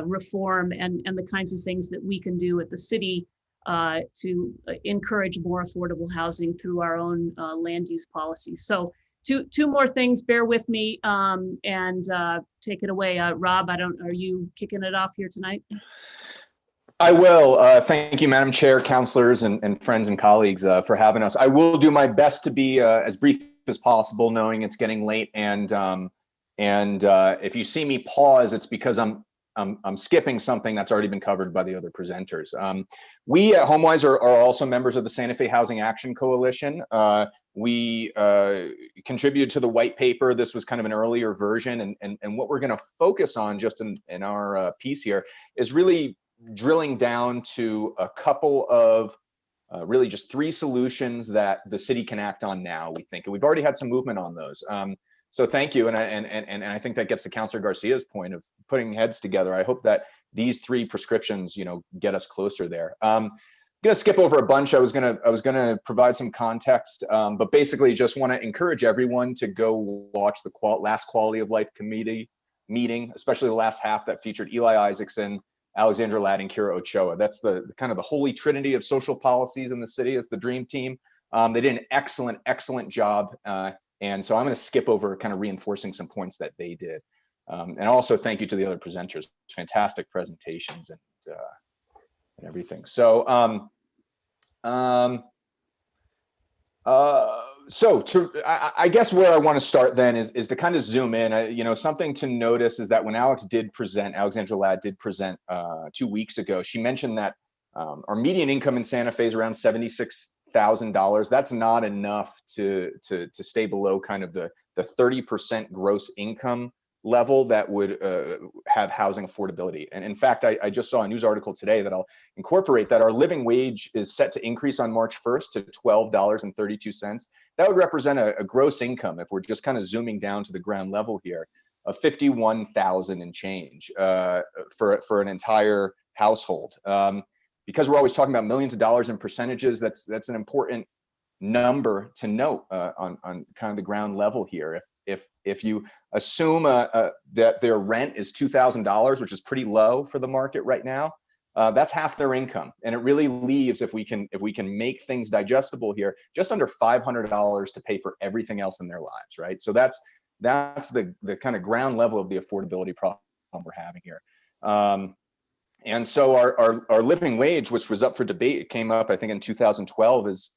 reform and the kinds of things that we can do at the city to encourage more affordable housing through our own land use policies. So two more things, bear with me, and take it away. Rob, are you kicking it off here tonight? I will. Thank you, Madam Chair, councilors, and friends and colleagues for having us. I will do my best to be as brief as possible, knowing it's getting late. And if you see me pause, it's because I'm skipping something that's already been covered by the other presenters. We at HomeWise are also members of the Santa Fe Housing Action Coalition. We contributed to the white paper. This was kind of an earlier version. And what we're going to focus on just in our piece here is really drilling down to a couple of really just 3 solutions that the city can act on now, we think. And we've already had some movement on those. So thank you, and I think that gets to Councilor Garcia's point of putting heads together. I hope that these 3 prescriptions, get us closer there. I'm gonna skip over a bunch. I was gonna provide some context, but basically just want to encourage everyone to go watch the last Quality of Life Committee meeting, especially the last half that featured Eli Isaacson, Alexandra Ladd, and Kira Ochoa. That's the kind of the holy trinity of social policies in the city. It's the dream team. They did an excellent job. And so I'm going to skip over kind of reinforcing some points that they did. And also thank you to the other presenters. Fantastic presentations and everything. So I guess where I want to start then is to kind of zoom in. Something to notice is that when Alexandra Ladd did present 2 weeks ago, she mentioned that our median income in Santa Fe is around $76,000. That's not enough to stay below kind of the 30% gross income level that would have housing affordability. And in fact, I just saw a news article today that I'll incorporate that our living wage is set to increase on March 1st to $12.32. That would represent a gross income, if we're just kind of zooming down to the ground level here, of $51,000 and change for an entire household. Because we're always talking about millions of dollars in percentages, that's an important number to note on kind of the ground level here. If you assume that their rent is $2,000, which is pretty low for the market right now, that's half their income, and it really leaves, if we can make things digestible here, just under $500 to pay for everything else in their lives, right? So that's the kind of ground level of the affordability problem we're having here. And so our living wage, which was up for debate, it came up, I think, in 2012, was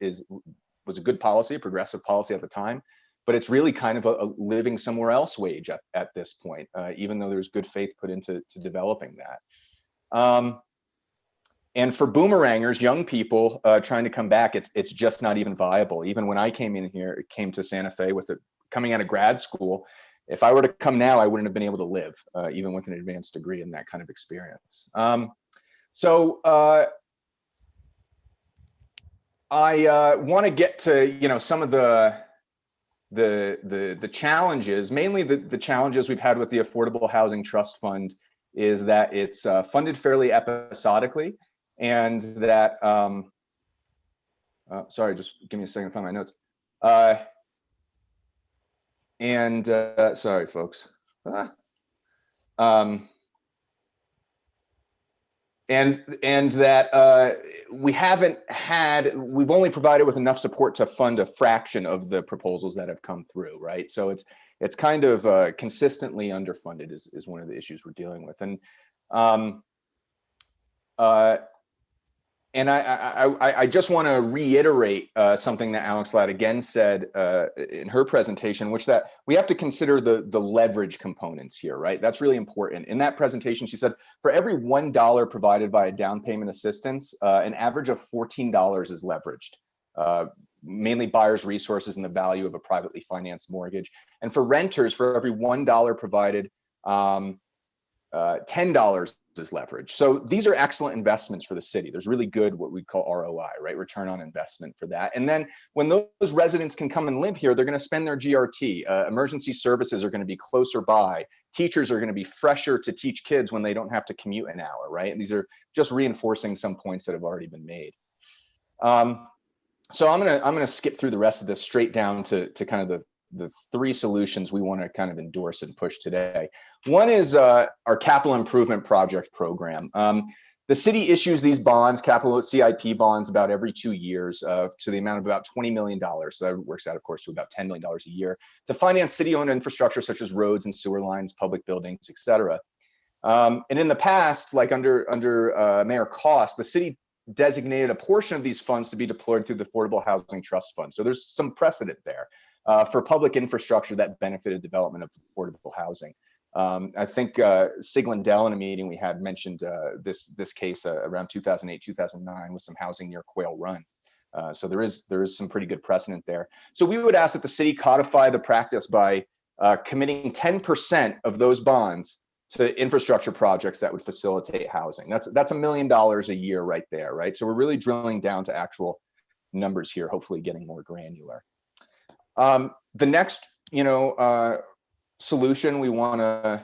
a good policy, a progressive policy at the time, but it's really kind of a living somewhere else wage at this point, even though there's good faith put into developing that. And for boomerangers, young people trying to come back, it's just not even viable. Even when I came to Santa Fe coming out of grad school, if I were to come now, I wouldn't have been able to live, even with an advanced degree in that kind of experience. So I want to get to some of the challenges. Mainly the challenges we've had with the Affordable Housing Trust Fund is that it's funded fairly episodically, and that sorry, just give me a second to find my notes. Sorry, folks. And that we've only provided with enough support to fund a fraction of the proposals that have come through, right? So it's kind of consistently underfunded is one of the issues we're dealing with. And I just want to reiterate something that Alex Ladd again said in her presentation, which that we have to consider the leverage components here, right? That's really important. In that presentation, she said, for every $1 provided by a down payment assistance, an average of $14 is leveraged, mainly buyers' resources and the value of a privately financed mortgage. And for renters, for every $1 provided, $10 is leverage. So these are excellent investments for the city. There's really good, what we call ROI, right? Return on investment for that. And then when those residents can come and live here, they're going to spend their GRT. Emergency services are going to be closer by. Teachers are going to be fresher to teach kids when they don't have to commute an hour, right? And these are just reinforcing some points that have already been made. So I'm gonna skip through the rest of this straight down to kind of the three solutions we want to kind of endorse and push today. One is our capital improvement project program. The city issues these bonds, capital CIP bonds, about every 2 years to the amount of about $20 million. So that works out, of course, to about $10 million a year to finance city-owned infrastructure such as roads and sewer lines, public buildings, et cetera. And in the past, like under Mayor Koss, the city designated a portion of these funds to be deployed through the Affordable Housing Trust Fund. So there's some precedent there. For public infrastructure that benefited development of affordable housing. I think Sig Lindell in a meeting we had mentioned this case around 2008, 2009 with some housing near Quail Run. So there is some pretty good precedent there. So we would ask that the city codify the practice by committing 10% of those bonds to infrastructure projects that would facilitate housing. That's $1 million a year right there, right? So we're really drilling down to actual numbers here, hopefully getting more granular. The next, solution we want to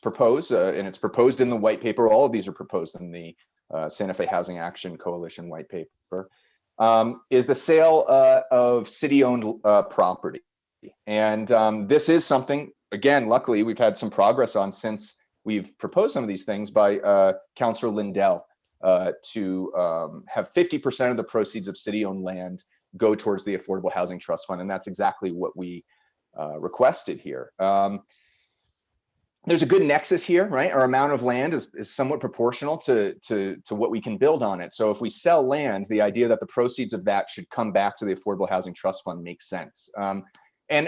propose, and it's proposed in the white paper. All of these are proposed in the Santa Fe Housing Action Coalition white paper, is the sale of city-owned property. And this is something, again, luckily we've had some progress on since we've proposed some of these things by Councilor Lindell to have 50% of the proceeds of city-owned land go towards the Affordable Housing Trust Fund. And that's exactly what we requested here. There's a good nexus here, right? Our amount of land is somewhat proportional to what we can build on it. So if we sell land, the idea that the proceeds of that should come back to the Affordable Housing Trust Fund makes sense. And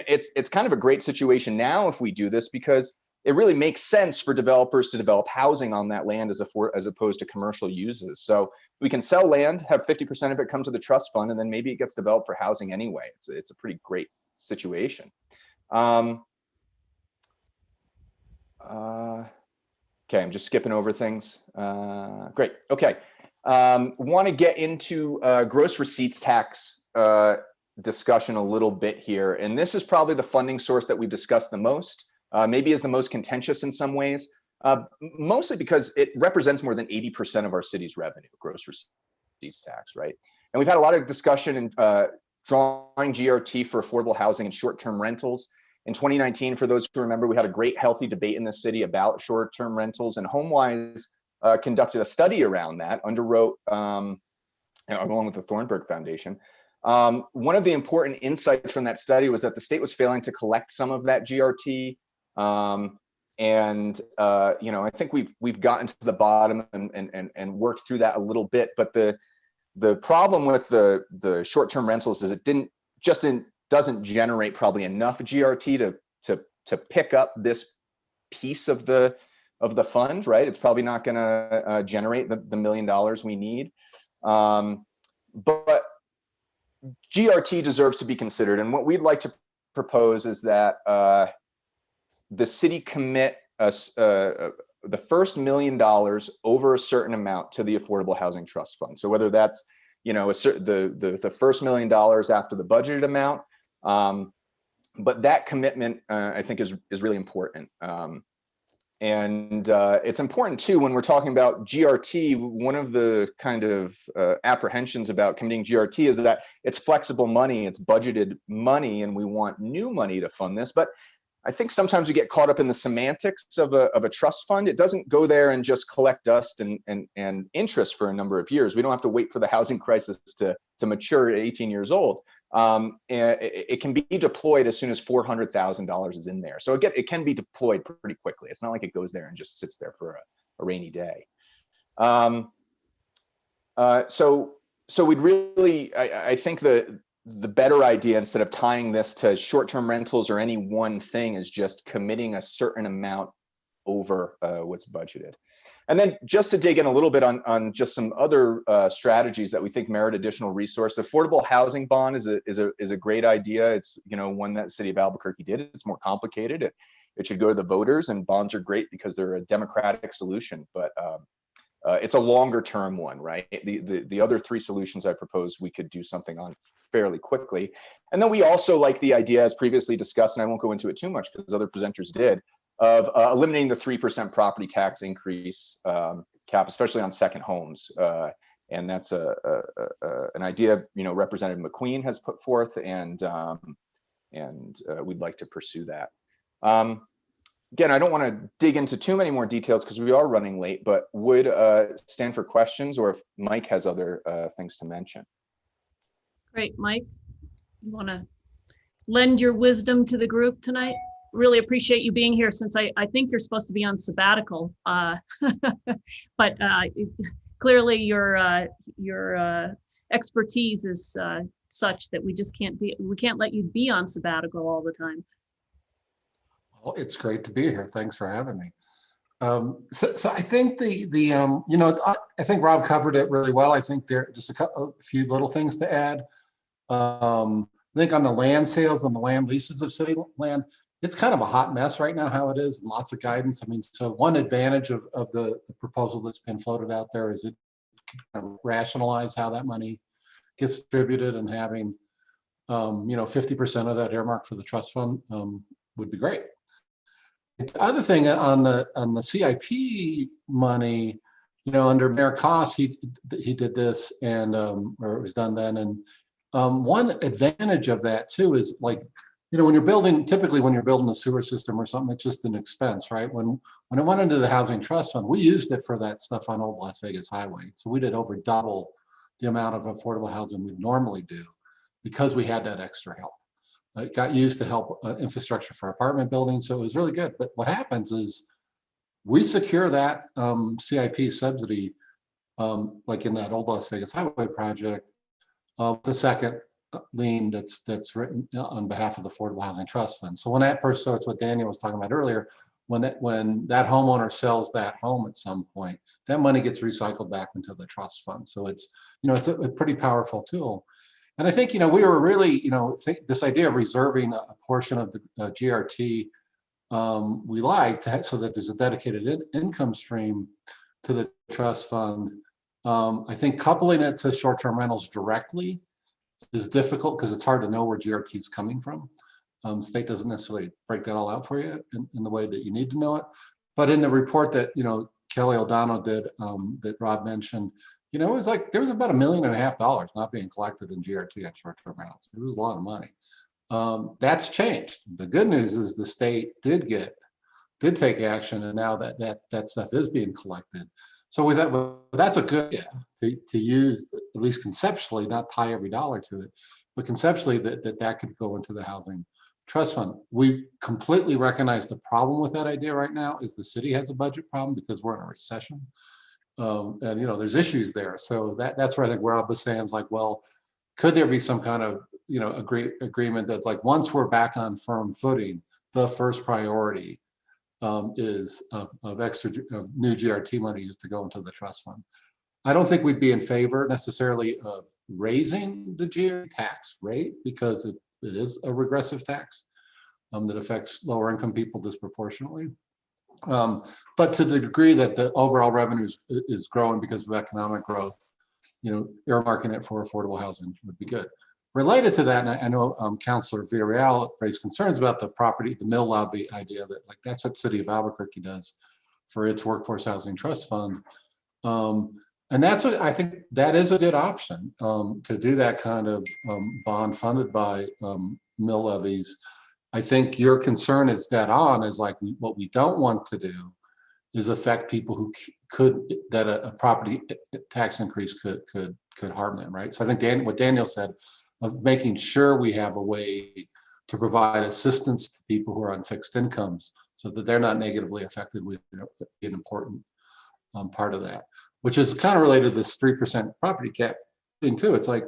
it's kind of a great situation now if we do this, because it really makes sense for developers to develop housing on that land as opposed to commercial uses. So we can sell land, have 50% of it come to the trust fund, and then maybe it gets developed for housing anyway. It's a pretty great situation. Okay, I'm just skipping over things. Great, okay. Want to get into gross receipts tax discussion a little bit here. And this is probably the funding source that we've discussed the most. Maybe is the most contentious in some ways, mostly because it represents more than 80% of our city's revenue, gross receipts tax, right? And we've had a lot of discussion in drawing GRT for affordable housing and short-term rentals. In 2019, for those who remember, we had a great healthy debate in the city about short-term rentals, and HomeWise conducted a study around that, underwrote, along with the Thornburg Foundation. One of the important insights from that study was that the state was failing to collect some of that GRT. And I think we've gotten to the bottom and worked through that a little bit. But the problem with the short-term rentals is it doesn't generate probably enough GRT to pick up this piece of the fund, right? It's probably not going to generate the $1 million we need. But GRT deserves to be considered. And what we'd like to propose is that the city commit the first $1 million over a certain amount to the Affordable Housing Trust Fund. So whether that's the first $1 million after the budgeted amount, but that commitment I think is really important. And it's important too when we're talking about GRT. One of the kind of apprehensions about committing GRT is that it's flexible money, it's budgeted money, and we want new money to fund this. But I think sometimes we get caught up in the semantics of a trust fund. It doesn't go there and just collect dust and interest for a number of years. We don't have to wait for the housing crisis to mature at 18 years old. And it can be deployed as soon as $400,000 is in there. So it can be deployed pretty quickly. It's not like it goes there and just sits there for a rainy day. So we'd really, I think the better idea, instead of tying this to short-term rentals or any one thing, is just committing a certain amount over what's budgeted. And then just to dig in a little bit on just some other strategies that we think merit additional resource. Affordable housing bond is a great idea. It's one that the city of Albuquerque did. It's more complicated. It should go to the voters, and bonds are great because they're a democratic solution. But it's a longer term one, right? The other three solutions I proposed, we could do something on fairly quickly. And then we also like the idea, as previously discussed, and I won't go into it too much because other presenters did, of eliminating the 3% property tax increase cap, especially on second homes. And that's an idea Representative McQueen has put forth, and we'd like to pursue that. Again, I don't want to dig into too many more details because we are running late, but would stand for questions, or if Mike has other things to mention. Great, Mike. You want to lend your wisdom to the group tonight? Really appreciate you being here, since I think you're supposed to be on sabbatical, but clearly your expertise is such that we can't let you be on sabbatical all the time. Well, it's great to be here. Thanks for having me. So I think I think Rob covered it really well. I think there are just a few little things to add. I think on the land sales and the land leases of city land, it's kind of a hot mess right now how it is, and lots of guidance. I mean, so one advantage of the proposal that's been floated out there is it can kind of rationalize how that money gets distributed, and having 50% of that earmarked for the trust fund would be great. The other thing on the CIP money, under Mayor Koss, he did this, and or it was done then. And one advantage of that too is, like, when you're building, typically when you're building a sewer system or something, it's just an expense, right? When it went into the Housing Trust Fund, we used it for that stuff on Old Las Vegas Highway. So we did over double the amount of affordable housing we'd normally do because we had that extra help. It got used to help infrastructure for apartment buildings, so it was really good. But what happens is we secure that CIP subsidy, like in that Old Las Vegas Highway project, the second lien that's written on behalf of the Affordable Housing Trust Fund. So when that person, so it's what Daniel was talking about earlier, when that homeowner sells that home at some point, that money gets recycled back into the trust fund. So it's it's a pretty powerful tool. And I think, we were really, this idea of reserving a portion of the GRT we like so that there's a dedicated income stream to the trust fund. I think coupling it to short-term rentals directly is difficult because it's hard to know where GRT is coming from. State doesn't necessarily break that all out for you in the way that you need to know it. But in the report that, Kelly O'Donnell did, that Rob mentioned, it was like there was about $1.5 million not being collected in GRT at short-term rentals. It was a lot of money. That's changed. The good news is the state did take action, and now that stuff is being collected. So with that, well, that's a good to use, at least conceptually, not tie every dollar to it, but conceptually that could go into the housing trust fund. We completely recognize the problem with that idea right now is the city has a budget problem because we're in a recession. And there's issues there. So that's where I think Rob was saying is like, well, could there be some kind of agreement that's like once we're back on firm footing, the first priority is of new GRT money is to go into the trust fund. I don't think we'd be in favor necessarily of raising the GRT tax rate because it is a regressive tax that affects lower income people disproportionately. But to the degree that the overall revenue is growing because of economic growth, earmarking it for affordable housing would be good. Related to that, and I know Councilor Villarreal raised concerns about the mill levy idea that like that's what the city of Albuquerque does for its workforce housing trust fund. And I think that is a good option to do that kind of bond funded by mill levies. I think your concern is dead on, is like what we don't want to do is affect people who that a property tax increase could harm them, right? So I think what Daniel said of making sure we have a way to provide assistance to people who are on fixed incomes so that they're not negatively affected would be an important part of that, which is kind of related to this 3% property cap thing too. It's like,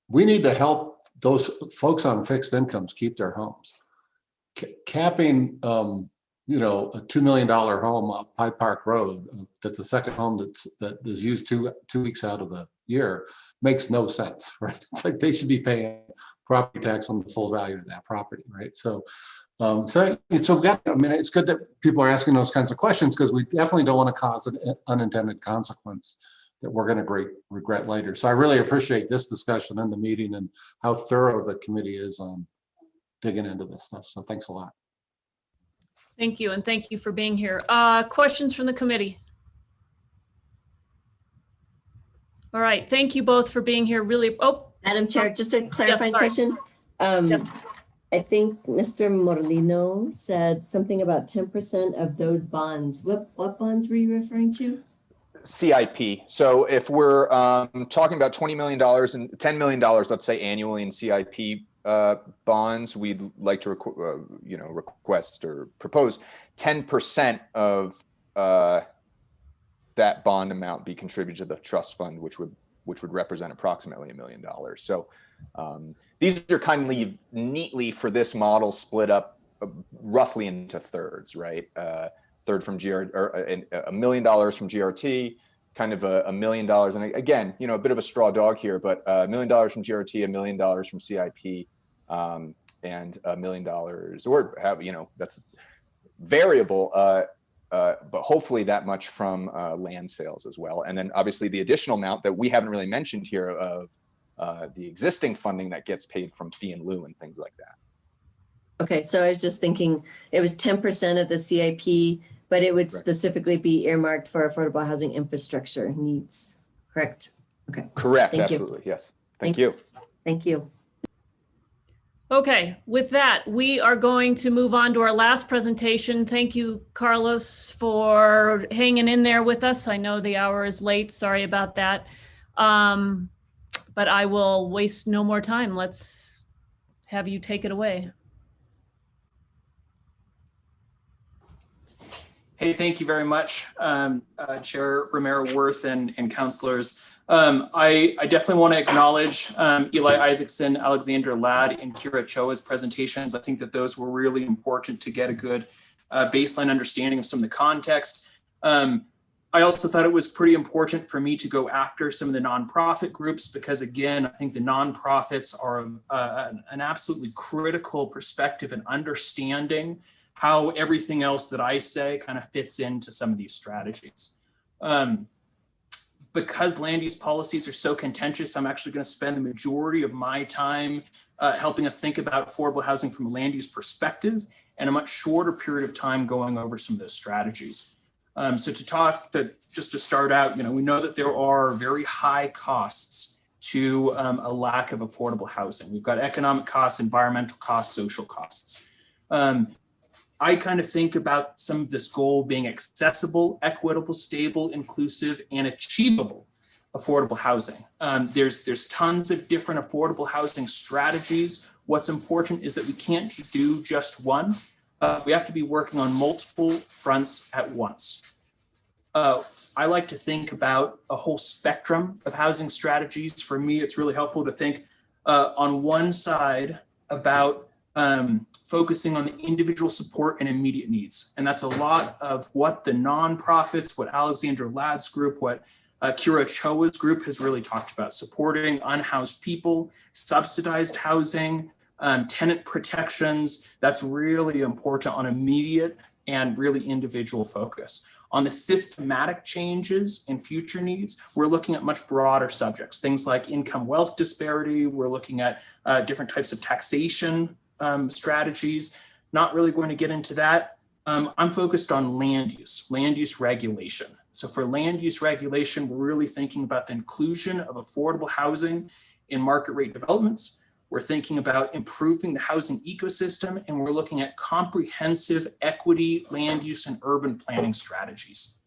we need to help those folks on fixed incomes keep their homes. Capping, a $2 million home on Pike Park Road, that's a second home that is used two weeks out of the year, makes no sense, right? It's like they should be paying property tax on the full value of that property, right? So it's good that people are asking those kinds of questions because we definitely don't want to cause an unintended consequence that we're going to regret later. So I really appreciate this discussion and the meeting and how thorough the committee is on digging into this stuff. So thanks a lot. Thank you, and thank you for being here. Questions from the committee? All right, thank you both for being here. Madam Chair, just a clarifying question. I think Mr. Morlino said something about 10% of those bonds. What bonds were you referring to? CIP. So if we're talking about $20 million and $10 million, let's say annually in CIP bonds, we'd like to request or propose 10% of that bond amount be contributed to the trust fund, which would represent approximately $1 million. So these are kindly neatly for this model split up roughly into thirds, right? Third from GRT, or $1 million from GRT, kind of $1 million, and again, a bit of a straw dog here, but $1 million from GRT, $1 million from CIP, and $1 million, or that's variable, but hopefully that much from land sales as well, and then obviously the additional amount that we haven't really mentioned here of the existing funding that gets paid from fee and lieu and things like that. Okay, so I was just thinking it was 10% of the CIP, but it would specifically be earmarked for affordable housing infrastructure needs, correct? Okay. Correct, Thank absolutely, you. yes. Thank you. Thank you. Okay, with that, we are going to move on to our last presentation. Thank you, Carlos, for hanging in there with us. I know the hour is late, sorry about that. But I will waste no more time. Let's have you take it away. Hey, thank you very much, Chair Romero-Worth and councilors. I definitely want to acknowledge Eli Isaacson, Alexandra Ladd, and Kira Choa's presentations. I think that those were really important to get a good baseline understanding of some of the context. I also thought it was pretty important for me to go after some of the nonprofit groups because, again, I think the nonprofits are an absolutely critical perspective in understanding how everything else that I say kind of fits into some of these strategies. Because land use policies are so contentious, I'm actually going to spend the majority of my time helping us think about affordable housing from a land use perspective and a much shorter period of time going over some of those strategies. So just to start out, we know that there are very high costs to a lack of affordable housing. We've got economic costs, environmental costs, social costs. I kind of think about some of this goal being accessible, equitable, stable, inclusive, and achievable affordable housing. There's tons of different affordable housing strategies. What's important is that we can't do just one. We have to be working on multiple fronts at once. I like to think about a whole spectrum of housing strategies. For me, it's really helpful to think on one side about focusing on the individual support and immediate needs. And that's a lot of what the nonprofits, what Alexandra Ladd's group, what Kira Choa's group has really talked about, supporting unhoused people, subsidized housing, tenant protections. That's really important on immediate and really individual focus. On the systematic changes and future needs, we're looking at much broader subjects, things like income wealth disparity. We're looking at different types of taxation strategies. Not really going to get into that. I'm focused on land use regulation. So for land use regulation, we're really thinking about the inclusion of affordable housing in market rate developments. We're thinking about improving the housing ecosystem, and we're looking at comprehensive equity, land use, and urban planning strategies.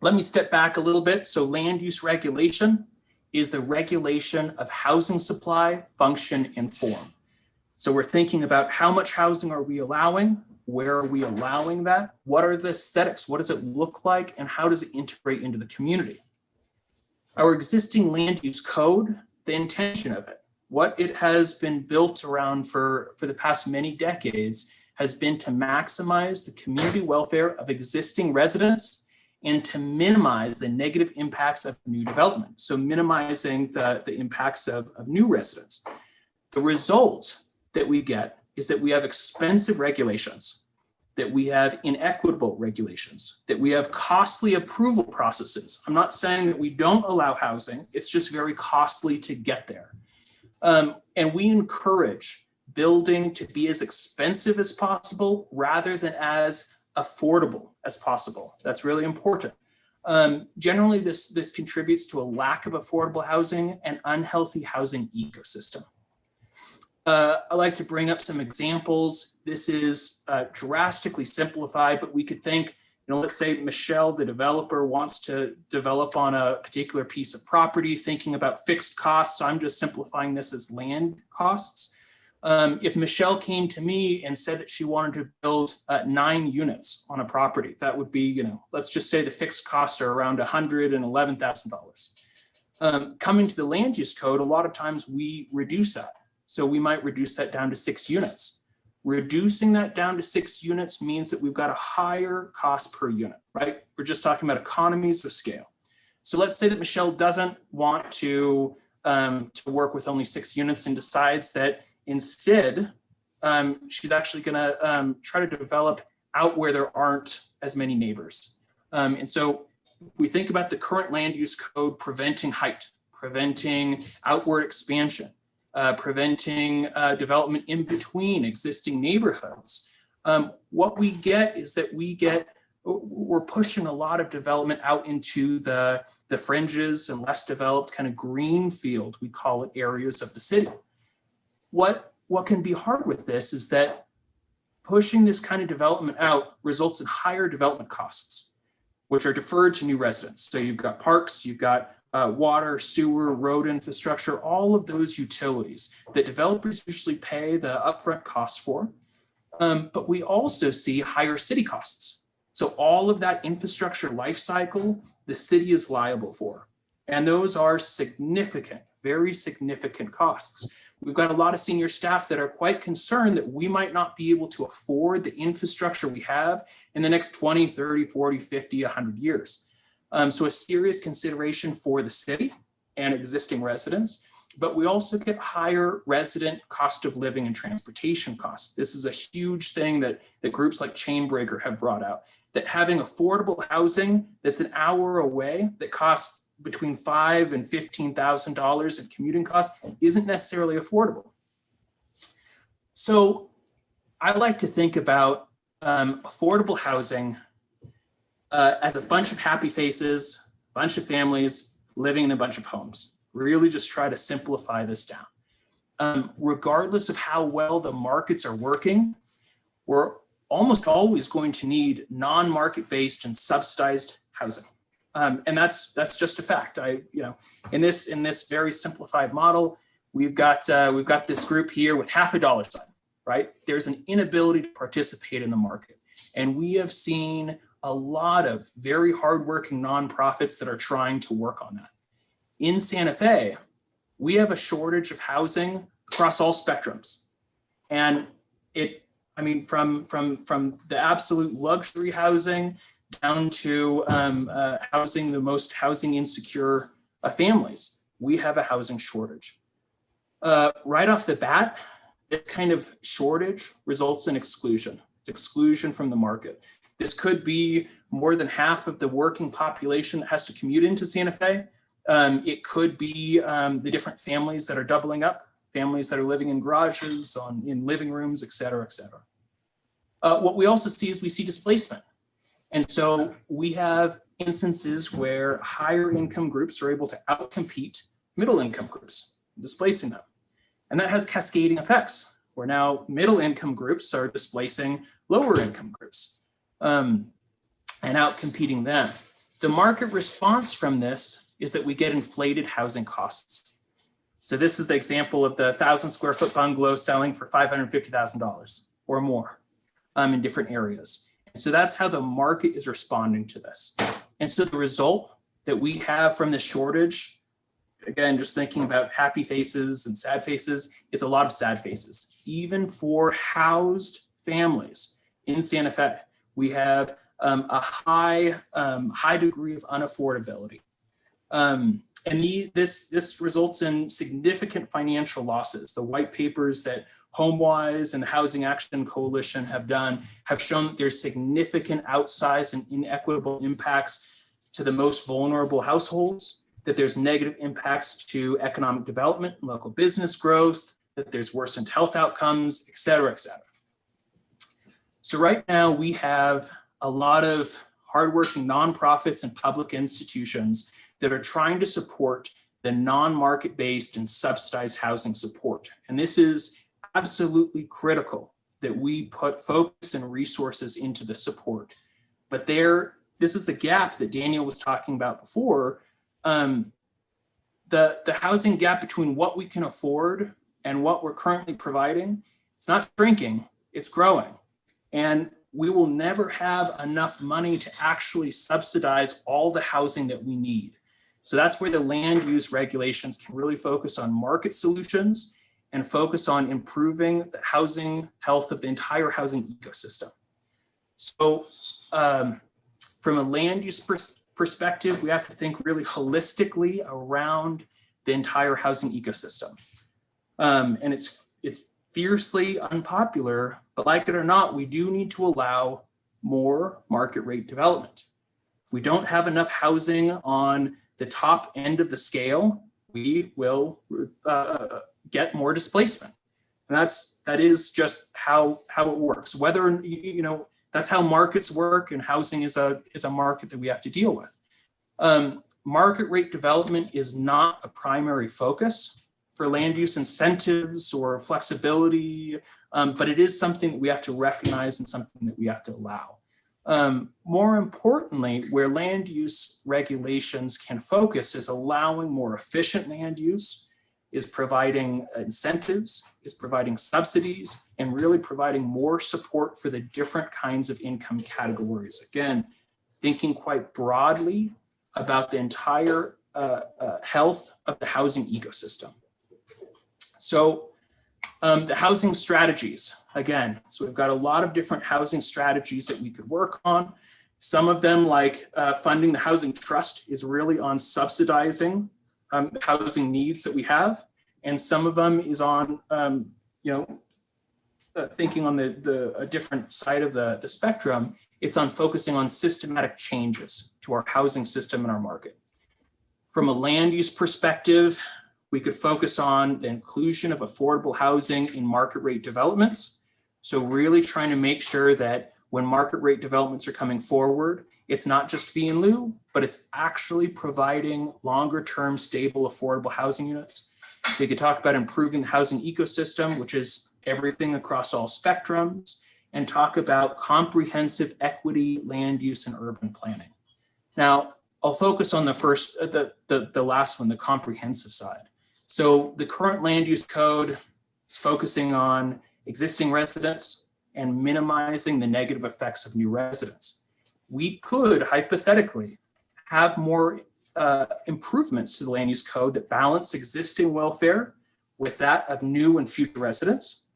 Let me step back a little bit. So land use regulation is the regulation of housing supply, function, and form. So we're thinking about how much housing are we allowing? Where are we allowing that? What are the aesthetics? What does it look like? And how does it integrate into the community? Our existing land use code, the intention of it, what it has been built around for the past many decades has been to maximize the community welfare of existing residents and to minimize the negative impacts of new development. So minimizing the impacts of new residents. The result that we get is that we have expensive regulations, that we have inequitable regulations, that we have costly approval processes. I'm not saying that we don't allow housing, it's just very costly to get there. And we encourage building to be as expensive as possible rather than as affordable as possible. That's really important. Generally, this contributes to a lack of affordable housing and unhealthy housing ecosystem. I like to bring up some examples. This is drastically simplified, but we could think, let's say Michelle, the developer, wants to develop on a particular piece of property, thinking about fixed costs. So I'm just simplifying this as land costs. If Michelle came to me and said that she wanted to build 9 units on a property, that would be, let's just say the fixed costs are around $111,000. Coming to the land use code, a lot of times we reduce that. So we might reduce that down to 6 units. Reducing that down to 6 units means that we've got a higher cost per unit, right? We're just talking about economies of scale. So let's say that Michelle doesn't want to work with only 6 units and decides that instead, she's actually gonna try to develop out where there aren't as many neighbors. And so if we think about the current land use code preventing height, preventing outward expansion, preventing development in between existing neighborhoods. What we get is that we're pushing a lot of development out into the fringes and less developed kind of greenfield, we call it, areas of the city. What can be hard with this is that pushing this kind of development out results in higher development costs, which are deferred to new residents. So you've got parks, you've got water, sewer, road infrastructure, all of those utilities that developers usually pay the upfront costs for. But we also see higher city costs. So all of that infrastructure life cycle, the city is liable for. And those are significant, very significant costs. We've got a lot of senior staff that are quite concerned that we might not be able to afford the infrastructure we have in the next 20, 30, 40, 50, 100 years. So a serious consideration for the city and existing residents, but we also get higher resident cost of living and transportation costs. This is a huge thing that groups like Chainbreaker have brought out, that having affordable housing that's an hour away that costs between $5,000 and $15,000 in commuting costs isn't necessarily affordable. So I like to think about affordable housing as a bunch of happy faces, a bunch of families living in a bunch of homes. Really just try to simplify this down. Regardless of how well the markets are working, we're almost always going to need non-market based and subsidized housing. And that's just a fact. In this very simplified model, we've got this group here with half a dollar sign, right? There's an inability to participate in the market. And we have seen a lot of very hardworking nonprofits that are trying to work on that. In Santa Fe, we have a shortage of housing across all spectrums. And from the absolute luxury housing down to housing the most housing insecure families, we have a housing shortage. Right off the bat, this kind of shortage results in exclusion. It's exclusion from the market. This could be more than half of the working population that has to commute into Santa Fe. It could be the different families that are doubling up, families that are living in garages, in living rooms, et cetera, et cetera. What we also see is we see displacement. And so we have instances where higher income groups are able to outcompete middle income groups, displacing them. And that has cascading effects, where now middle income groups are displacing lower income groups and outcompeting them. The market response from this is that we get inflated housing costs. So this is the example of the 1,000 square foot bungalow selling for $550,000 or more in different areas. And so that's how the market is responding to this. And so the result that we have from this shortage, again, just thinking about happy faces and sad faces, is a lot of sad faces. Even for housed families in Santa Fe, we have a high degree of unaffordability. And this results in significant financial losses. The white papers that HomeWise and the Housing Action Coalition have done have shown that there's significant outsized and inequitable impacts to the most vulnerable households, that there's negative impacts to economic development and local business growth, that there's worsened health outcomes, et cetera, et cetera. So right now we have a lot of hardworking nonprofits and public institutions that are trying to support the non-market-based and subsidized housing support. And this is absolutely critical that we put focus and resources into the support. But this is the gap that Daniel was talking about before. The housing gap between what we can afford and what we're currently providing, it's not shrinking, it's growing. And we will never have enough money to actually subsidize all the housing that we need. So that's where the land use regulations can really focus on market solutions and focus on improving the housing health of the entire housing ecosystem. So from a land use perspective, we have to think really holistically around the entire housing ecosystem. And it's fiercely unpopular, but like it or not, we do need to allow more market rate development. If we don't have enough housing on the top end of the scale, we will get more displacement. And that is just how it works. Whether, that's how markets work, and housing is a market that we have to deal with. Market rate development is not a primary focus for land use incentives or flexibility, but it is something that we have to recognize and something that we have to allow. More importantly, where land use regulations can focus is allowing more efficient land use, is providing incentives, is providing subsidies, and really providing more support for the different kinds of income categories. Again, thinking quite broadly about the entire health of the housing ecosystem. So the housing strategies, again, so we've got a lot of different housing strategies that we could work on. Some of them, like funding the housing trust, is really on subsidizing housing needs that we have. And some of them is on, thinking on a different side of the spectrum, it's on focusing on systematic changes to our housing system and our market. From a land use perspective, we could focus on the inclusion of affordable housing in market rate developments. So really trying to make sure that when market rate developments are coming forward, it's not just fee in lieu, but it's actually providing longer term, stable, affordable housing units. We could talk about improving the housing ecosystem, which is everything across all spectrums, and talk about comprehensive equity, land use, and urban planning. Now, I'll focus on the first, the last one, the comprehensive side. So the current land use code is focusing on existing residents and minimizing the negative effects of new residents. We could hypothetically have more improvements to the land use code that balance existing welfare with that of new and future residents.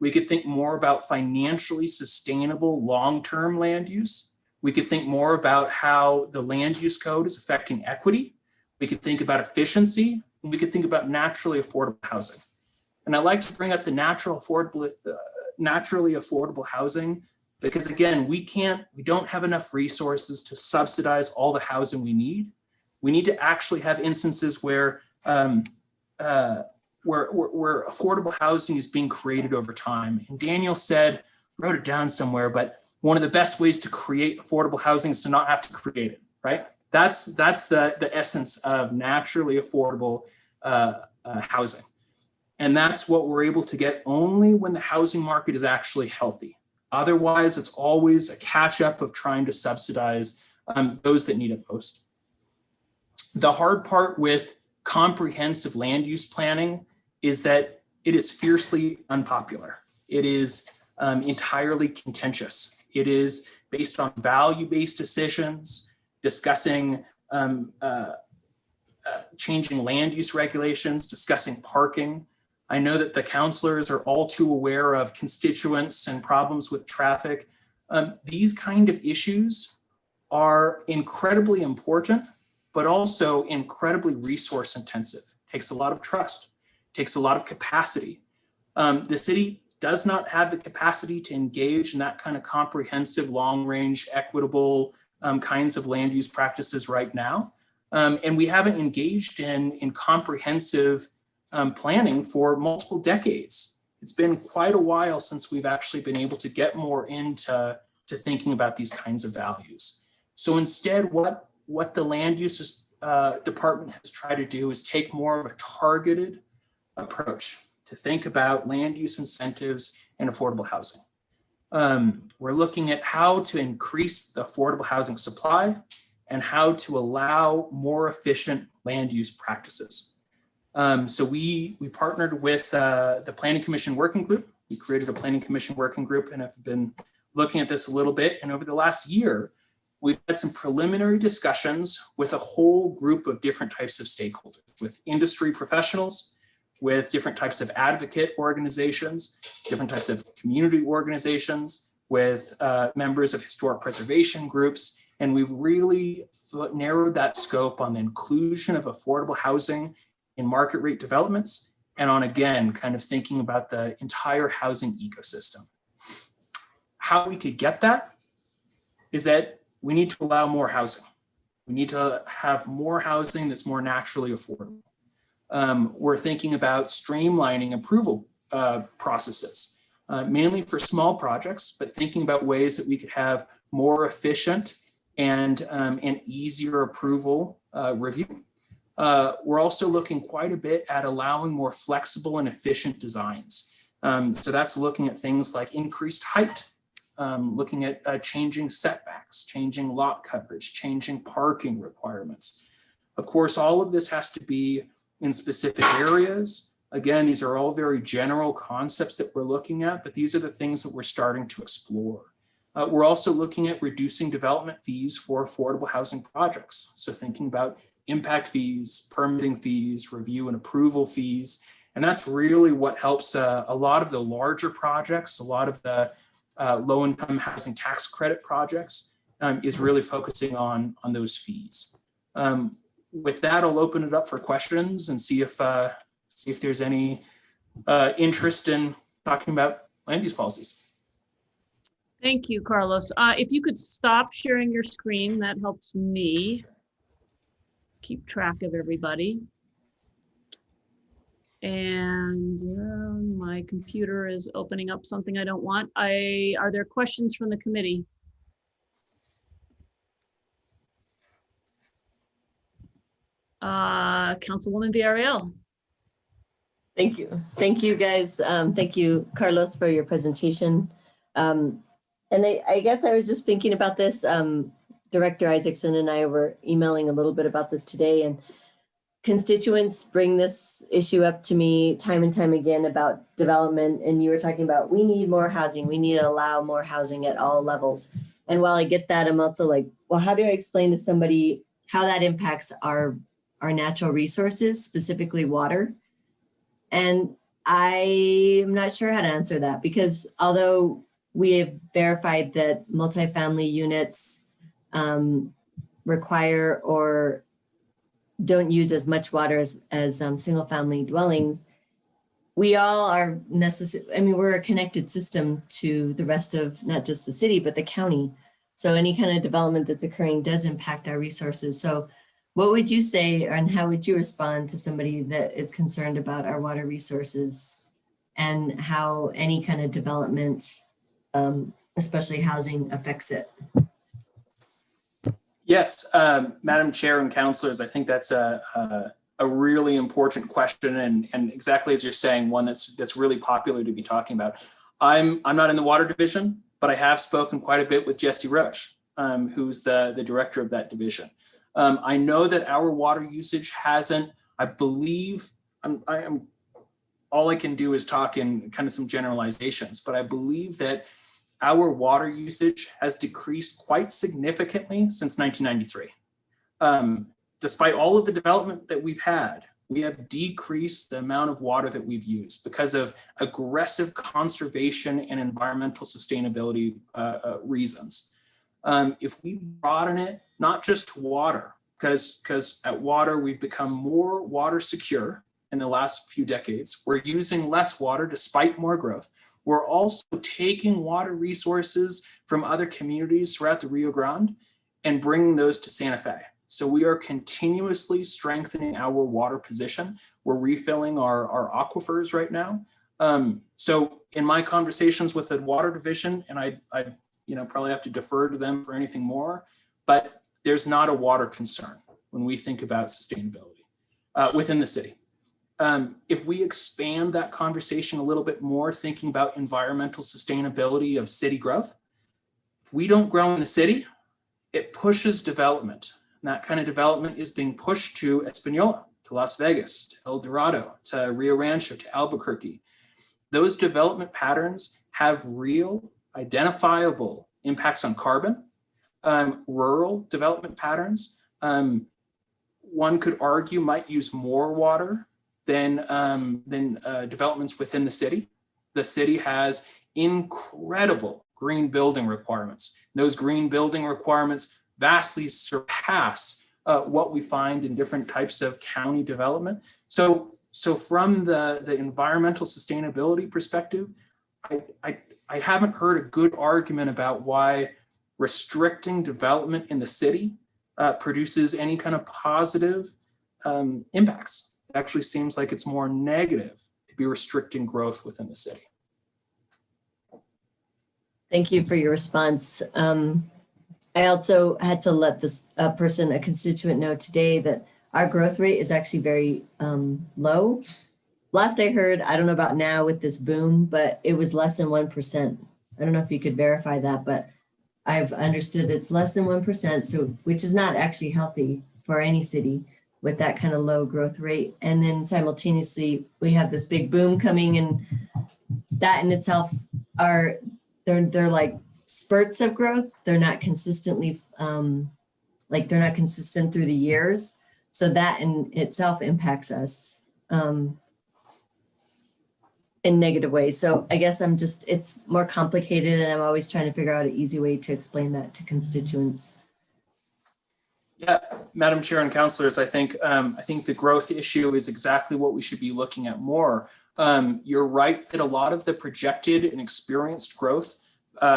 We could think more about financially sustainable long-term land use. We could think more about how the land use code is affecting equity. We could think about efficiency, and we could think about naturally affordable housing. And I like to bring up the naturally affordable housing because, again, we don't have enough resources to subsidize all the housing we need. We need to actually have instances where affordable housing is being created over time. And Daniel said, wrote it down somewhere, but one of the best ways to create affordable housing is to not have to create it, right? That's the essence of naturally affordable housing. And that's what we're able to get only when the housing market is actually healthy. Otherwise, it's always a catch up of trying to subsidize those that need it most. The hard part with comprehensive land use planning is that it is fiercely unpopular. It is entirely contentious. It is based on value-based decisions, discussing changing land use regulations, discussing parking. I know that the counselors are all too aware of constituents and problems with traffic. These kind of issues are incredibly important, but also incredibly resource intensive. Takes a lot of trust, takes a lot of capacity. The city does not have the capacity to engage in that kind of comprehensive, long-range, equitable kinds of land use practices right now. And we haven't engaged in comprehensive planning for multiple decades. It's been quite a while since we've actually been able to get more into thinking about these kinds of values. So instead, what the land use department has tried to do is take more of a targeted approach to think about land use incentives and affordable housing. We're looking at how to increase the affordable housing supply and how to allow more efficient land use practices. So we partnered with the Planning Commission Working Group. We created a Planning Commission Working Group and have been looking at this a little bit. And over the last year, we've had some preliminary discussions with a whole group of different types of stakeholders, with industry professionals, with different types of advocate organizations, different types of community organizations, with members of historic preservation groups. And we've really narrowed that scope on the inclusion of affordable housing in market rate developments and on, again, kind of thinking about the entire housing ecosystem. How we could get that is that we need to allow more housing. We need to have more housing that's more naturally affordable. We're thinking about streamlining approval processes, mainly for small projects, but thinking about ways that we could have more efficient and easier approval review. We're also looking quite a bit at allowing more flexible and efficient designs. So that's looking at things like increased height, looking at changing setbacks, changing lot coverage, changing parking requirements. Of course, all of this has to be in specific areas. Again, these are all very general concepts that we're looking at, but these are the things that we're starting to explore. We're also looking at reducing development fees for affordable housing projects. So thinking about impact fees, permitting fees, review and approval fees. And that's really what helps a lot of the larger projects, a lot of the low-income housing tax credit projects is really focusing on those fees. With that, I'll open it up for questions and see if there's any interest in talking about land use policies. Thank you, Carlos. If you could stop sharing your screen, that helps me keep track of everybody. And my computer is opening up something I don't want. Are there questions from the committee? Councilwoman Villarreal. Thank you. Thank you, guys. Thank you, Carlos, for your presentation. And I guess I was just thinking about this. Director Isaacson and I were emailing a little bit about this today, and constituents bring this issue up to me time and time again about development. And you were talking about, we need more housing. We need to allow more housing at all levels. And while I get that, I'm also like, well, how do I explain to somebody how that impacts our natural resources, specifically water? And I'm not sure how to answer that, because although we have verified that multifamily units require or don't use as much water as single family dwellings, we all are necessary. I mean, we're a connected system to the rest of not just the city, but the county. So any kind of development that's occurring does impact our resources. So what would you say, and how would you respond to somebody that is concerned about our water resources and how any kind of development, especially housing, affects it? Yes, Madam Chair and councilors, I think that's a really important question, and exactly as you're saying, one that's really popular to be talking about. I'm not in the water division, but I have spoken quite a bit with Jesse Roche, who's the director of that division. I know that our water usage hasn't, I believe, I'm all I can do is talk in kind of some generalizations, but I believe that our water usage has decreased quite significantly since 1993. Despite all of the development that we've had, we have decreased the amount of water that we've used because of aggressive conservation and environmental sustainability reasons. If we broaden it, not just to water, because at water, we've become more water secure in the last few decades. We're using less water despite more growth. We're also taking water resources from other communities throughout the Rio Grande and bringing those to Santa Fe. So we are continuously strengthening our water position. We're refilling our aquifers right now. So in my conversations with the water division, and I probably have to defer to them for anything more, but there's not a water concern when we think about sustainability within the city. If we expand that conversation a little bit more, thinking about environmental sustainability of city growth, if we don't grow in the city, it pushes development. And that kind of development is being pushed to Espanola, to Las Vegas, to El Dorado, to Rio Rancho, to Albuquerque. Those development patterns have real, identifiable impacts on carbon. Rural development patterns, one could argue, might use more water than developments within the city. The city has incredible green building requirements. Those green building requirements vastly surpass what we find in different types of county development. So from the environmental sustainability perspective, I haven't heard a good argument about why restricting development in the city produces any kind of positive impacts. It actually seems like it's more negative to be restricting growth within the city. Thank you for your response. I also had to let this a constituent know today that our growth rate is actually very low. Last I heard, I don't know about now with this boom, but it was less than 1%. I don't know if you could verify that, but I've understood it's less than 1%, so which is not actually healthy for any city with that kind of low growth rate. And then simultaneously, we have this big boom coming, and that in itself are they're like spurts of growth. They're not consistently they're not consistent through the years. So that in itself impacts us in negative ways. So I guess it's more complicated, and I'm always trying to figure out an easy way to explain that to constituents. Yeah, Madam Chair and councilors, I think the growth issue is exactly what we should be looking at more. You're right that a lot of the projected and experienced growth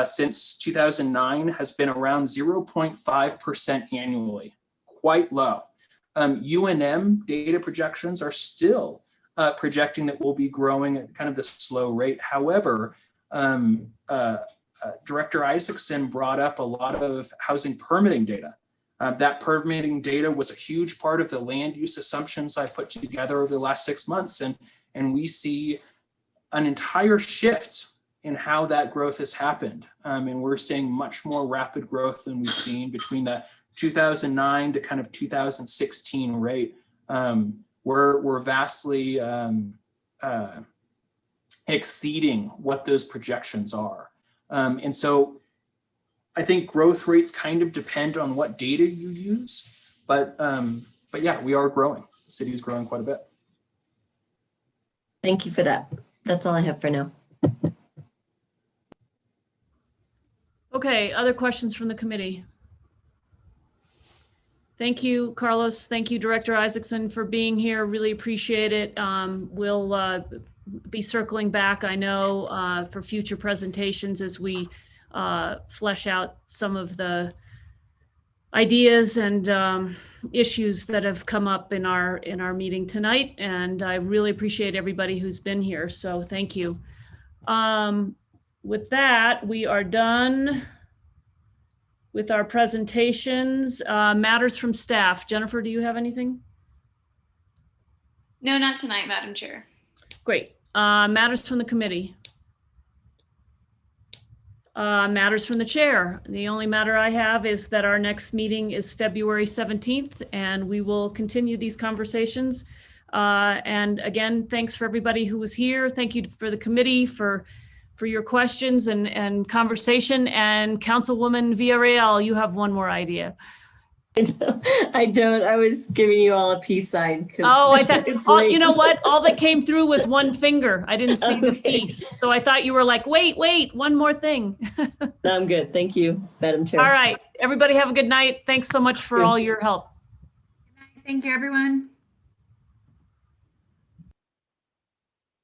since 2009 has been around 0.5% annually, quite low. UNM data projections are still projecting that we'll be growing at kind of this slow rate. However, Director Isaacson brought up a lot of housing permitting data. That permitting data was a huge part of the land use assumptions I put together over the last 6 months. And we see an entire shift how that growth has happened. And we're seeing much more rapid growth than we've seen between the 2009 to kind of 2016 rate. We're vastly exceeding what those projections are. And so I think growth rates kind of depend on what data you use, but yeah, we are growing. The city is growing quite a bit. Thank you for that. That's all I have for now. Okay, other questions from the committee? Thank you, Carlos. Thank you, Director Isaacson, for being here. Really appreciate it. We'll be circling back, I know, for future presentations as we flesh out some of the ideas and issues that have come up in our meeting tonight. And I really appreciate everybody who's been here. So thank you. With that, we are done with our presentations. Matters from staff. Jennifer, do you have anything? No, not tonight, Madam Chair. Great. Matters from the committee. Matters from the chair. The only matter I have is that our next meeting is February 17th, and we will continue these conversations. And again, thanks for everybody who was here. Thank you for the committee for your questions and conversation. And Councilwoman Villarreal, you have one more idea. I don't. I was giving you all a peace sign. Oh, I thought, you know what? All that came through was one finger. I didn't see the piece. So I thought you were like, wait, one more thing. No, I'm good. Thank you, Madam Chair. All right. Everybody have a good night. Thanks so much for all your help. Thank you, everyone.